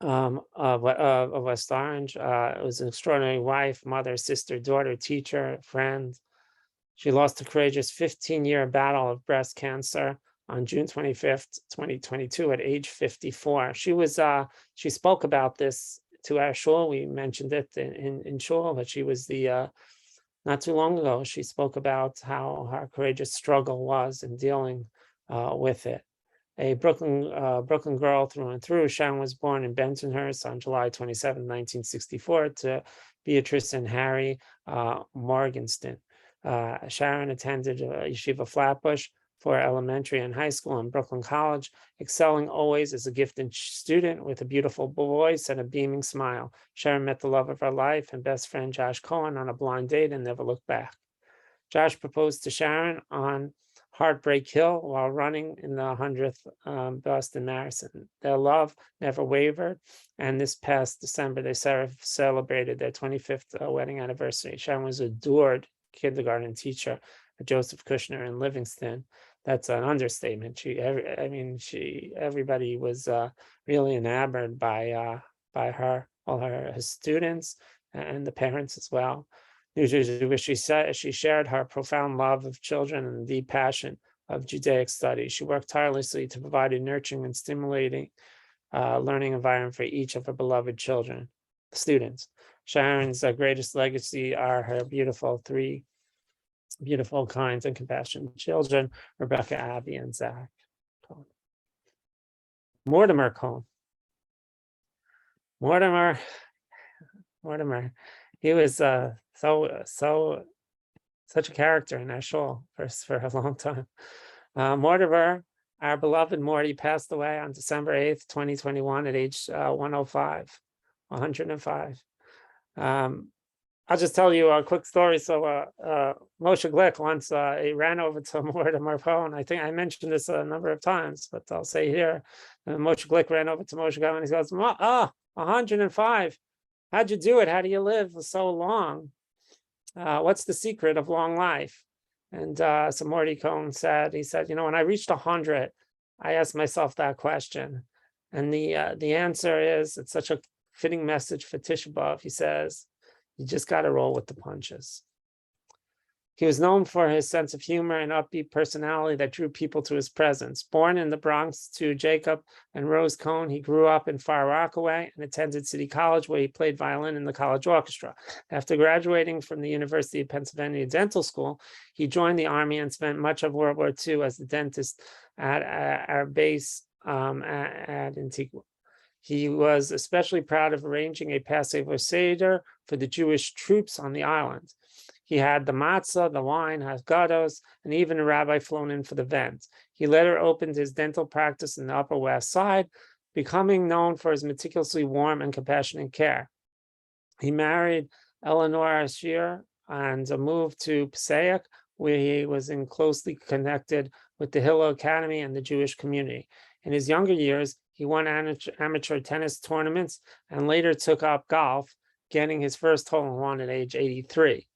of West Orange was an extraordinary wife, mother, sister, daughter, teacher, friend. She lost a courageous 15-year battle of breast cancer on June 25th, 2022 at age 54. She spoke about this to our shul. We mentioned it in shul, but she was not too long ago, she spoke about how her courageous struggle was in dealing with it. A Brooklyn girl through and through, Sharon was born in Bensonhurst on July 27, 1964, to Beatrice and Harry Morgenstern. Sharon attended Yeshiva Flatbush for elementary and high school and Brooklyn College, excelling always as a gifted student with a beautiful voice and a beaming smile. Sharon met the love of her life and best friend Josh Cohen on a blind date and never looked back. Josh proposed to Sharon on Heartbreak Hill while running in the 100th Boston Marathon. Their love never wavered, and this past December, they celebrated their 25th wedding anniversary. Sharon was adored kindergarten teacher at Joseph Kushner in Livingston. That's an understatement. Everybody was really enamored by her, all her students and the parents as well. She shared her profound love of children and the deep passion of Judaic studies. She worked tirelessly to provide a nurturing and stimulating learning environment for each of her beloved students. Sharon's greatest legacy are her three beautiful, kind, and compassionate children, Rebecca, Abby, and Zach Cohn. Mortimer Cohn. Mortimer, he was such a character in our show for a long time. Mortimer, our beloved Morty, passed away on December 8th, 2021 at age 105. I'll just tell you a quick story. So Moshe Glick once he ran over to Mortimer Cohn. I think I mentioned this a number of times, but I'll say here, Moshe Glick ran over to Moshe Cohn and he goes, 105. How'd you do it? How do you live for so long? What's the secret of long life? And so Morty Cohn said, when I reached 100, I asked myself that question. And the answer is, it's such a fitting message for Tisha B'Av. He says, you just got to roll with the punches. He was known for his sense of humor and upbeat personality that drew people to his presence. Born in the Bronx to Jacob and Rose Cohn, he grew up in Far Rockaway and attended City College, where he played violin in the college orchestra. After graduating from the University of Pennsylvania Dental School, he joined the Army and spent much of World War II as a dentist at our base at Antigua. He was especially proud of arranging a Passover Seder for the Jewish troops on the island. He had the matzah, the wine, haggadahs, and even a rabbi flown in for the event. He later opened his dental practice in the Upper West Side, becoming known for his meticulously warm and compassionate care. He married Eleanor Asher and moved to Passaic, where he was closely connected with the Hillel Academy and the Jewish community. In his younger years, he won amateur tennis tournaments and later took up golf, getting his first hole-in-one at age 83.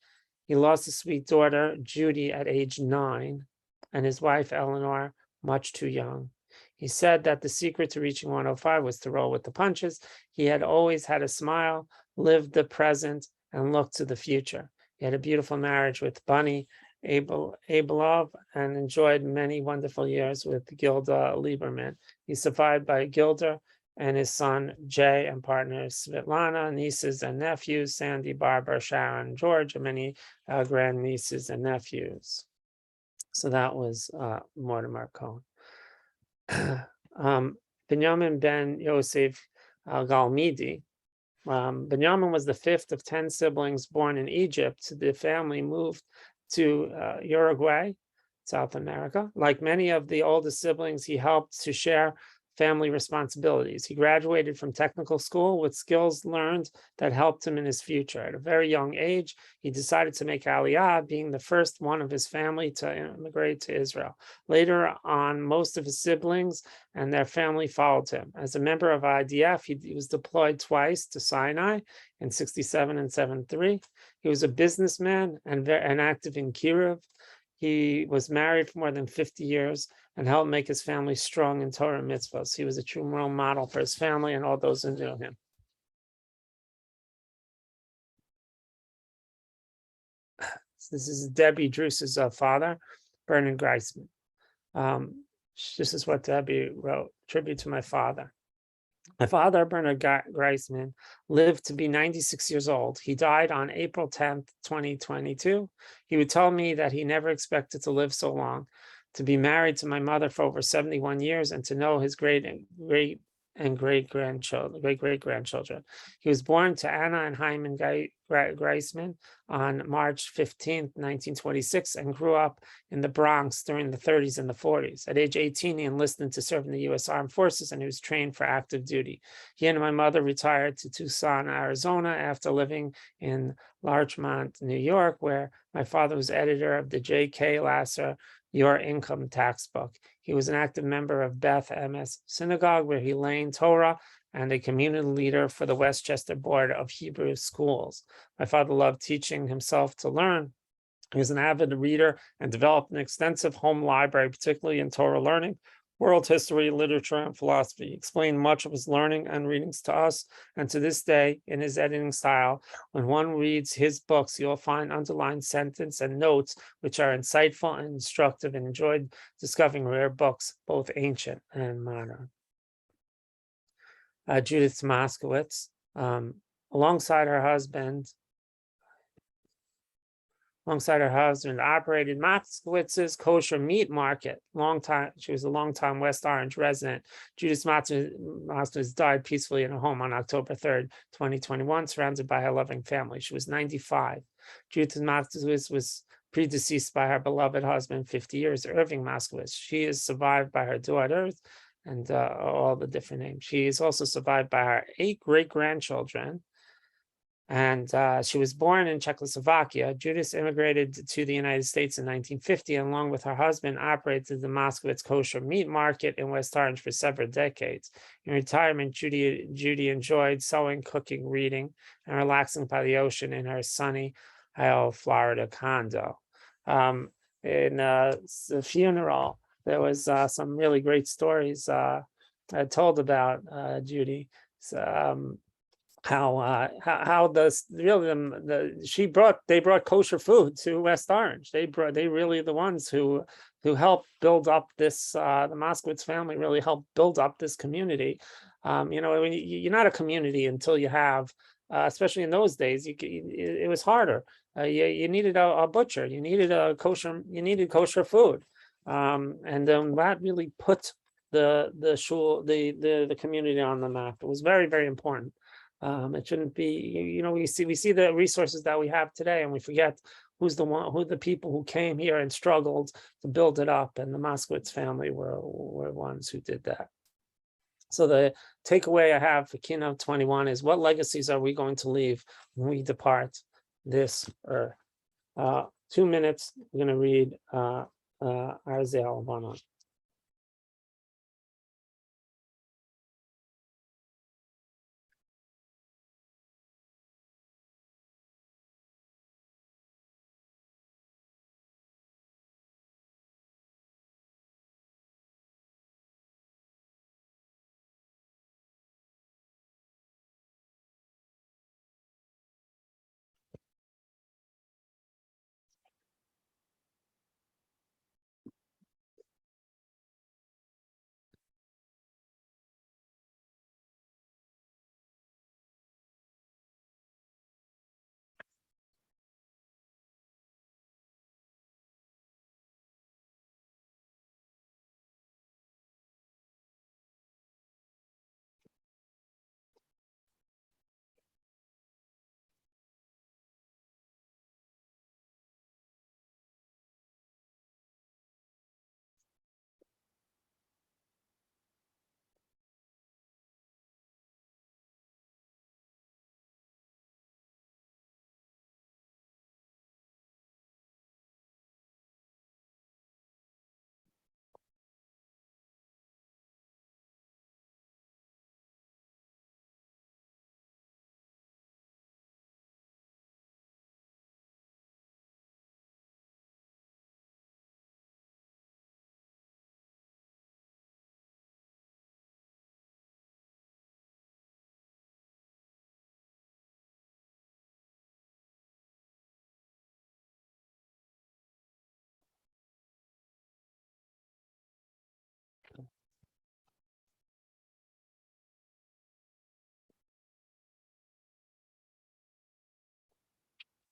He lost his sweet daughter, Judy, at age 9, and his wife, Eleanor, much too young. He said that the secret to reaching 105 was to roll with the punches. He had always had a smile, lived the present, and looked to the future. He had a beautiful marriage with Bunny Abelov and enjoyed many wonderful years with Gilda Lieberman. He's survived by Gilda and his son Jay and partners Svetlana, nieces and nephews, Sandy, Barbara, Sharon, George, and many grandnieces and nephews. So that was Mortimer Cohen. Benjamin ben Yosef Galmidi. Benjamin was the fifth of 10 siblings born in Egypt. The family moved to Uruguay, South America. Like many of the oldest siblings, he helped to share family responsibilities. He graduated from technical school with skills learned that helped him in his future. At a very young age, he decided to make Aliyah, being the first one of his family to immigrate to Israel. Later on, most of his siblings and their family followed him. As a member of IDF, he was deployed twice to Sinai in 67 and 73. He was a businessman and active in Kiruv. He was married for more than 50 years and helped make his family strong in Torah mitzvahs. He was a true role model for his family and all those who knew him. This is Debbie Druce's father, Bernard Greisman. This is what Debbie wrote, tribute to my father. My father, Bernard Greisman, lived to be 96 years old. He died on April 10th, 2022. He would tell me that he never expected to live so long, to be married to my mother for over 71 years, and to know his great-great-grandchildren. He was born to Anna and Hyman Greisman on March 15, 1926, and grew up in the Bronx during the 30s and the 40s. At age 18, he enlisted to serve in the U.S. Armed Forces, and he was trained for active duty. He and my mother retired to Tucson, Arizona, after living in Larchmont, New York, where my father was editor of the J.K. Lasser Your Income Tax Book. He was an active member of Beth Emes Synagogue, where he learned Torah, and a community leader for the Westchester Board of Hebrew Schools. My father loved teaching himself to learn. He was an avid reader and developed an extensive home library, particularly in Torah learning, world history, literature, and philosophy. He explained much of his learning and readings to us, and to this day, in his editing style, when one reads his books, you'll find underlined sentence and notes which are insightful and instructive, and enjoyed discovering rare books, both ancient and modern. Judith Moskowitz, alongside her husband, operated Moskowitz's kosher meat market. She was a longtime West Orange resident. Judith Moskowitz died peacefully in her home on October 3rd, 2021, surrounded by her loving family. She was 95. Judith Moskowitz was predeceased by her beloved husband, 50 years, Irving Moskowitz. She is survived by her daughters and all the different names. She is also survived by her 8 great-grandchildren. And she was born in Czechoslovakia. Judith immigrated to the United States in 1950, and along with her husband, operated the Moskowitz kosher meat market in West Orange for several decades. In retirement, Judy enjoyed sewing, cooking, reading, and relaxing by the ocean in her sunny Isle, Florida condo. In the funeral, there was some really great stories told about Judy. How they brought kosher food to West Orange. They really the ones who helped build up this. The Moskowitz family really helped build up this community. You're not a community until you have, especially in those days, it was harder. You needed a butcher. You needed kosher food, and then that really put the community on the map. It was very, very important. It shouldn't be, we see the resources that we have today, and we forget who the people who came here and struggled to build it up, and the Moskowitz family were ones who did that. So the takeaway I have for Kinnot 21 is, what legacies are we going to leave when we depart this earth? 2 minutes, we're going to read Isaiah 1.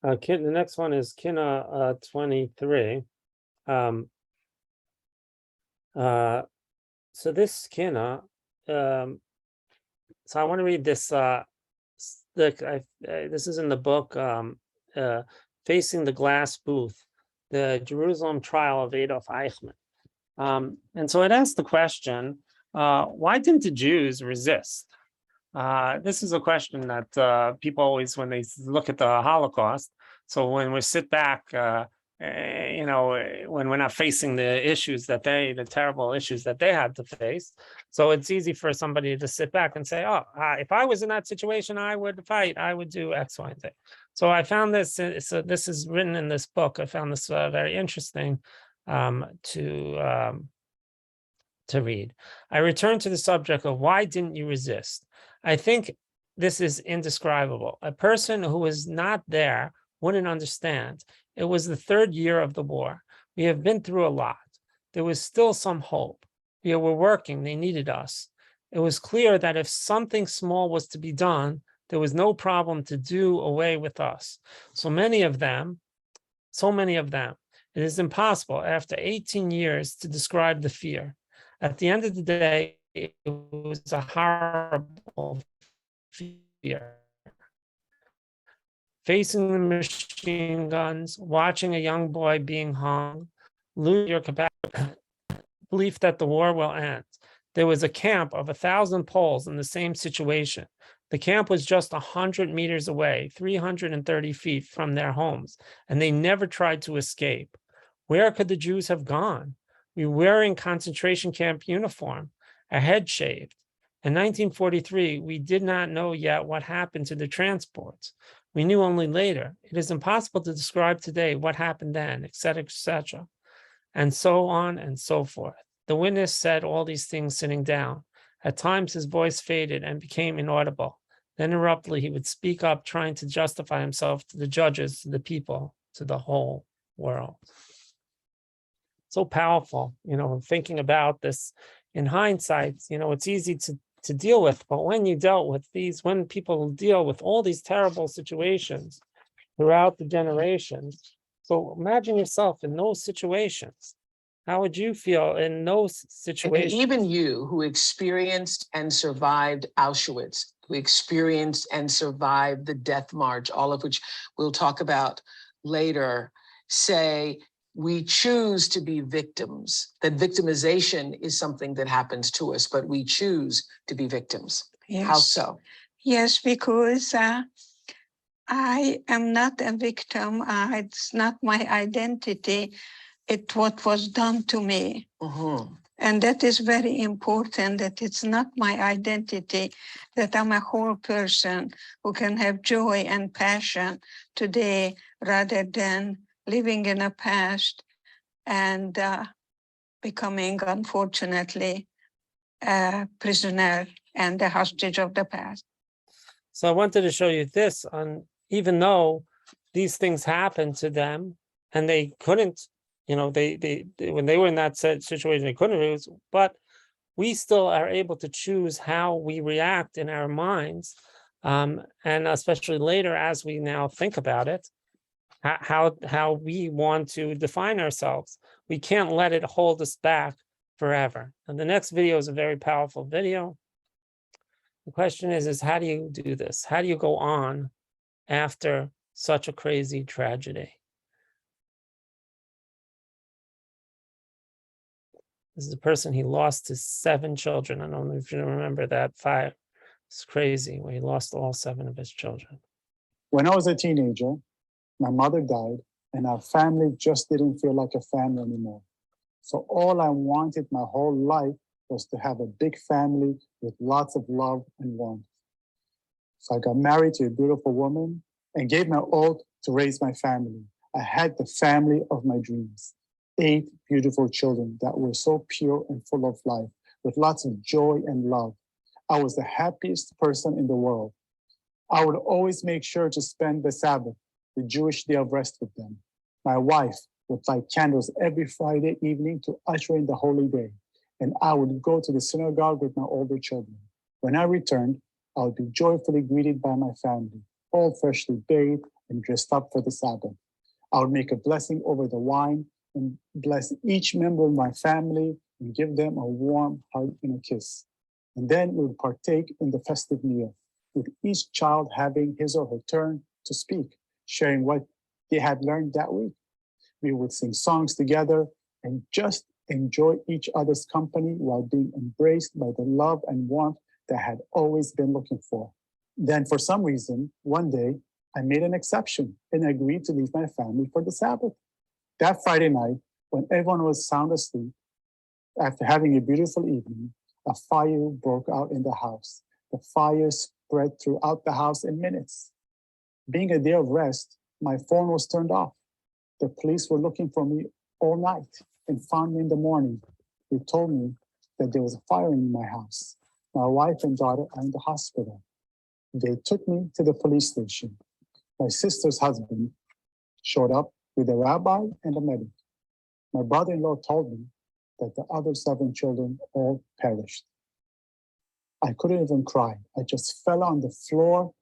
The next one is Kinnot 23. So this Kinnot, so I want to read this. This is in the book Facing the Glass Booth, the Jerusalem Trial of Adolf Eichmann. And so it asked the question, why didn't the Jews resist? This is a question that people always, when they look at the Holocaust, so when we sit back, when we're not facing the issues that the terrible issues that they had to face, so it's easy for somebody to sit back and say, oh, if I was in that situation, I would fight, I would do X, Y, and Z. So I found this, so this is written in this book. I found this very interesting to read. I return to the subject of why didn't you resist? I think this is indescribable. A person who was not there wouldn't understand. It was the third year of the war. We have been through a lot. There was still some hope. We were working. They needed us. It was clear that if something small was to be done, there was no problem to do away with us. So many of them, it is impossible after 18 years to describe the fear. At the end of the day, it was a horrible fear. Facing the machine guns, watching a young boy being hung, losing your capacity, belief that the war will end. There was a camp of 1,000 Poles in the same situation. The camp was just 100 meters away, 330 feet from their homes, and they never tried to escape. Where could the Jews have gone? We were wearing concentration camp uniform, our head shaved. In 1943, we did not know yet what happened to the transports. We knew only later. It is impossible to describe today what happened then, etc., etc., and so on and so forth. The witness said all these things sitting down. At times, his voice faded and became inaudible. Then abruptly, he would speak up, trying to justify himself to the judges, to the people, to the whole world. So powerful, thinking about this in hindsight, it's easy to deal with, but when you dealt with when people deal with all these terrible situations throughout the generations, so imagine yourself in those situations. How would you feel in those situations? Even you who experienced and survived Auschwitz, who experienced and survived the Death March, all of which we'll talk about later, say, we choose to be victims, that victimization is something that happens to us, but we choose to be victims. Yes. How so? Yes, because I am not a victim. It's not my identity. It's what was done to me. Mm-hmm. And that is very important, that it's not my identity, that I'm a whole person who can have joy and passion today rather than living in a past and becoming, unfortunately, a prisoner and a hostage of the past. So I wanted to show you this, even though these things happened to them and they couldn't, they when they were in that situation, they couldn't, but we still are able to choose how we react in our minds. And especially later, as we now think about it, how we want to define ourselves. We can't let it hold us back forever. And the next video is a very powerful video. The question is how do you do this? How do you go on after such a crazy tragedy? This is a person, he lost his 7 children. I don't know if you remember that fire. It's crazy when he lost all 7 of his children. When I was a teenager, my mother died, and our family just didn't feel like a family anymore. So all I wanted my whole life was to have a big family with lots of love and warmth. So I got married to a beautiful woman and gave my oath to raise my family. I had the family of my dreams. 8 beautiful children that were so pure and full of life, with lots of joy and love. I was the happiest person in the world. I would always make sure to spend the Sabbath, the Jewish day of rest, with them. My wife would light candles every Friday evening to usher in the holy day, and I would go to the synagogue with my older children. When I returned, I would be joyfully greeted by my family, all freshly bathed and dressed up for the Sabbath. I would make a blessing over the wine and bless each member of my family and give them a warm hug and a kiss. And then we would partake in the festive meal, with each child having his or her turn to speak, sharing what they had learned that week. We would sing songs together and just enjoy each other's company while being embraced by the love and warmth that I had always been looking for. Then, for some reason, one day, I made an exception and agreed to leave my family for the Sabbath. That Friday night, when everyone was sound asleep, after having a beautiful evening, a fire broke out in the house. The fire spread throughout the house in minutes. Being a day of rest, my phone was turned off. The police were looking for me all night and found me in the morning. They told me that there was a fire in my house. My wife and daughter are in the hospital. They took me to the police station. My sister's husband showed up with a rabbi and a medic. My brother-in-law told me that the other 7 children all perished. I couldn't even cry. I just fell on the floor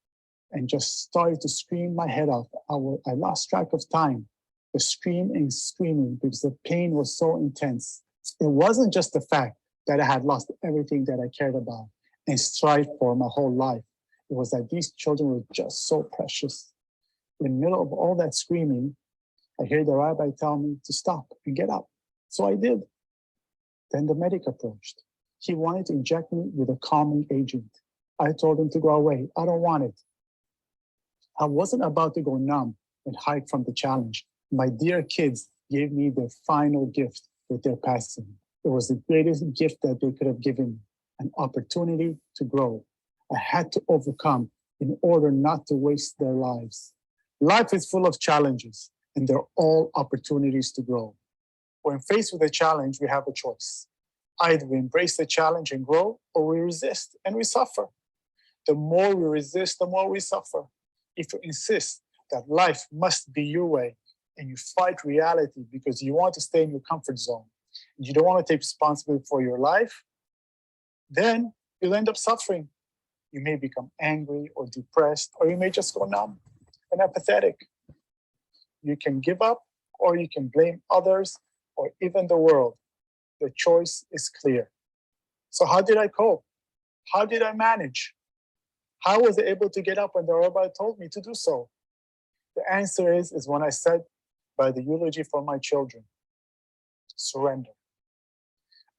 and just started to scream my head off. I lost track of time, just screaming because the pain was so intense. It wasn't just the fact that I had lost everything that I cared about and strived for my whole life. It was that these children were just so precious. In the middle of all that screaming, I heard the rabbi tell me to stop and get up. So I did. Then the medic approached. He wanted to inject me with a calming agent. I told him to go away. I don't want it. I wasn't about to go numb and hide from the challenge. My dear kids gave me their final gift with their passing. It was the greatest gift that they could have given me, an opportunity to grow. I had to overcome in order not to waste their lives. Life is full of challenges, and they're all opportunities to grow. When faced with a challenge, we have a choice. Either we embrace the challenge and grow, or we resist and we suffer. The more we resist, the more we suffer. If you insist that life must be your way and you fight reality because you want to stay in your comfort zone, and you don't want to take responsibility for your life, then you'll end up suffering. You may become angry or depressed, or you may just go numb and apathetic. You can give up, or you can blame others or even the world. The choice is clear. So how did I cope? How did I manage? How was I able to get up when the rabbi told me to do so? The answer is when I said by the eulogy for my children, surrender.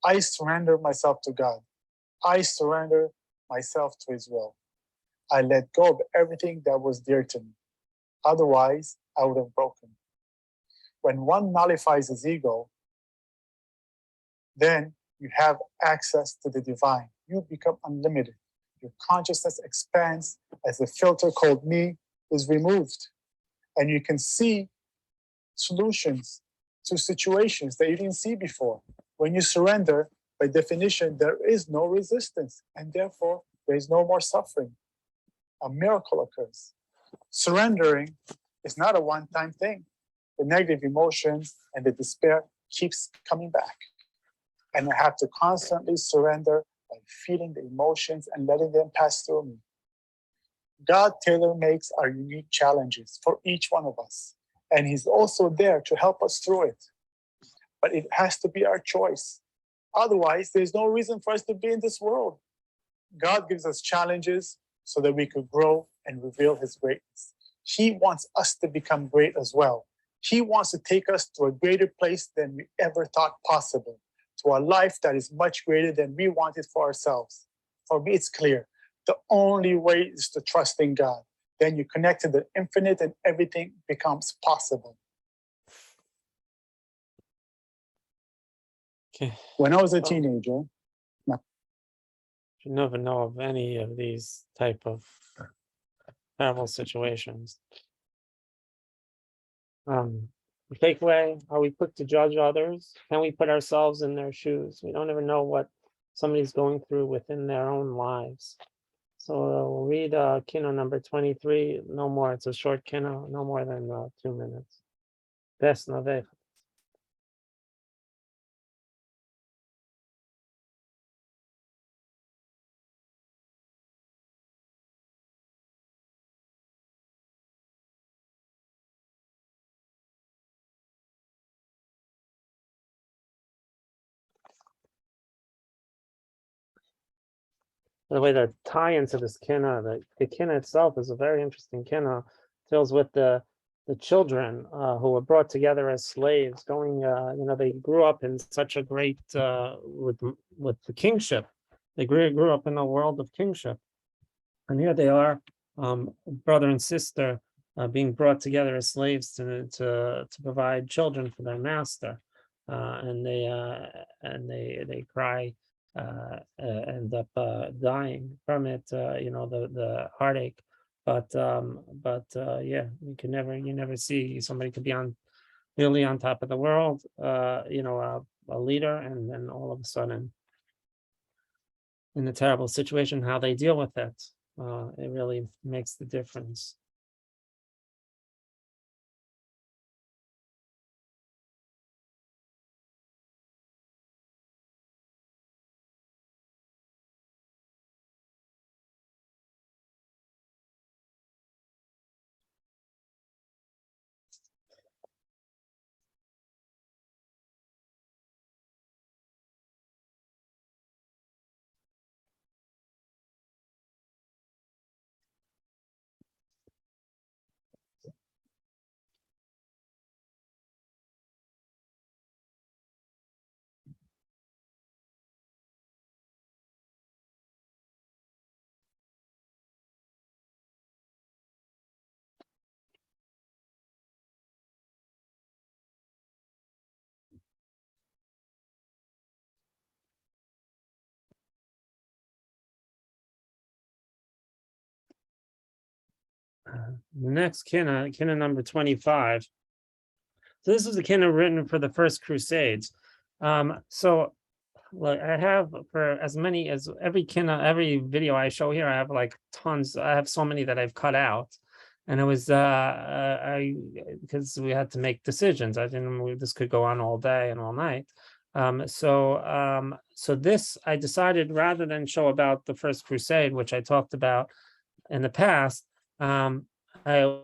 I surrender myself to God. I surrender myself to His will. I let go of everything that was dear to me. Otherwise, I would have broken. When one nullifies his ego, then you have access to the divine. You become unlimited. Your consciousness expands as the filter called me is removed. And you can see solutions to situations that you didn't see before. When you surrender, by definition, there is no resistance, and therefore there is no more suffering. A miracle occurs. Surrendering is not a one-time thing. The negative emotions and the despair keeps coming back. And I have to constantly surrender by feeling the emotions and letting them pass through me. God tailor-makes our unique challenges for each one of us, and He's also there to help us through it. But it has to be our choice. Otherwise, there's no reason for us to be in this world. God gives us challenges so that we could grow and reveal His greatness. He wants us to become great as well. He wants to take us to a greater place than we ever thought possible, to a life that is much greater than we wanted for ourselves. For me, it's clear. The only way is to trust in God. Then you connect to the infinite and everything becomes possible. Okay. When I was a teenager, You never know of any of these type of terrible situations. The takeaway: are we quick to judge others? Can we put ourselves in their shoes? We don't ever know what somebody's going through within their own lives. So we'll read Kinnot number 23. No more. It's a short Kinnot, no more than 2 minutes. Best Navech. the way that tie into this Kinnot, the Kinnot itself is a very interesting Kinnot. Deals with the children who were brought together as slaves, going, they grew up in such a great with the kingship. They grew up in a world of kingship, and here they are, brother and sister, being brought together as slaves to provide children for their master, and they cry, end up dying from it, the heartache. But yeah, you never see somebody could be really on top of the world, a leader, and then all of a sudden in a terrible situation, how they deal with it. It really makes the difference. The next Kinnot number 25. So this is a Kinnot written for the First Crusades. So look, I have, for as many as every video I show here, I have like tons. I have so many that I've cut out, and it was because we had to make decisions. I didn't. This could go on all day and all night. So this, I decided, rather than show about the First Crusade, which I talked about in the past, I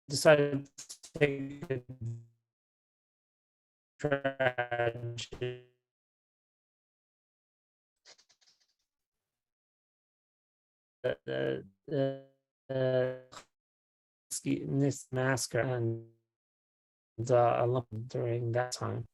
decided to take a tragedy. This massacre and during that time.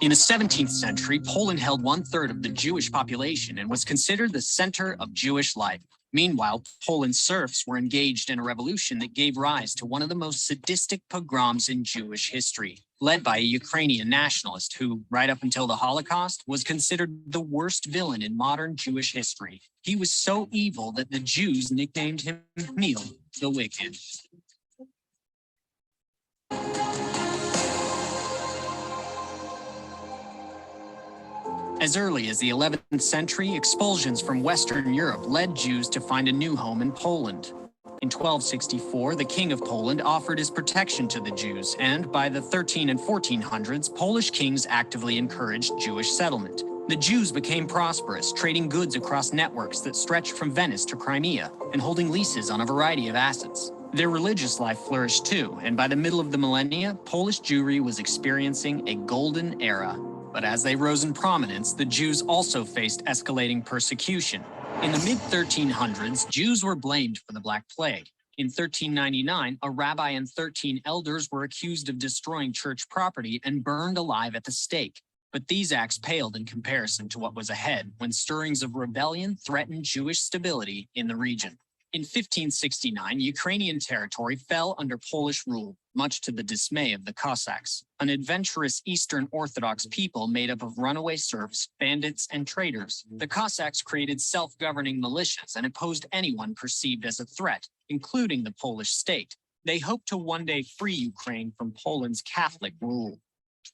In the 17th century, Poland held 1/3 of the Jewish population and was considered the center of Jewish life. Meanwhile, Poland's serfs were engaged in a revolution that gave rise to one of the most sadistic pogroms in Jewish history, led by a Ukrainian nationalist who, right up until the Holocaust, was considered the worst villain in modern Jewish history. He was so evil that the Jews nicknamed him Mil, the Wicked. As early as the 11th century, expulsions from Western Europe led Jews to find a new home in Poland. In 1264, the King of Poland offered his protection to the Jews, and by the 1300s and 1400s, Polish kings actively encouraged Jewish settlement. The Jews became prosperous, trading goods across networks that stretched from Venice to Crimea, and holding leases on a variety of assets. Their religious life flourished too, and by the middle of the millennia, Polish Jewry was experiencing a golden era. But as they rose in prominence, the Jews also faced escalating persecution. In the mid-1300s, Jews were blamed for the Black Plague. In 1399, a rabbi and 13 elders were accused of destroying church property and burned alive at the stake. But these acts paled in comparison to what was ahead when stirrings of rebellion threatened Jewish stability in the region. In 1569, Ukrainian territory fell under Polish rule, much to the dismay of the Cossacks, an adventurous Eastern Orthodox people made up of runaway serfs, bandits, and traders. The Cossacks created self-governing militias and opposed anyone perceived as a threat, including the Polish state. They hoped to one day free Ukraine from Poland's Catholic rule.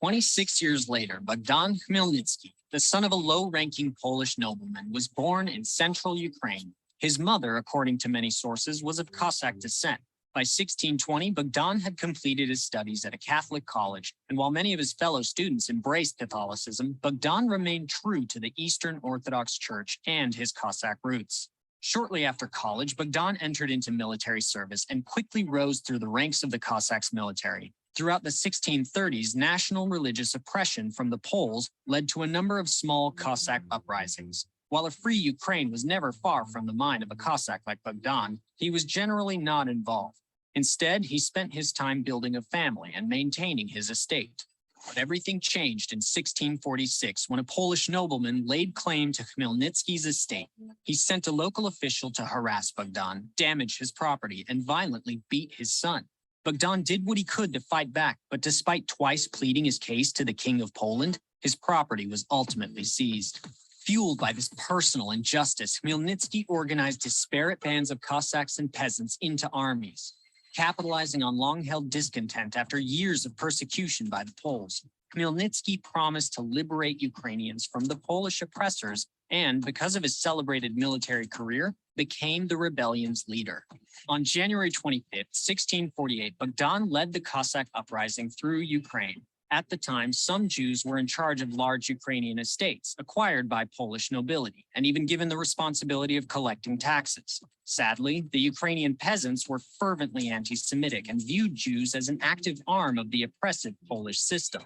26 years later, Bogdan Khmelnytsky, the son of a low-ranking Polish nobleman, was born in central Ukraine. His mother, according to many sources, was of Cossack descent. By 1620, Bogdan had completed his studies at a Catholic college, and while many of his fellow students embraced Catholicism, Bogdan remained true to the Eastern Orthodox Church and his Cossack roots. Shortly after college, Bogdan entered into military service and quickly rose through the ranks of the Cossacks' military. Throughout the 1630s, national religious oppression from the Poles led to a number of small Cossack uprisings. While a free Ukraine was never far from the mind of a Cossack like Bogdan, he was generally not involved. Instead, he spent his time building a family and maintaining his estate. But everything changed in 1646 when a Polish nobleman laid claim to Khmelnytsky's estate. He sent a local official to harass Bogdan, damage his property, and violently beat his son. Bogdan did what he could to fight back, but despite twice pleading his case to the King of Poland, his property was ultimately seized. Fueled by this personal injustice, Khmelnytsky organized disparate bands of Cossacks and peasants into armies. Capitalizing on long-held discontent after years of persecution by the Poles, Khmelnytsky promised to liberate Ukrainians from the Polish oppressors and, because of his celebrated military career, became the rebellion's leader. On January 25, 1648, Bogdan led the Cossack uprising through Ukraine. At the time, some Jews were in charge of large Ukrainian estates acquired by Polish nobility and even given the responsibility of collecting taxes. Sadly, the Ukrainian peasants were fervently anti-Semitic and viewed Jews as an active arm of the oppressive Polish system.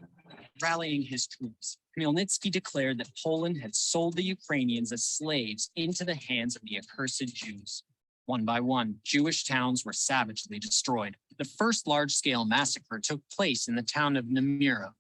Rallying his troops, Khmelnytsky declared that Poland had sold the Ukrainians as slaves into the hands of the accursed Jews. One by one, Jewish towns were savagely destroyed. The first large-scale massacre took place in the town of Nemira.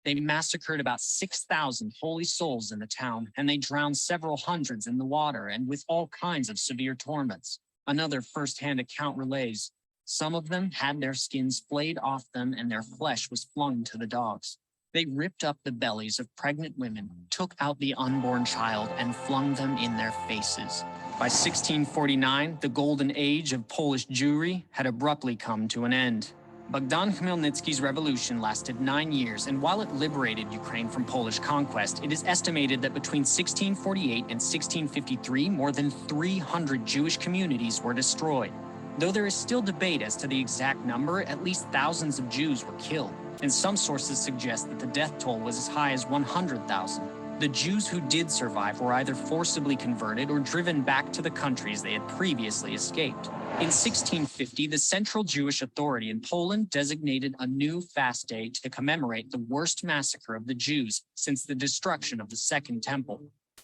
They massacred about 6,000 holy souls in the town, and they drowned several hundreds in the water and with all kinds of severe torments. Another first-hand account relays, some of them had their skins flayed off them and their flesh was flung to the dogs. They ripped up the bellies of pregnant women, took out the unborn child, and flung them in their faces. By 1649, the golden age of Polish Jewry had abruptly come to an end. Bogdan Khmelnytsky's revolution lasted 9 years, and while it liberated Ukraine from Polish conquest, it is estimated that between 1648 and 1653, more than 300 Jewish communities were destroyed. Though there is still debate as to the exact number, at least thousands of Jews were killed, and some sources suggest that the death toll was as high as 100,000. The Jews who did survive were either forcibly converted or driven back to the countries they had previously escaped. In 1650, the Central Jewish Authority in Poland designated a new fast day to commemorate the worst massacre of the Jews since the destruction of the Second Temple.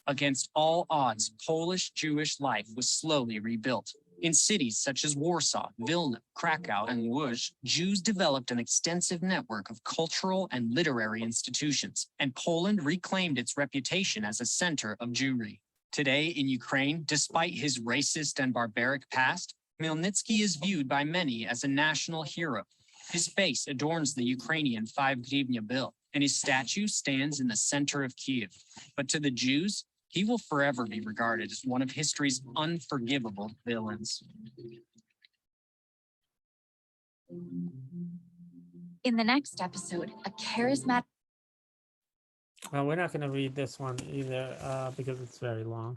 Against all odds, Polish Jewish life was slowly rebuilt. In cities such as Warsaw, Vilna, Krakow, and Łódź, Jews developed an extensive network of cultural and literary institutions, and Poland reclaimed its reputation as a center of Jewry. Today in Ukraine, despite his racist and barbaric past, Khmelnytsky is viewed by many as a national hero. His face adorns the Ukrainian 5-hryvnia bill, and his statue stands in the center of Kiev. But to the Jews, he will forever be regarded as one of history's unforgivable villains. In the next episode, a charismatic... Well, we're not going to read this one either because it's very long.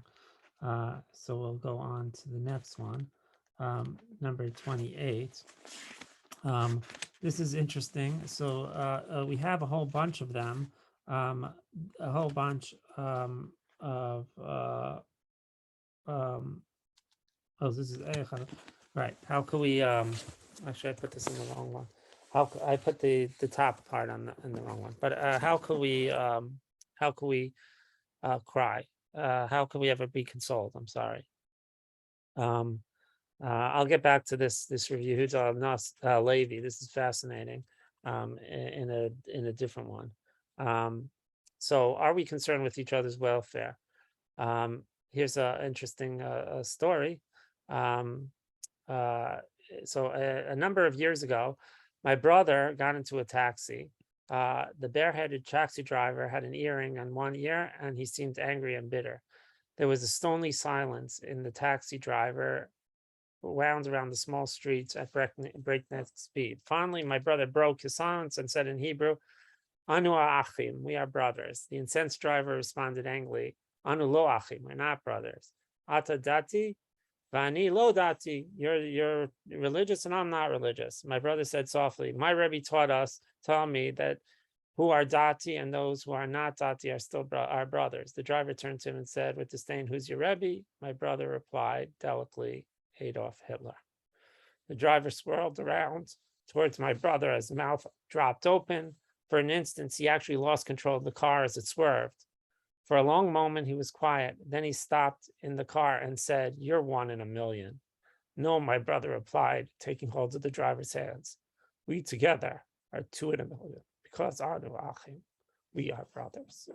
So we'll go on to the next one, number 28. This is interesting. So we have a whole bunch of them, a whole bunch of this is right. How could we actually I put this in the wrong one. I put the top part on in the wrong one. But how could we cry? How can we ever be consoled? I'm sorry. I'll get back to this review. Who's Nas Levi? This is fascinating. In a different one. So, are we concerned with each other's welfare? Here's an interesting story. So, a number of years ago, my brother got into a taxi. The bareheaded taxi driver had an earring on one ear, and he seemed angry and bitter. There was a stony silence, and the taxi driver wound around the small streets at breakneck speed. Finally, my brother broke his silence and said in Hebrew, Anu achim, we are brothers. The incensed driver responded angrily, Anu lo achim, we're not brothers. Ata dati, vani lo dati, you're religious and I'm not religious. My brother said softly, my Rebbe taught me that who are dati and those who are not dati are still our brothers. The driver turned to him and said with disdain, who's your Rebbe? My brother replied delicately, Adolf Hitler. The driver swirled around towards my brother as the mouth dropped open. For an instant, he actually lost control of the car as it swerved. For a long moment, he was quiet. Then he stopped in the car and said, "You're one in a million." "No," my brother replied, taking hold of the driver's hands. "We together are 2 in a million, because Anu Achim, we are brothers."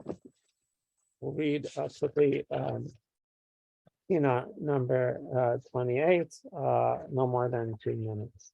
We'll read quickly, number 28, no more than 2 minutes.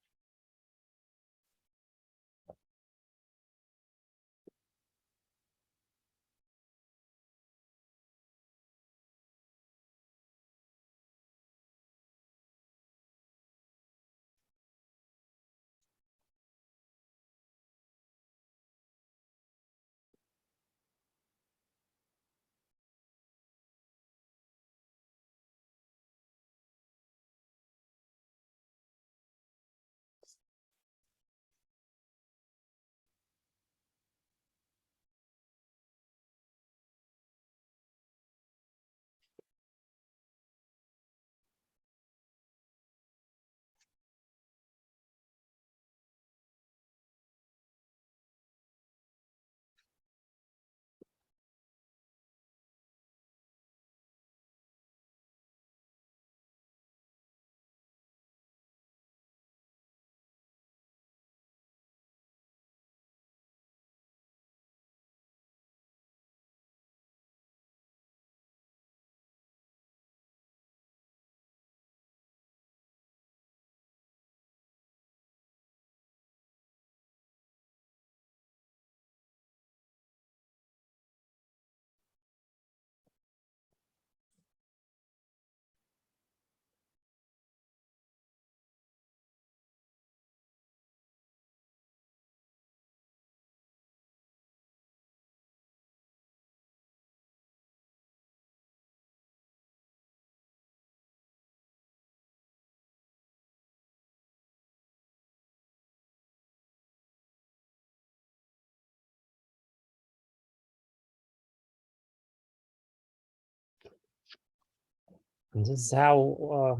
And this is how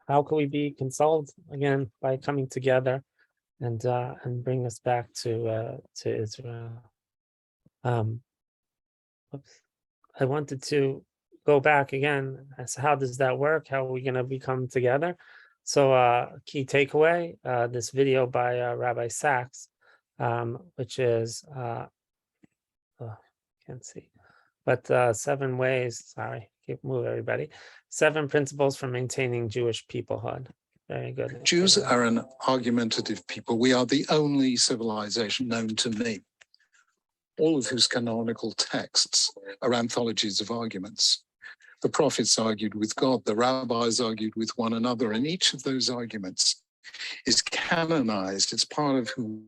can we be consoled again? By coming together and bring us back to Israel. I wanted to go back again. As how does that work? How are we going to become together? So key takeaway, this video by Rabbi Sachs, which is can't see, but 7 ways, sorry, keep moving everybody. 7 principles for maintaining Jewish peoplehood. Very good. Jews are an argumentative people. We are the only civilization known to me, all of whose canonical texts are anthologies of arguments. The prophets argued with God, the rabbis argued with one another, and each of those arguments is canonized. It's part of who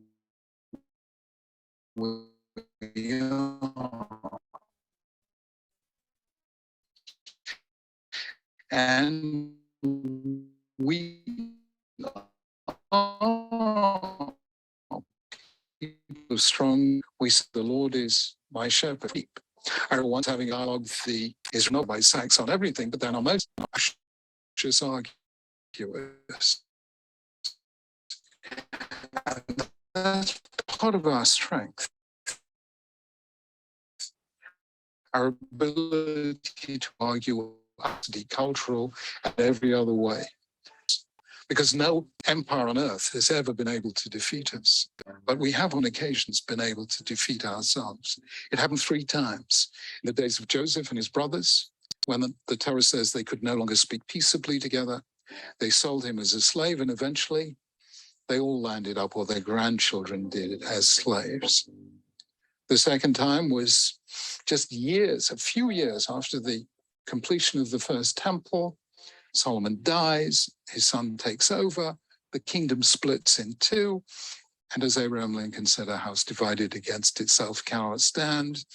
we are. And we are people strong. We say the Lord is my shepherd. I remember once having a dialogue with the Israel by Sachs on everything, but then on most just arguers. And that's part of our strength. Our ability to argue cultural and every other way. Because no empire on earth has ever been able to defeat us. But we have on occasions been able to defeat ourselves. It happened 3 times. In the days of Joseph and his brothers, when the Torah says they could no longer speak peaceably together, they sold him as a slave, and eventually they all landed up, or their grandchildren did, as slaves. The second time was just a few years after the completion of the first temple. Solomon dies, his son takes over, the kingdom splits in 2, and as Abraham Lincoln said, a house divided against itself cannot stand,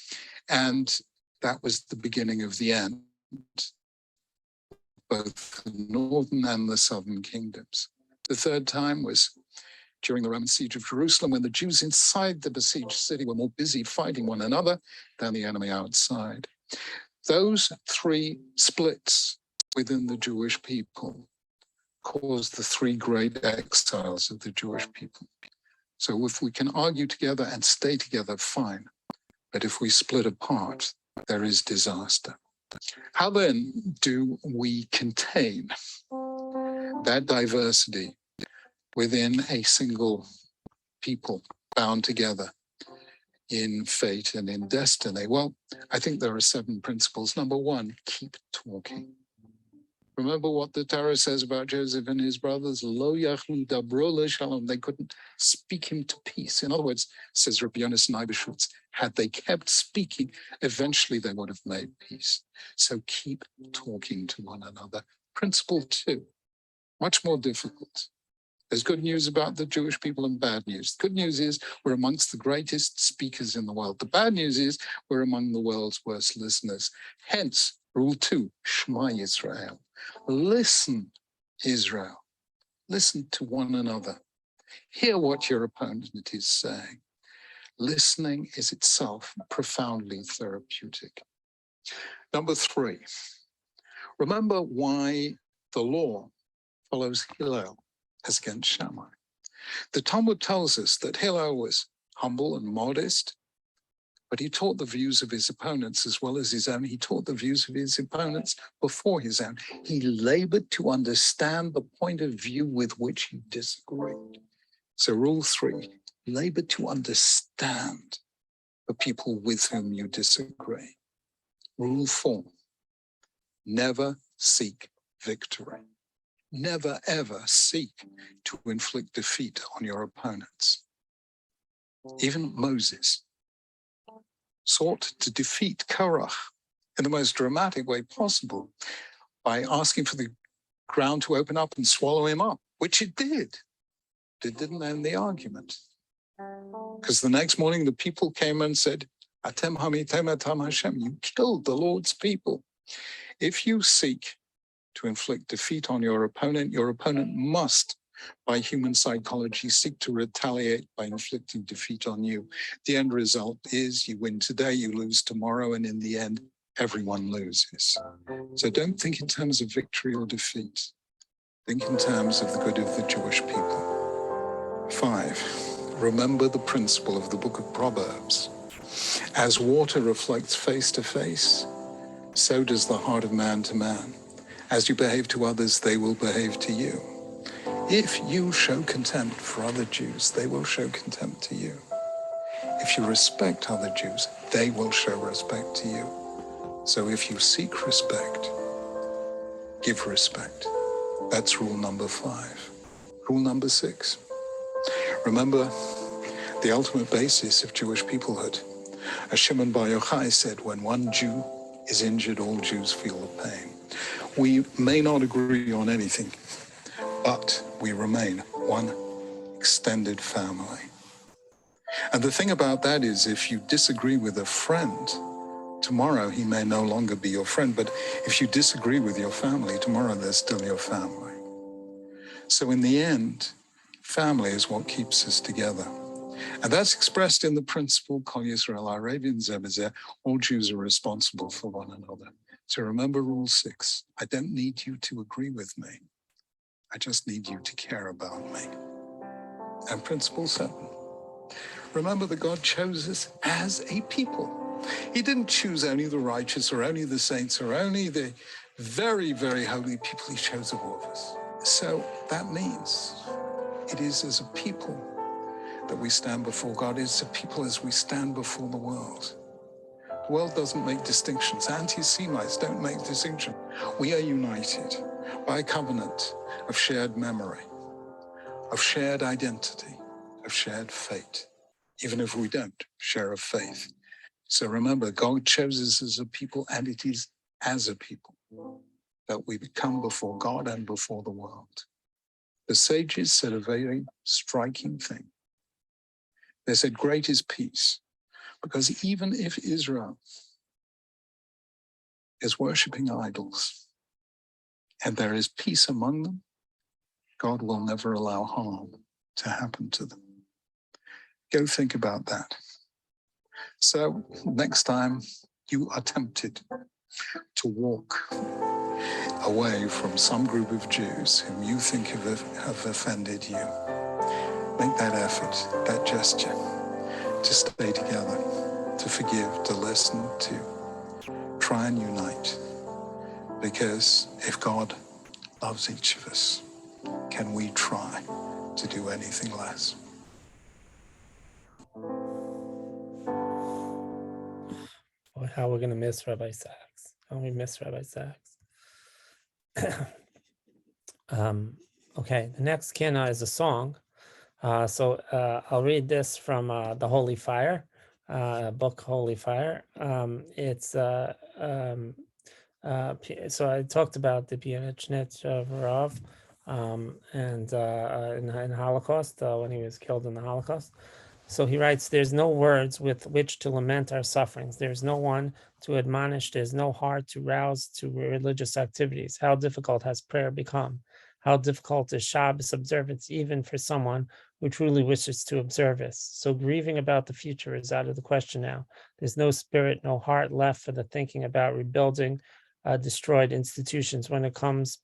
and that was the beginning of the end, both the northern and the southern kingdoms. The third time was during the Roman siege of Jerusalem, when the Jews inside the besieged city were more busy fighting one another than the enemy outside. Those 3 splits within the Jewish people caused the 3 great exiles of the Jewish people. So if we can argue together and stay together, fine. But if we split apart, there is disaster. How then do we contain that diversity within a single people bound together in fate and in destiny? Well, I think there are 7 principles. Number 1, keep talking. Remember what the Torah says about Joseph and his brothers? Lo yachlu dabro le'shalom. They couldn't speak him to peace. In other words, says Rabbi Yonasan Eibeshutz, had they kept speaking, eventually they would have made peace. So keep talking to one another. Principle 2, much more difficult. There's good news about the Jewish people and bad news. The good news is we're amongst the greatest speakers in the world. The bad news is we're among the world's worst listeners. Hence, rule 2, Shema Yisrael. Listen, Israel. Listen to one another. Hear what your opponent is saying. Listening is itself profoundly therapeutic. Number 3, remember why the law follows Hillel as against Shammai. The Talmud tells us that Hillel was humble and modest, but he taught the views of his opponents as well as his own. He taught the views of his opponents before his own. He labored to understand the point of view with which he disagreed. So rule 3, labor to understand the people with whom you disagree. Rule 4, never seek victory. Never, ever seek to inflict defeat on your opponents. Even Moses sought to defeat Korach in the most dramatic way possible by asking for the ground to open up and swallow him up, which it did. It didn't end the argument. Because the next morning the people came and said, Atem hamitem etam Hashem, you killed the Lord's people. If you seek to inflict defeat on your opponent must, by human psychology, seek to retaliate by inflicting defeat on you. The end result is you win today, you lose tomorrow, and in the end, everyone loses. So don't think in terms of victory or defeat. Think in terms of the good of the Jewish people. 5, remember the principle of the book of Proverbs. As water reflects face to face, so does the heart of man to man. As you behave to others, they will behave to you. If you show contempt for other Jews, they will show contempt to you. If you respect other Jews, they will show respect to you. So if you seek respect, give respect. That's rule number 5. Rule number 6. Remember the ultimate basis of Jewish peoplehood. As Shimon Bar Yochai said, when one Jew is injured, all Jews feel the pain. We may not agree on anything, but we remain one extended family. And the thing about that is, if you disagree with a friend, tomorrow he may no longer be your friend, but if you disagree with your family, tomorrow they're still your family. So in the end, family is what keeps us together. And that's expressed in the principle, Kol Yisrael Arevin Ze B'Zeh, all Jews are responsible for one another. So remember rule 6, I don't need you to agree with me. I just need you to care about me. And principle 7, remember that God chose us as a people. He didn't choose only the righteous or only the saints or only the very, very holy people. He chose all of us. So that means it is as a people that we stand before God. It's a people as we stand before the world. The world doesn't make distinctions. Anti-Semites don't make distinction. We are united by a covenant of shared memory, of shared identity, of shared fate, even if we don't share a faith. So remember, God chose us as a people, and it is as a people that we become before God and before the world. The sages said a very striking thing. They said, great is peace, because even if Israel is worshipping idols and there is peace among them, God will never allow harm to happen to them. Go think about that. So next time you are tempted to walk away from some group of Jews whom you think have offended you, make that effort, that gesture, to stay together, to forgive, to listen, to try and unite. Because if God loves each of us, can we try to do anything less? Boy, how we're going to miss Rabbi Sachs. How we miss Rabbi Sachs. Okay, the next Kinnot is a song. I'll read this from the Holy Fire, book Holy Fire. So I talked about the Pianechnet of Rav and in Holocaust, when he was killed in the Holocaust. So he writes, there's no words with which to lament our sufferings. There's no one to admonish. There's no heart to rouse to religious activities. How difficult has prayer become? How difficult is Shabbos observance, even for someone who truly wishes to observe it? So grieving about the future is out of the question now. There's no spirit, no heart left for the thinking about rebuilding destroyed institutions when it comes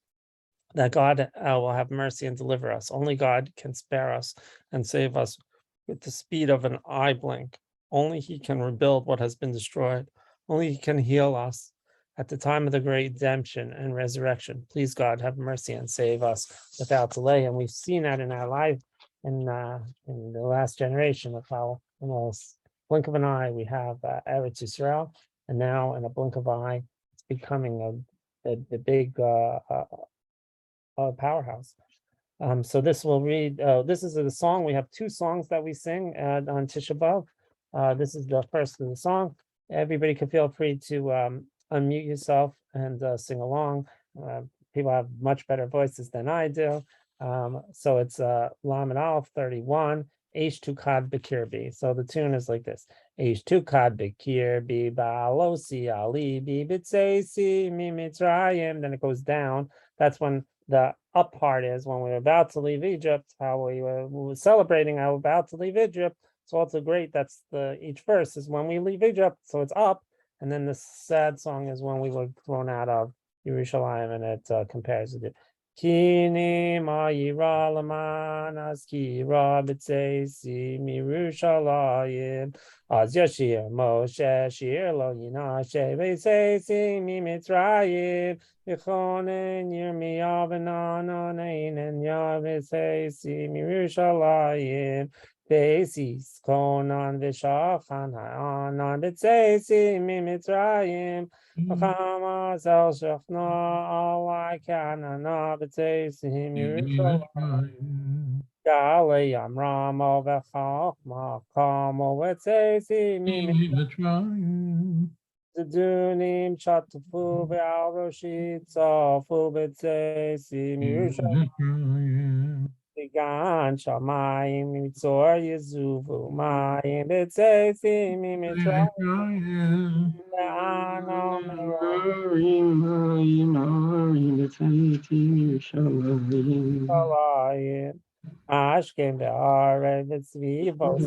that God will have mercy and deliver us. Only God can spare us and save us with the speed of an eye blink. Only he can rebuild what has been destroyed. Only he can heal us at the time of the great redemption and resurrection. Please, God, have mercy and save us without delay. And we've seen that in our life in the last generation of how in a blink of an eye we have Eretz Yisrael, and now in a blink of an eye it's becoming the big powerhouse. So this will read, this is the song. We have two songs that we sing on Tisha B'Av. This is the first of the song. Everybody can feel free to unmute yourself and sing along. People have much better voices than I do. So it's Lamed Aleph 31, H2 Kad Bekirbi. So the tune is like this. H2 Kad Bekirbi, Ba'alosi Ali, Bibitseisi, Mimitrayim. Then it goes down. That's when the up part is when we're about to leave Egypt, how we were celebrating how we're about to leave Egypt. So also great. That's each verse is when we leave Egypt. So it's up. And then the sad song is when we were thrown out of Yerushalayim, and it compares with it. Kini ma'ira lamanas kira b'tzeisi mirushalayim az yashir Moshe shir lo yinashe b'tzeisi mimitzrayim Yichonen Yirmiyav v'nananein and Yavitzeisi mirushalayim Beis konan v'shachan ha'anan b'tzeisi mimitzrayim V'chamas el shechna alai kanana b'tzeisi mirushalayim Galei amram al v'chachma kamo b'tzeisi mimitzrayim Dunim chatafu ve'al roshit zafu b'tzeisi mirushalayim Gan shamayim mitzor yezuvu mayim b'tzeisi mimitzrayim ve'ano me'orim Ashkem ve'are v'tzvivos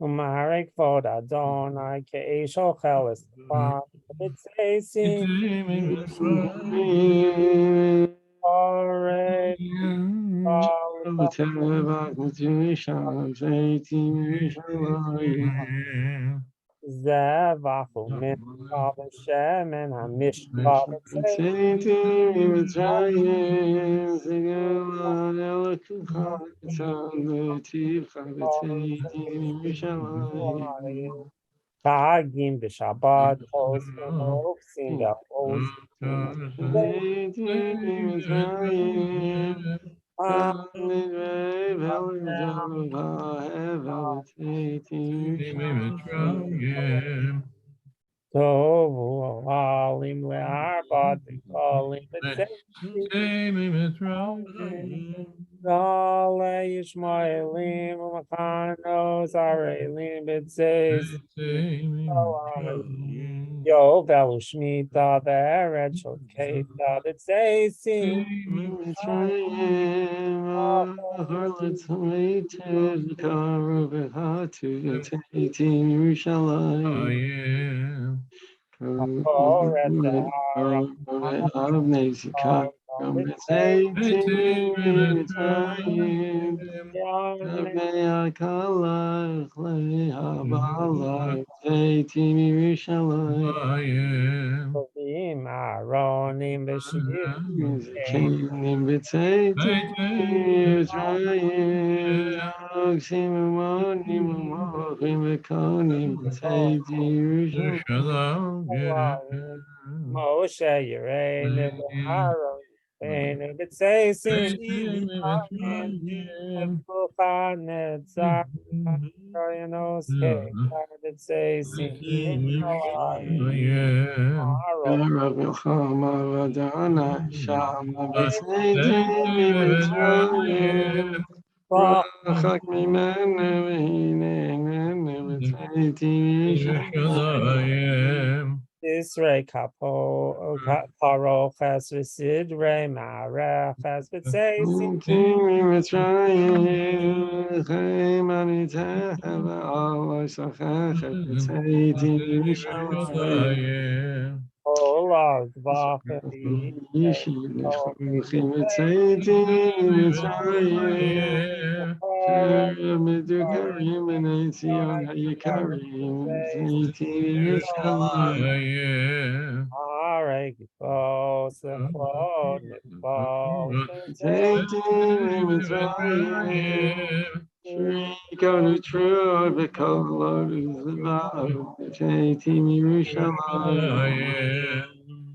Umarek vod Adonai ke'esh ocheles b'tzeisi orek Zevachu min Shem hamishka Tagim b'Shabbat os v'mofsim v'os Tovu alim le'arba dekolim b'tzeisi Gale Yishmaelim Umakanos Arelim B'Tzeis Yo Velushmita Ve'eret Shoketa B'Tzeisim Aronim B'Shir Moshe Yerein Aaron and B'Tzeisim Netzach Koyanos Kekar B'Tzeisim Isrei Kapo Paro Ches Visid Rei Mare Ches B'Tzeisim Ola Gvacheli Arek Bos Echod Nitbol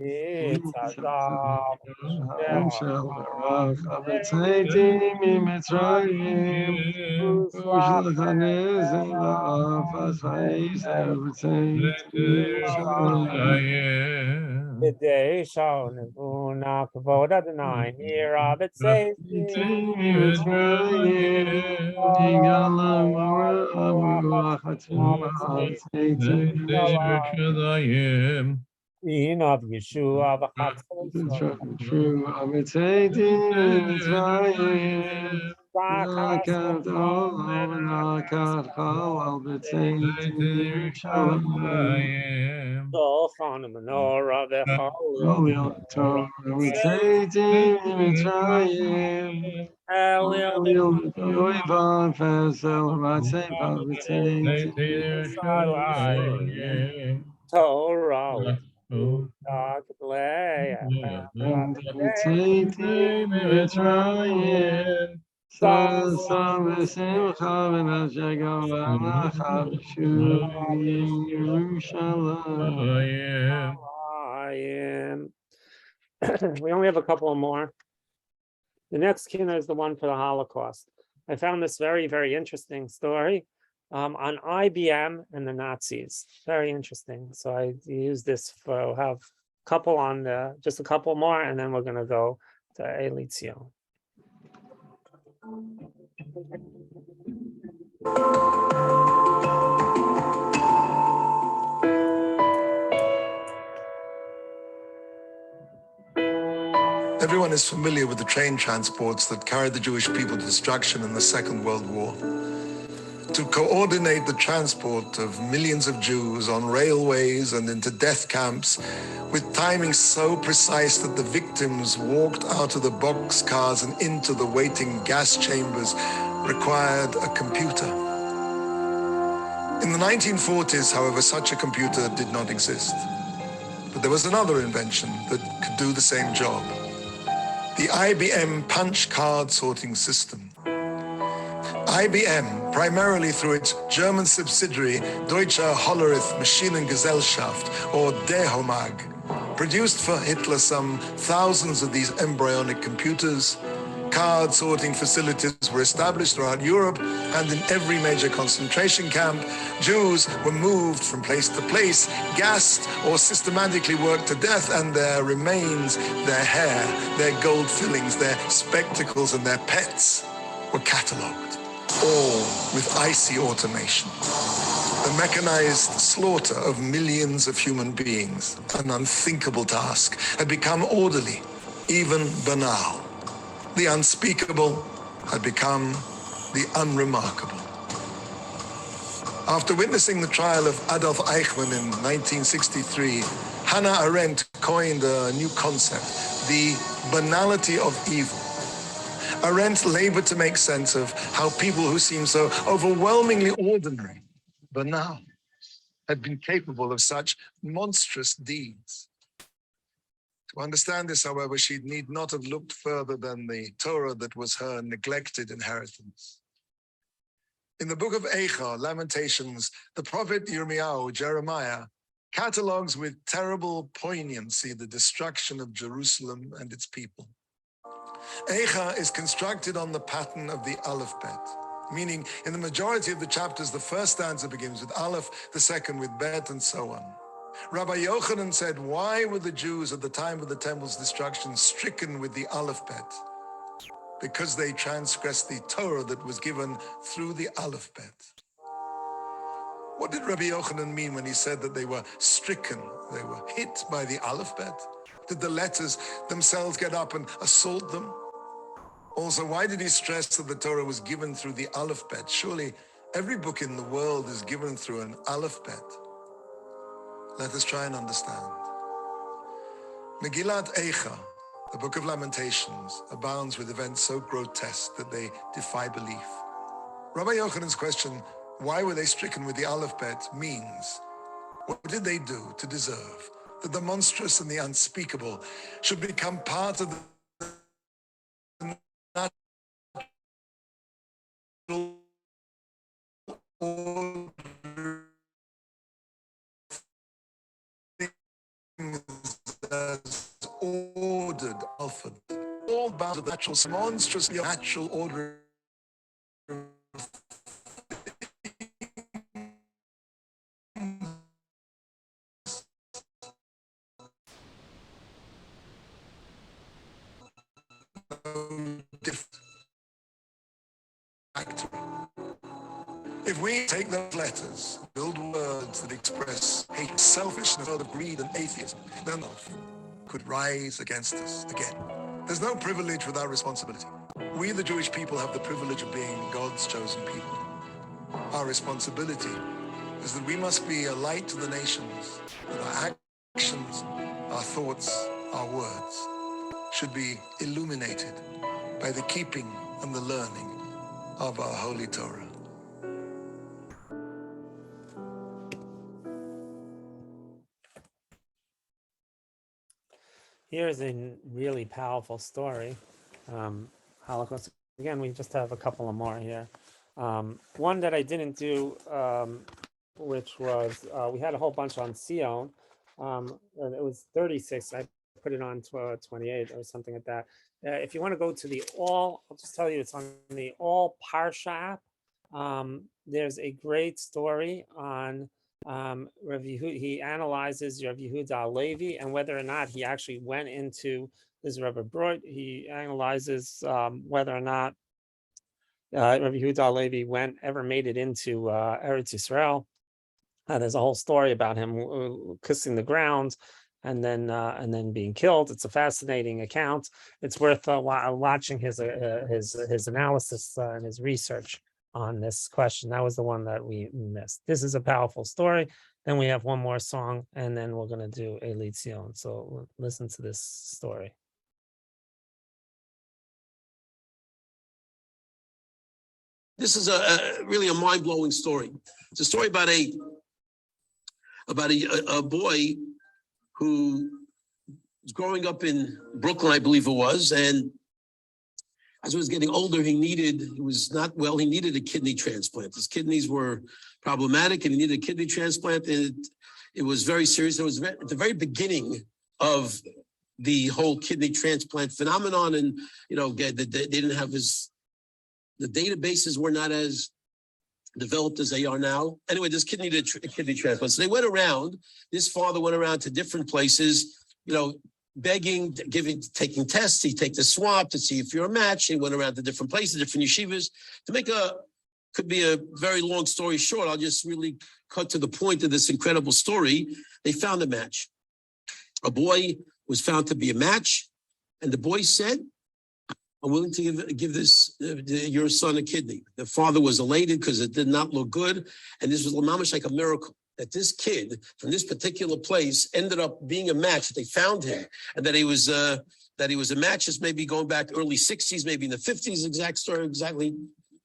It's Azam B'dei shal nevuna kavod Adonai nira b'tzeisim Kinnot Yeshua v'chatzos Dolchan menorah v'cholil Elil Torah u'utak lei We only have a couple more. The next Kinnot is the one for the Holocaust. I found this very, very interesting story on IBM and the Nazis. Very interesting. So I use this for, we'll have a couple on the, just a couple more, and then we're going to go to Elizio. Everyone is familiar with the train transports that carried the Jewish people to destruction in the Second World War. To coordinate the transport of millions of Jews on railways and into death camps with timing so precise that the victims walked out of the boxcars and into the waiting gas chambers required a computer. In the 1940s, however, such a computer did not exist. But there was another invention that could do the same job. The IBM punch card sorting system. IBM, primarily through its German subsidiary Deutsche Hollerith Maschinengesellschaft, or DEHOMAG, produced for Hitler some thousands of these embryonic computers, card sorting facilities were established throughout Europe, and in every major concentration camp, Jews were moved from place to place, gassed or systematically worked to death, and their remains, their hair, their gold fillings, their spectacles, and their pets were catalogued, all with icy automation. The mechanized slaughter of millions of human beings, an unthinkable task, had become orderly, even banal. The unspeakable had become the unremarkable. After witnessing the trial of Adolf Eichmann in 1963, Hannah Arendt coined a new concept, the banality of evil. Arendt labored to make sense of how people who seem so overwhelmingly ordinary, banal, had been capable of such monstrous deeds. To understand this, however, she need not have looked further than the Torah that was her neglected inheritance. In the book of Eicha, Lamentations, the prophet Yirmiyahu, Jeremiah, catalogues with terrible poignancy the destruction of Jerusalem and its people. Eicha is constructed on the pattern of the alphabet, meaning in the majority of the chapters, the first stanza begins with Aleph, the second with Bet, and so on. Rabbi Yochanan said, why were the Jews at the time of the temple's destruction stricken with the alphabet? Because they transgressed the Torah that was given through the alphabet. What did Rabbi Yochanan mean when he said that they were stricken, they were hit by the alphabet? Did the letters themselves get up and assault them? Also, why did he stress that the Torah was given through the alphabet? Surely every book in the world is given through an alphabet. Let us try and understand. Megillat Eicha, the Book of Lamentations, abounds with events so grotesque that they defy belief. Rabbi Yochanan's question, why were they stricken with the alphabet, means, what did they do to deserve that the monstrous and the unspeakable should become part of the natural order as ordered alphabet, all bound to the natural, monstrous, natural order If we take those letters, build words that express hate, selfishness, out of greed and atheism, then love could rise against us again. There's no privilege without responsibility. We, the Jewish people, have the privilege of being God's chosen people. Our responsibility is that we must be a light to the nations, that our actions, our thoughts, our words should be illuminated by the keeping and the learning of our holy Torah. Here's a really powerful story. Holocaust. Again, we just have a couple of more here. One that I didn't do, which was, we had a whole bunch on Sion. And it was 36. I put it on 28 or something like that. If you want to go to I'll just tell you, it's on the All Parsha app. There's a great story on Rav Yehuda. He analyzes Rav Yehuda Levi and whether or not he actually went into this Rebbe Broid. He analyzes whether or not Rav Yehuda Levi ever made it into Eretz Yisrael. There's a whole story about him kissing the ground and then being killed. It's a fascinating account. It's worth watching his analysis and his research on this question. That was the one that we missed. This is a powerful story. Then we have one more song, and then we're going to do a Lead Sion. So listen to this story. This is really a mind-blowing story. It's a story about a boy who was growing up in Brooklyn, I believe it was, and as he was getting older, he was not well, he needed a kidney transplant. His kidneys were problematic and he needed a kidney transplant, and it was very serious. It was at the very beginning of the whole kidney transplant phenomenon, and they didn't have the databases were not as developed as they are now. Anyway, this kidney transplant. So they went around. This father went around to different places, begging, taking tests. He take the swab to see if you're a match. He went around to different places, different yeshivas. Could be a very long story short. I'll just really cut to the point of this incredible story. They found a match. A boy was found to be a match, and the boy said, "I'm willing to give your son a kidney." The father was elated because it did not look good, and this was mamish like a miracle that this kid from this particular place ended up being a match. They found him, and that he was a match. Just maybe going back early '60s, maybe in the '50s. Exact story, exactly.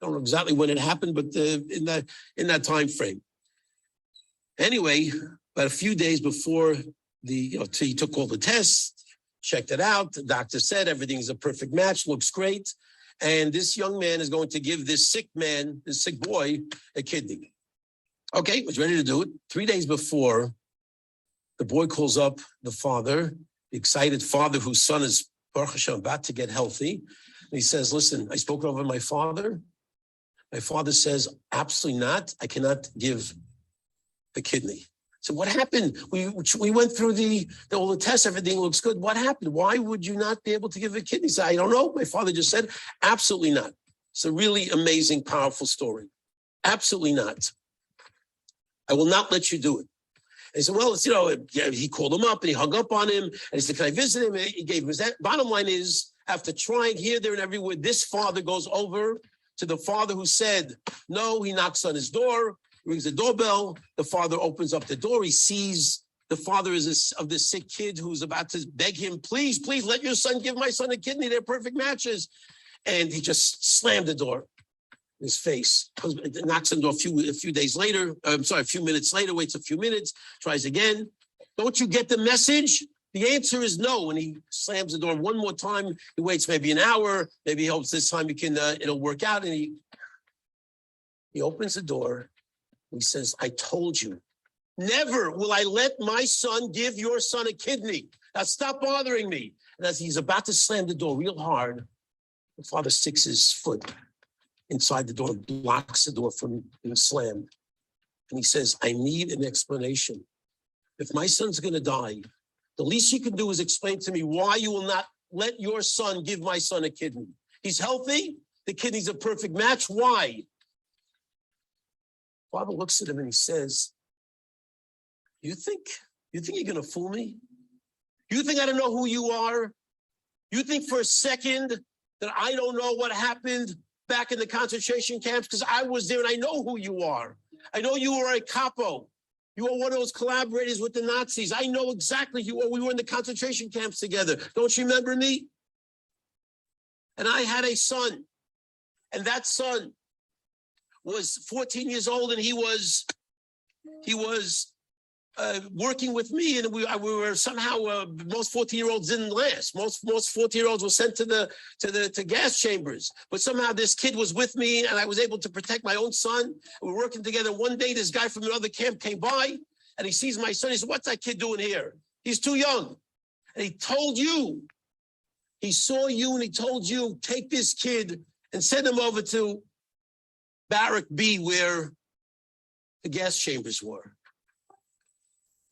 Don't know exactly when it happened, but in that time frame. Anyway, about a few days before he took all the tests, checked it out. The doctor said everything's a perfect match, looks great. And this young man is going to give this sick boy, a kidney. Okay, was ready to do it. 3 days before, the boy calls up the father, the excited father whose son is Baruch Hashem about to get healthy. And he says, "Listen, I spoke over my father. My father says, absolutely not. I cannot give the kidney." So what happened? We went through all the tests. Everything looks good. What happened? Why would you not be able to give a kidney? So I don't know. My father just said, absolutely not. It's a really amazing, powerful story. Absolutely not. I will not let you do it. And he said, well, he called him up and he hung up on him. And he said, can I visit him? And he gave him his. Bottom line is, after trying here, there, and everywhere, this father goes over to the father who said no. He knocks on his door, rings the doorbell. The father opens up the door. He sees the father of this sick kid who's about to beg him, please, let your son give my son a kidney. They're perfect matches. And he just slammed the door in his face. Knocks on the door a few days later. A few minutes later, waits a few minutes, tries again. Don't you get the message? The answer is no. And he slams the door one more time. He waits maybe an hour. Maybe he hopes this time it'll work out. And he opens the door. He says, I told you, never will I let my son give your son a kidney. Now stop bothering me. And as he's about to slam the door real hard, the father sticks his foot inside the door, blocks the door from being slammed. And he says, I need an explanation. If my son's going to die, the least you can do is explain to me why you will not let your son give my son a kidney. He's healthy. The kidney's a perfect match. Why? Father looks at him and he says, you think you're going to fool me? You think I don't know who you are? You think for a second that I don't know what happened back in the concentration camps? Because I was there and I know who you are. I know you were a capo. You were one of those collaborators with the Nazis. I know exactly who you were. We were in the concentration camps together. Don't you remember me? And I had a son. And that son was 14 years old, and he was working with me, and we were somehow most 14-year-olds didn't last. Most 14-year-olds were sent to gas chambers, but somehow this kid was with me, and I was able to protect my own son. We were working together. One day, this guy from another camp came by, and he sees my son. He said, "What's that kid doing here? He's too young." And he told you, he saw you, and he told you, take this kid and send him over to Barrack B, where the gas chambers were.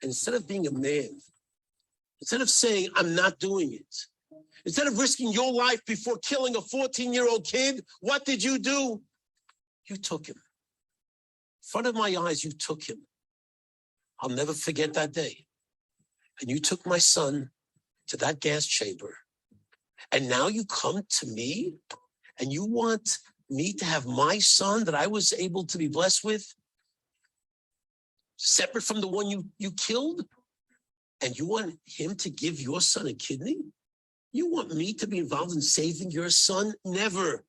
And instead of being a man, instead of saying, I'm not doing it, instead of risking your life before killing a 14-year-old kid, what did you do? You took him. In front of my eyes, you took him. I'll never forget that day. And you took my son to that gas chamber. And now you come to me and you want me to have my son that I was able to be blessed with, separate from the one you killed? And you want him to give your son a kidney? You want me to be involved in saving your son? Never,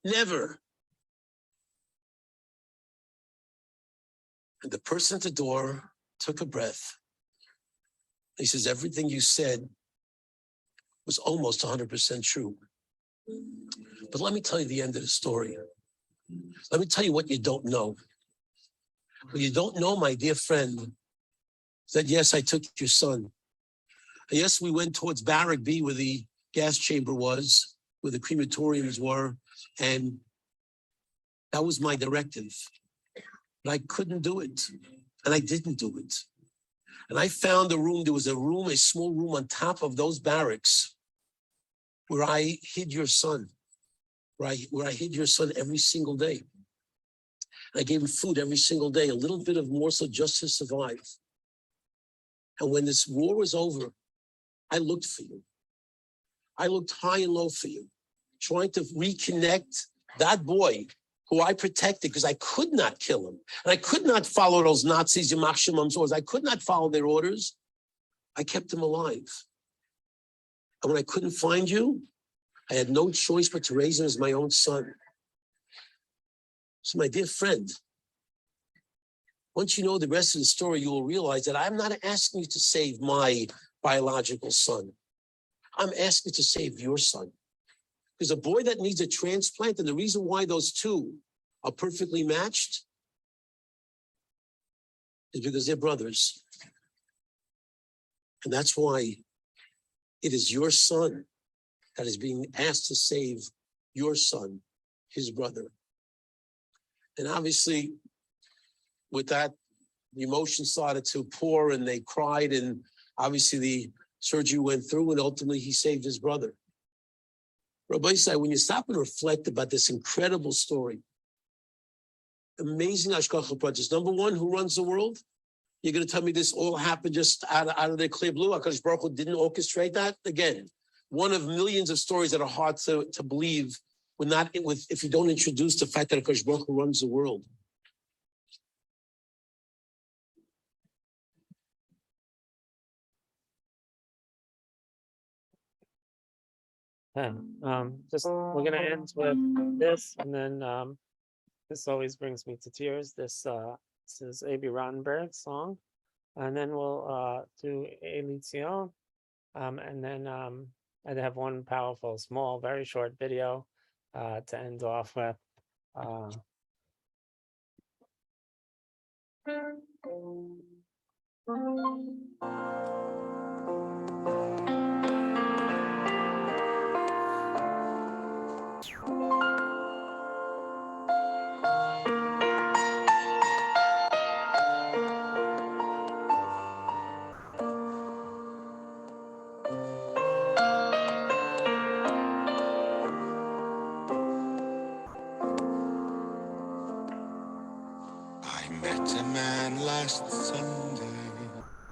never. And the person at the door took a breath. He says, everything you said was almost 100% true. But let me tell you the end of the story. Let me tell you what you don't know. What you don't know, my dear friend, is that yes, I took your son. Yes, we went towards Barrack B, where the gas chamber was, where the crematoriums were, and that was my directive. But I couldn't do it, and I didn't do it. And I found a room, there was a room, a small room on top of those barracks where I hid your son, where I hid your son every single day. I gave him food every single day, a little bit of morsel just to survive. And when this war was over, I looked for you. I looked high and low for you, trying to reconnect that boy who I protected because I could not kill him. And I could not follow those Nazis, orders. I could not follow their orders. I kept him alive. And when I couldn't find you, I had no choice but to raise him as my own son. So my dear friend, once you know the rest of the story, you will realize that I'm not asking you to save my biological son. I'm asking you to save your son. Because a boy that needs a transplant, and the reason why those two are perfectly matched is because they're brothers. And that's why it is your son that is being asked to save your son, his brother. And obviously, with that, the emotion started to pour and they cried, and obviously the surgery went through, and ultimately he saved his brother. Rabbi Isai, when you stop and reflect about this incredible story, amazing Hashgacha Pratis. Number one, who runs the world? You're going to tell me this all happened just out of the clear blue? HaKadosh Baruch Hu didn't orchestrate that? Again, one of millions of stories that are hard to believe if you don't introduce the fact that HaKadosh Baruch Hu runs the world. Yeah. We're gonna end with this, and then this always brings me to tears. This is A.B. Rottenberg's song, and then we'll do Eli Tzion, and then I'd have one powerful, small, very short video to end off with. I met a man last Sunday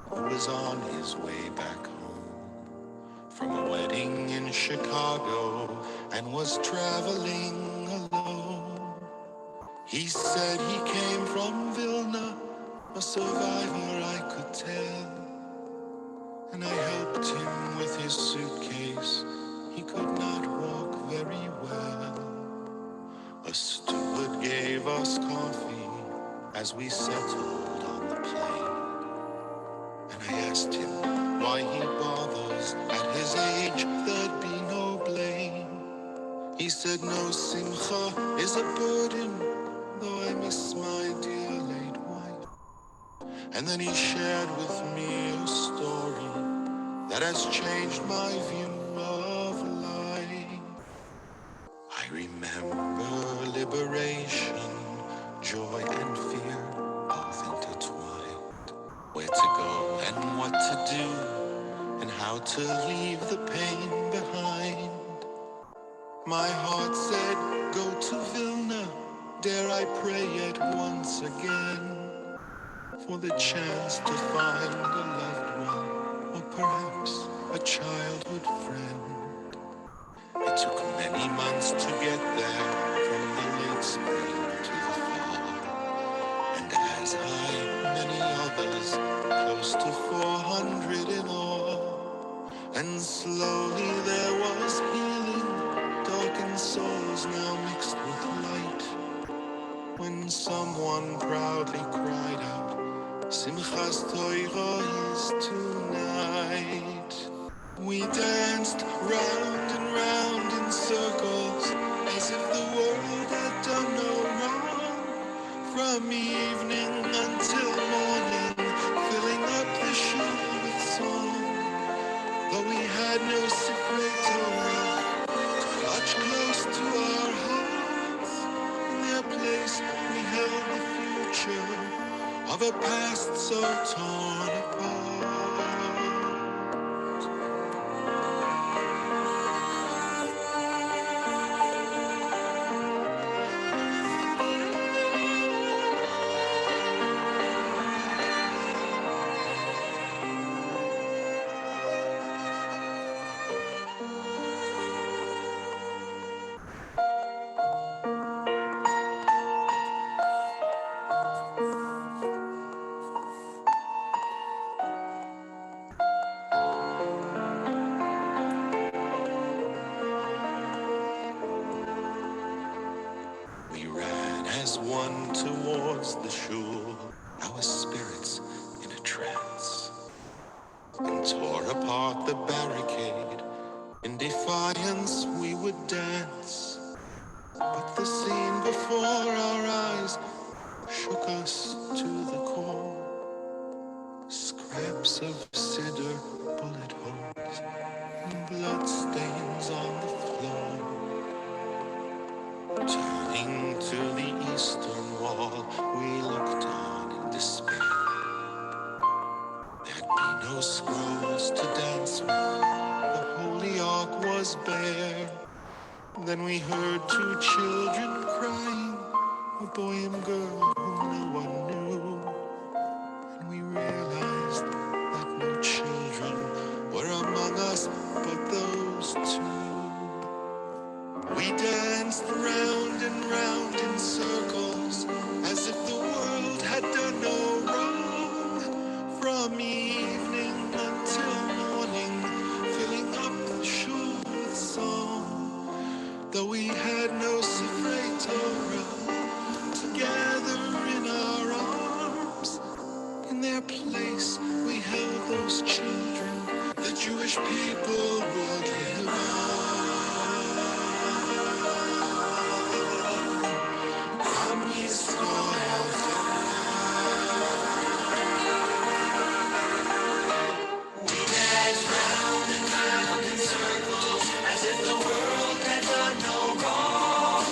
who was on his way back home from a wedding in Chicago and was traveling alone. He said he came from Vilna, a survivor I could tell, and I helped him with his suitcase. He could not walk very well. A steward gave us coffee as we settled on the plane, and I asked him why he bothers. At his age, there'd be no blame. He said no simcha is a burden, though I miss my dear late wife. And then he shared with me a story that has changed my view of life. I remember liberation, joy and fear, both intertwined. Where to go and what to do, and how to leave the pain behind. My heart said, go to Vilna, dare I pray yet once again, for the chance to find a loved one, or perhaps a childhood friend. It took many months to get there, from the late spring to the fall. And as I, many others, close to 400 in all. And slowly there was healing, darkened souls now mixed with light. When someone proudly cried out, Simchas Torah is tonight. We danced round and round in circles, as if the world had done no wrong. From evening until morning, filling up the shul with song. much close to our hearts. In their place, we held the future of a past so torn apart. We ran as one towards the shore, our spirits in a trance, and tore apart the barricade. In defiance, we would dance, but the scene before our eyes shook us to the core. Scraps of cedar, bullet holes, and blood stains on the floor. Turning to the eastern wall, we looked on in despair. There'd be no scrolls to dance with, the holy ark was bare. Then we heard two children crying, a boy and girl whom no one knew. And we realized that no children were among us but those two. We danced round and round in circles, as if the world had done no wrong. From evening until morning, filling up the shul with song. Though we had no sephora, together in our arms, in their place we held those children, the Jewish people would live on. Am Yisrael. We danced round and round in circles, as if the world had done no wrong.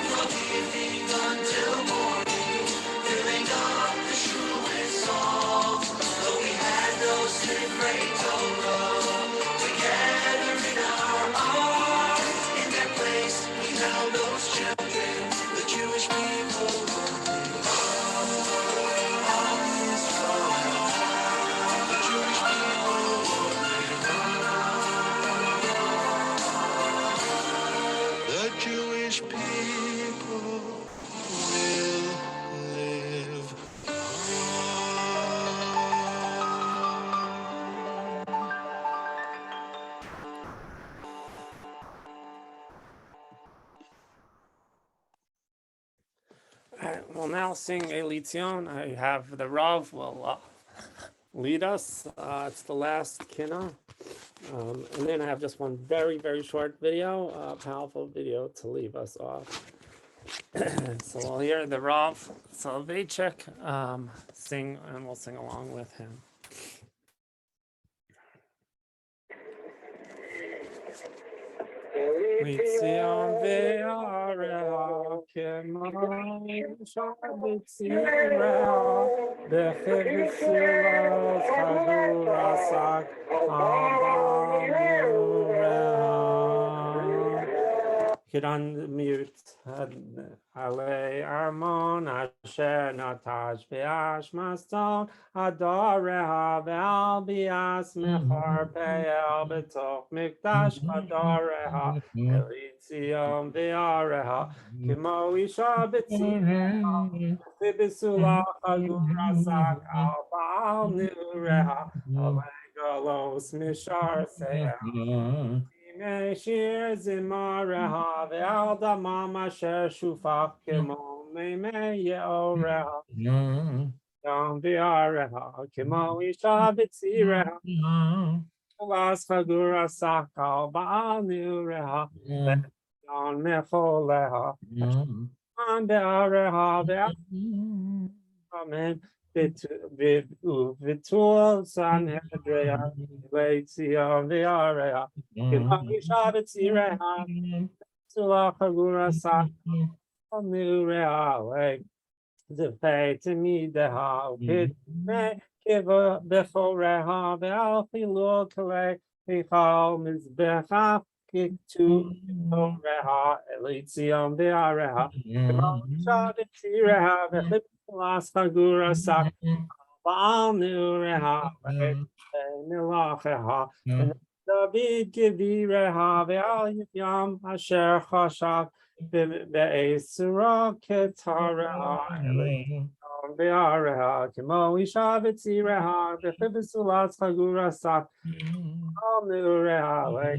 From evening until morning, filling up the shul with songs. Though we had no sacred Torah, together in our arms, in their place we held those children, the Jewish people. Am Yisrael, the Jewish people. The Jewish people will live We'll now sing Elitzion. I have the Rav will lead us. It's the last Kinnot. And then I have just one very, very short video, powerful video to leave us off. So we'll hear the Rav Soloveitchik sing, and we'll sing along with him. Litzion ve'areha k'mayim shabitzireha b'chibitzulas chadurasak abamureha. Could unmute Alei Armon Asher Natash Be'ash Maston Adoreha Ve'al Bias Mechar Pe'el B'toch Mikdash Adoreha Elitzion Ve'areha Kimo Isha B'tzireha B'bisula Chagurasak Al Ba'al Nureha Alei Galos Mishar Se'el Shir Zimareha Ve'alda Mama Sher Shufach Kimo Meme Yeoreha Yom Viareha Kimo Isha B'tzireha Las Chagura Sakal Ba'al Nureha Le'on Mecholeha An Be'areha Ve'al Amen Vitul Sanhedrea Leitzion Viarea Kimo Isha B'tzireha Sulachagura sa Amureale. The fate to me the how pit me give a before reha the locale we call Miss Beha kick to reha elitium the areha the reha the last fagura sak bal new reha nilacheha and David give the reha the al yam asher chashak Be'esura ketara be'areha kimo ishavitzi reha b'chibisulat chagura sak amnureha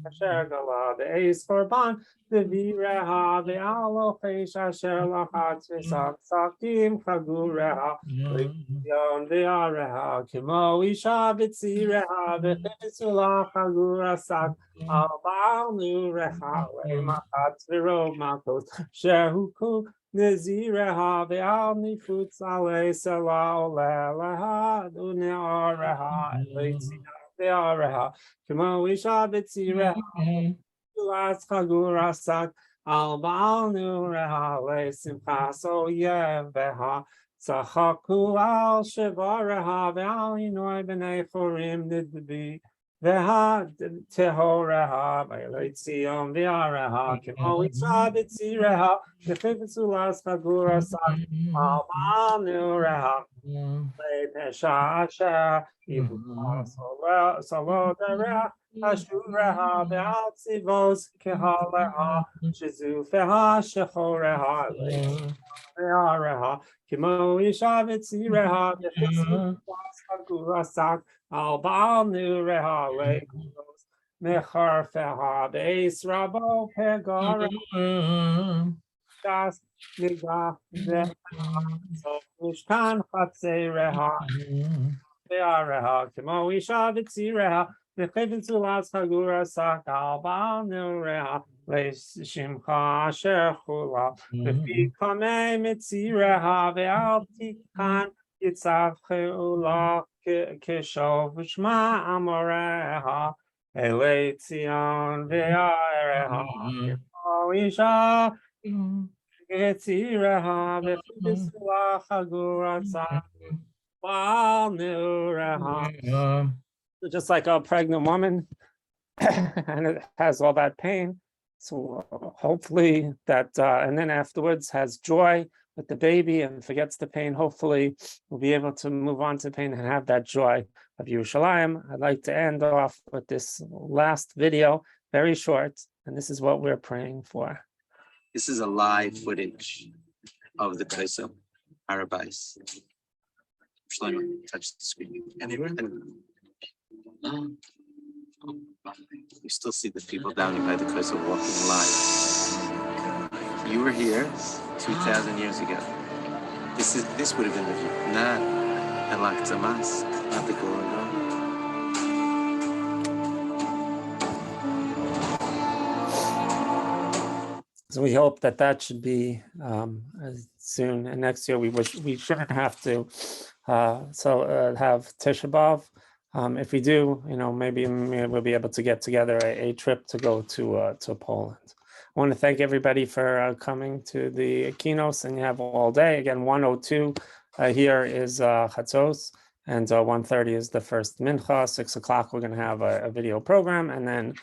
asher gala be'es korban be'vireha be'alochesh asher lachat v'sak sakim chagureha Yon be'areha kimo ishavitzi reha b'chibisulat chagura sak Al nu reha le machat v'ro makos shehuku nezireha ve'al nifutz ale sela leha uneareha leitzia ve'areha kemo isha b'tzireha ulas chagura sak al nu reha le simchas oyeveha tzachaku al shevareha ve'al inoi b'nei chorim nidbi Veha tehoreha, Bailitzion, Viareha, Kimo Itzabitzireha, Nefibitsulas Fagura Sak, Almanureha, Pesha Asher, Ibu Salodereha, Ashureha, Beatzivos, Kehaleha, Shizufeha, Shehoreha, Viareha, Kimo Ishavitzireha, Nefibitsulas Fagura Sak, Al Baal Nu Reha Lekos Mechar Feha Beis Rabo Pegara Das Niga Zeha So Mishkan Chatze Reha Beareha Kimo Isha Vitzi Reha Nechivin Sulas Hagura Sak Al Baal Nu Reha Leis Shimcha Asher Chula Befi Kame Mitzi Reha Ve'al Tikan Yitzav Cheula Kishov Shma Amoreha Eletzion Ve'areha Isha Getzireha V'Fidisula Chaguratza Bal Nureha. Just like a pregnant woman, and it has all that pain. So hopefully that, and then afterwards has joy with the baby and forgets the pain. Hopefully we'll be able to move on to pain and have that joy of Yerushalayim. I'd like to end off with this last video, very short, and this is what we're praying for. This is a live footage of the Kosel Arabais. Shlomo, touch the screen. Anywhere? You still see the people down here by the Kosel walking live. You were here 2,000 years ago. This would have been the view, not Elak Zamas, not the Golden. So we hope that that should be soon, and next year we shouldn't have to have Tisha B'Av. If we do, maybe we'll be able to get together a trip to go to Poland. I want to thank everybody for coming to the Kinnot, and you have all day. Again, 1:02 here is Chatzos, and 1:30 is the first Mincha. 6 o'clock we're going to have a video program, and then